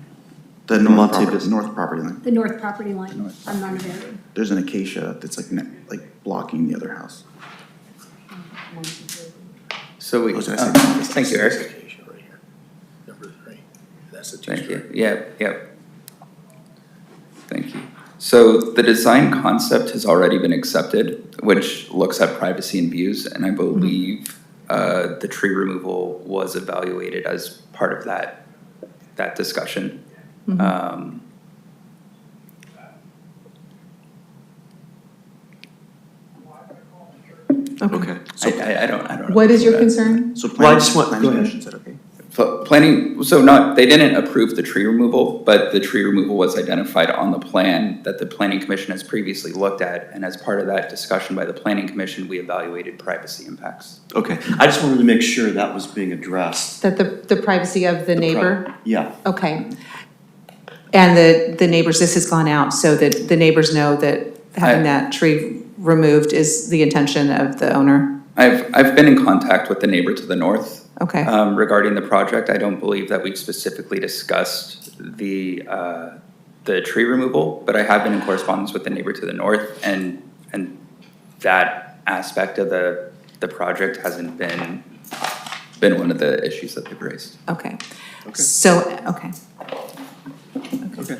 The Monte north property line. The north property line on Monte. There's an acacia that's like blocking the other house. So we, Oh, did I say that? thank you, Eric. Acacia right here, number 3. That's a Thank two-story. you. Yep. Thank you. So the design concept has already been accepted, which looks at privacy and views, and I believe the tree removal was evaluated as part of that discussion. Okay. I don't. What is your concern? So Well, I just want- planning go ahead. commission said okay. Planning, so they didn't approve the tree removal, but the tree removal was identified on the plan that the planning commission has previously looked at, and as part of that discussion by the planning commission, we evaluated privacy impacts. Okay, I just wanted to make sure that was being addressed. That the privacy of the neighbor? Yeah, Okay. And the neighbors, this has gone out so that the neighbors know that having that tree removed is the intention of the owner? I've been in contact with the neighbor to the north. Okay. Regarding the project, I don't believe that we've specifically discussed the tree removal, but I have been in correspondence with the neighbor to the north, and that aspect of the project hasn't been one of the issues that they've raised. Okay. So, okay. okay.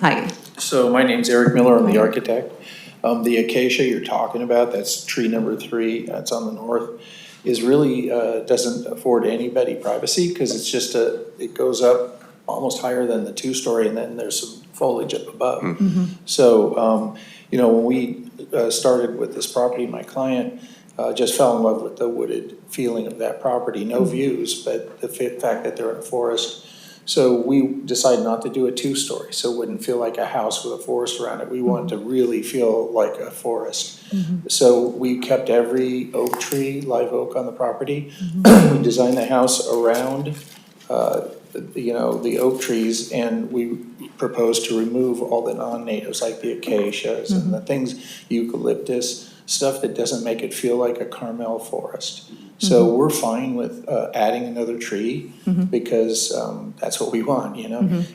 Hi. So my name's Eric Miller, I'm the architect. The acacia you're talking about, that's tree number 3, that's on the north, is really, doesn't afford anybody privacy, because it's just it goes up almost higher than the 2-story, and then there's some foliage up above. So, when we started with this property, my client just fell in love with the wooded feeling of that property, no views, but the fact that they're in a forest. So we decided not to do a 2-story, so it wouldn't feel like a house with a forest around it. We wanted to really feel like a forest. So we kept every oak tree, live oak on the property. We designed the house around, the oak trees, and we proposed to remove all the non-natives like the acacias and the things, eucalyptus, stuff that doesn't make it feel like a Carmel forest. So we're fine with adding another tree because that's what we want,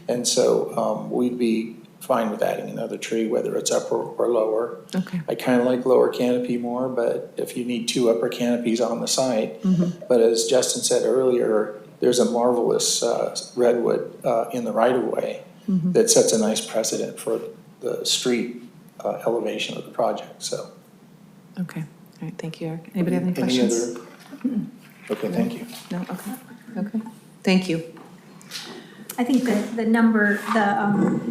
And so we'd be fine with adding another tree, whether it's upper or lower. Okay. I kind of like lower canopy more, but if you need 2 upper canopies on the site. But as Justin said earlier, there's a marvelous redwood in the right-of-way that sets a nice precedent for the street elevation of the project, so. Okay. All right, thank you, Eric. Anybody have any Any questions? other? Okay, thank you. No, okay, okay. Thank you. I think the number, I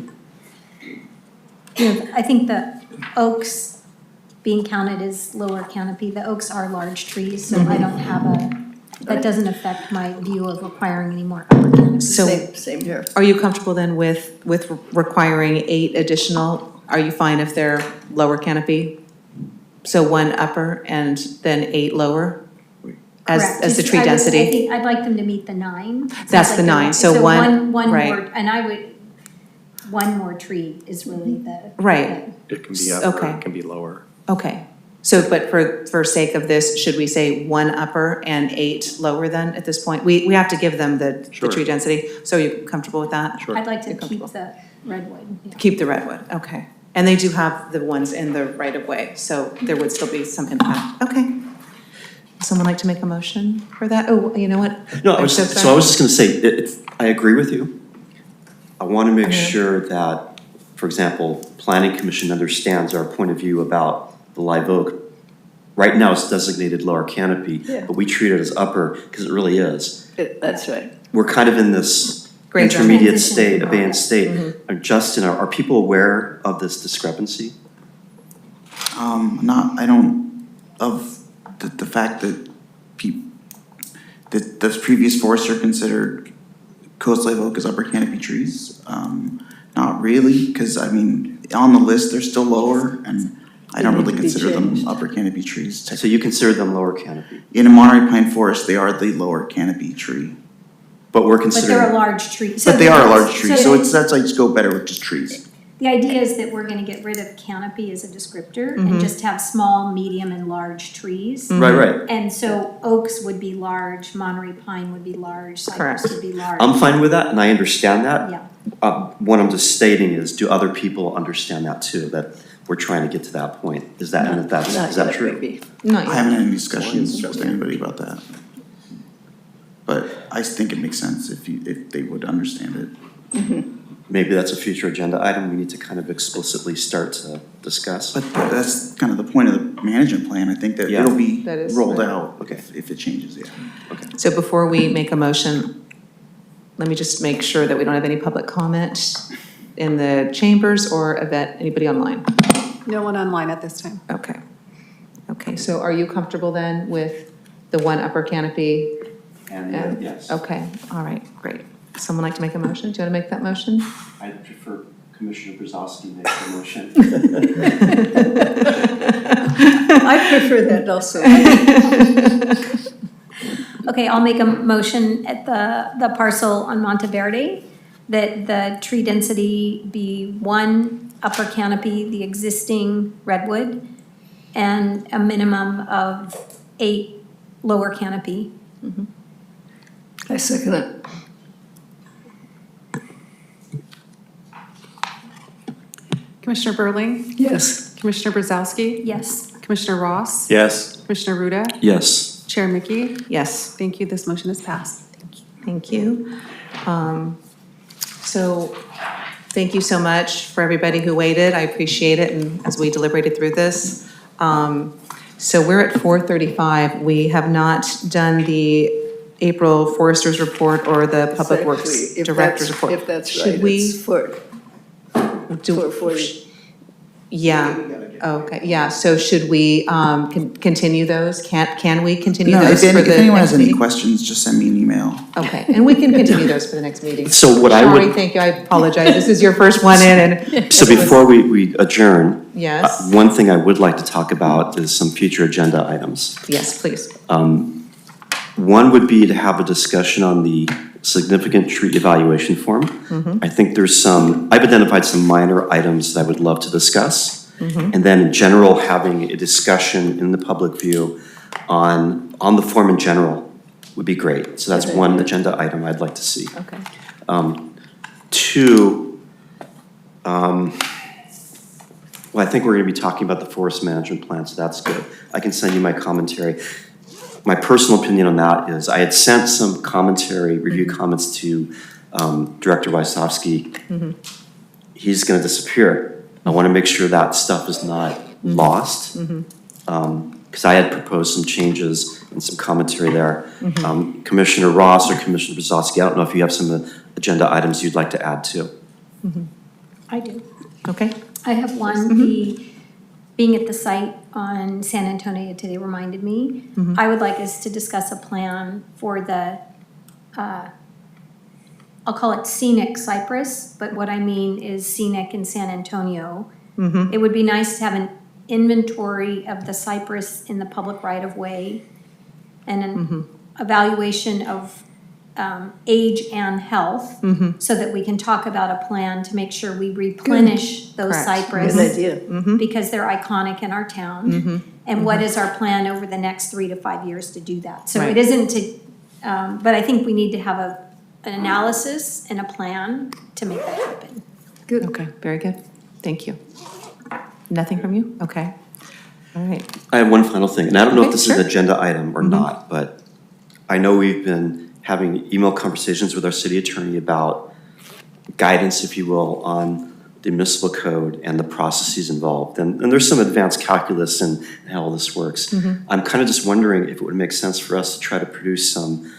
think the oaks being counted as lower canopy, the oaks are large trees, so I don't have that doesn't affect my view of requiring any more upper canopy. So Same here. are you comfortable then with requiring 8 additional? Are you fine if they're lower canopy? So 1 upper and then 8 lower? Correct. As the Just- tree I would- density? I think I'd like them to meet the 9. Sounds That's like the they 9, want- so one- one right. more, and I would, one more tree is really the. Right. It can be upper, Okay. it can be lower. Okay. So, but for sake of this, should we say 1 upper and 8 lower then at this point? We have to give them the Sure. tree density. So are you comfortable with that? Sure. I'd like to You're keep comfortable. the redwood. Yeah. Keep the redwood, okay. And they do have the ones in the right of way, so there would still be some impact. Okay. Someone like to make a motion for that? Oh, you know what? No, I'm so so I sorry. was just gonna say, I agree with you. I wanna make sure that, for example, planning commission understands our point of view about the live oak. Right now, it's designated lower canopy, Yeah. but we treat it as upper, because it really is. That's right. We're kind of in this Gray zone. intermediate Transition. state, abandoned state. Mm-hmm. Justin, are people aware of this discrepancy? I don't, of the fact that that the previous forests are considered coast live oak as upper canopy trees. Not really, because I mean, on the list, they're still lower, and I don't They need really to be consider them changed. upper canopy trees. So you consider them lower canopy, In a Monterey pine forest, they are the lower canopy tree. but we're But they're a considering, large tree. But they are a large So tree, so then- it's, that's like, just go better with just trees. The idea is that we're gonna get rid of canopy as a descriptor Mm-hmm. and just have small, medium, and large trees. right. And so oaks would be large, Monterey pine would be large, cypress Correct. would be large. I'm fine with that, and I understand that. Yeah. What I'm just stating is, do other people understand that too, that we're trying to get to that point? Is that, and if that's, Not is that yet, true? maybe. Not I yet. haven't had any discussions with anybody about that. But I think it makes sense if they would understand it. Maybe that's a future agenda item we need to kind of explicitly start to discuss. But that's kind of the point of the management plan. I think that Yeah. it'll be That is rolled right. out Okay. if it changes, yeah. So before we make a motion, let me just make sure that we don't have any public comment in the chambers or event, anybody online? No one online at this time. Okay. Okay, so are you comfortable then with the 1 upper canopy? And, yes, Okay, all right, great. Someone like to make a motion? Do you want to make that motion? I prefer Commissioner Brezoczky make the motion. I prefer that also. Okay, I'll make a motion at the parcel on Monte Verde that the tree density be 1 upper canopy, the existing redwood, and a minimum of 8 lower canopy. I second it. Commissioner Berling, Yes. Commissioner Brezoczky, Yes. Commissioner Ross, Yes. Commissioner Rutta, Yes. Chair Michie. Yes. Thank you, this motion is passed. Thank you. So, thank you so much for everybody who waited. I appreciate it, and as we deliberated through this. So we're at 4:35. We have not done the April Foresters Report or the Public Works Exactly. If Director's that's- Report. If that's Should right, we it's for do- 40. Yeah, okay, yeah, so should we continue those? Can we continue No, those if for the anyone next has any meeting? questions, just send me an email. Okay, and we can continue those for the next meeting. So what I Sorry, would, thank you, I apologize. This is your first one in and. so before we adjourn, Yes, one thing I would like to talk about is some future agenda items. yes, please. One would be to have a discussion on the significant tree evaluation form. I think I've identified some minor items that I would love to discuss. And then in general, having a discussion in the public view on the form in general would be great. So that's one agenda item I'd like to see. Okay. Two, well, I think we're gonna be talking about the forest management plan, so that's good. I can send you my commentary. My personal opinion on that is I had sent some commentary, review comments to Director Wysowski. He's gonna disappear. I wanna make sure that stuff is not lost. Because I had proposed some changes and some commentary there. Commissioner Ross or Commissioner Brezoczky, I don't know if you have some agenda items you'd like to add to. I do. Okay, I have one, being at the site on San Antonio today reminded me. I would like us to discuss a plan for the, I'll call it scenic cypress, but what I mean is scenic in San Antonio. It would be nice to have inventory of the cypress in the public right-of-way and an evaluation of age and health, so that we can talk about a plan to make sure we replenish those Correct. cypress. Good idea. Because they're iconic in our town. And what is our plan over the next 3 to 5 years to do that? So Right. it isn't to, but I think we need to have an analysis and a plan to make that happen. Good. Okay, very good. Thank you. Nothing from you? Okay. All right. I have one final thing, and I don't know if Okay, this is sure. an agenda item or not, but I know we've been having email conversations with our city attorney about guidance, if you will, on the municipal code and the processes involved. And there's some advanced calculus in how all this works. I'm kind of just wondering if it would make sense for us to try to produce some,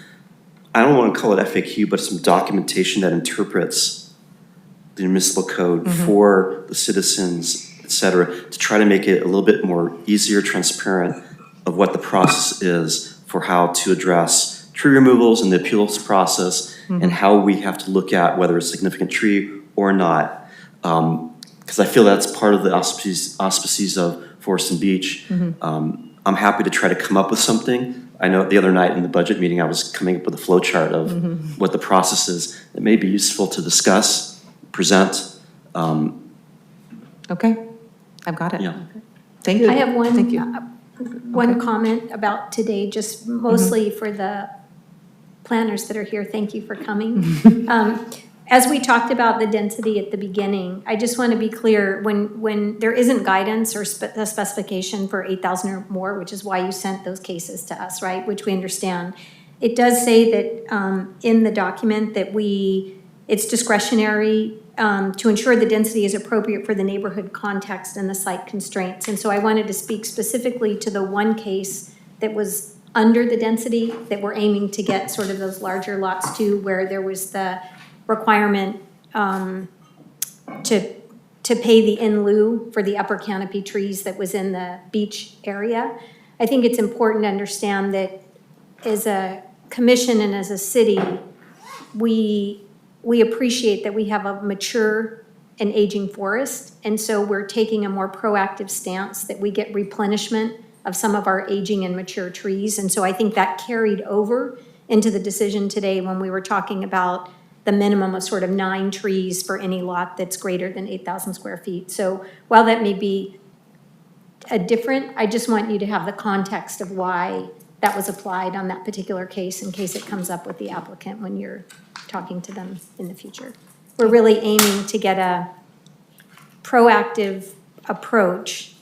I don't want to call it FAQ, but some documentation that interprets the municipal code for the citizens, et cetera, to try to make it a little bit more easier, transparent of what the process is for how to address tree removals and the appeals process, and how we have to look at whether it's a significant tree or not. Because I feel that's part of the auspices of Forest and Beach. I'm happy to try to come up with something. I know the other night in the budget meeting, I was coming up with a flow chart of what the process is. It may be useful to discuss, present. Okay, I've got it. Yeah. Thank you. I have one, Thank you. one comment about today, just mostly for the planners that are here. Thank you for coming. As we talked about the density at the beginning, I just want to be clear, when there isn't guidance or a specification for 8,000 or more, which is why you sent those cases to us, right, which we understand, it does say that in the document that it's discretionary to ensure the density is appropriate for the neighborhood context and the site constraints. And so I wanted to speak specifically to the one case that was under the density that we're aiming to get sort of those larger lots to, where there was the requirement to pay the in lieu for the upper canopy trees that was in the beach area. I think it's important to understand that as a commission and as a city, we appreciate that we have a mature and aging forest, and so we're taking a more proactive stance that we get replenishment of some of our aging and mature trees. And so I think that carried over into the decision today when we were talking about the minimum of sort of 9 trees for any lot that's greater than 8,000 square feet. So while that may be I just want you to have the context of why that was applied on that particular case in case it comes up with the applicant when you're talking to them in the future. We're really aiming to get a proactive approach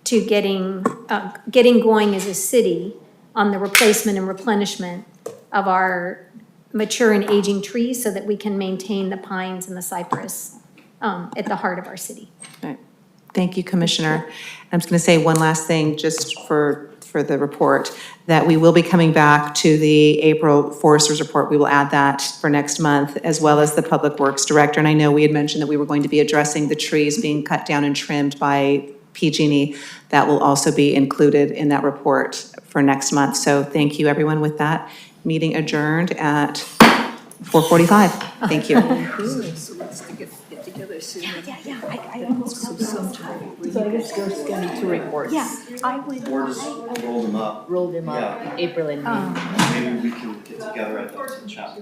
to getting going as a city on the replacement and replenishment of our mature and aging trees so that we can maintain the pines and the cypress at the heart of our city. Right. Thank you, Commissioner. I'm just going to say one last thing just for the report, that we will be coming back to the April Foresters Report. We will add that for next month, as well as the Public Works Director. And I know we had mentioned that we were going to be addressing the trees being cut down and trimmed by PG&E. That will also be included in that report for next month. So thank you, everyone, with that. Meeting adjourned at 4:45. Thank you. So let's get together soon. Yeah. I also sometime. So I guess go scan the 2 reports. Yeah, I would. Or just roll them up. Roll them up, Yeah. April and May. Maybe we can get together at the chat.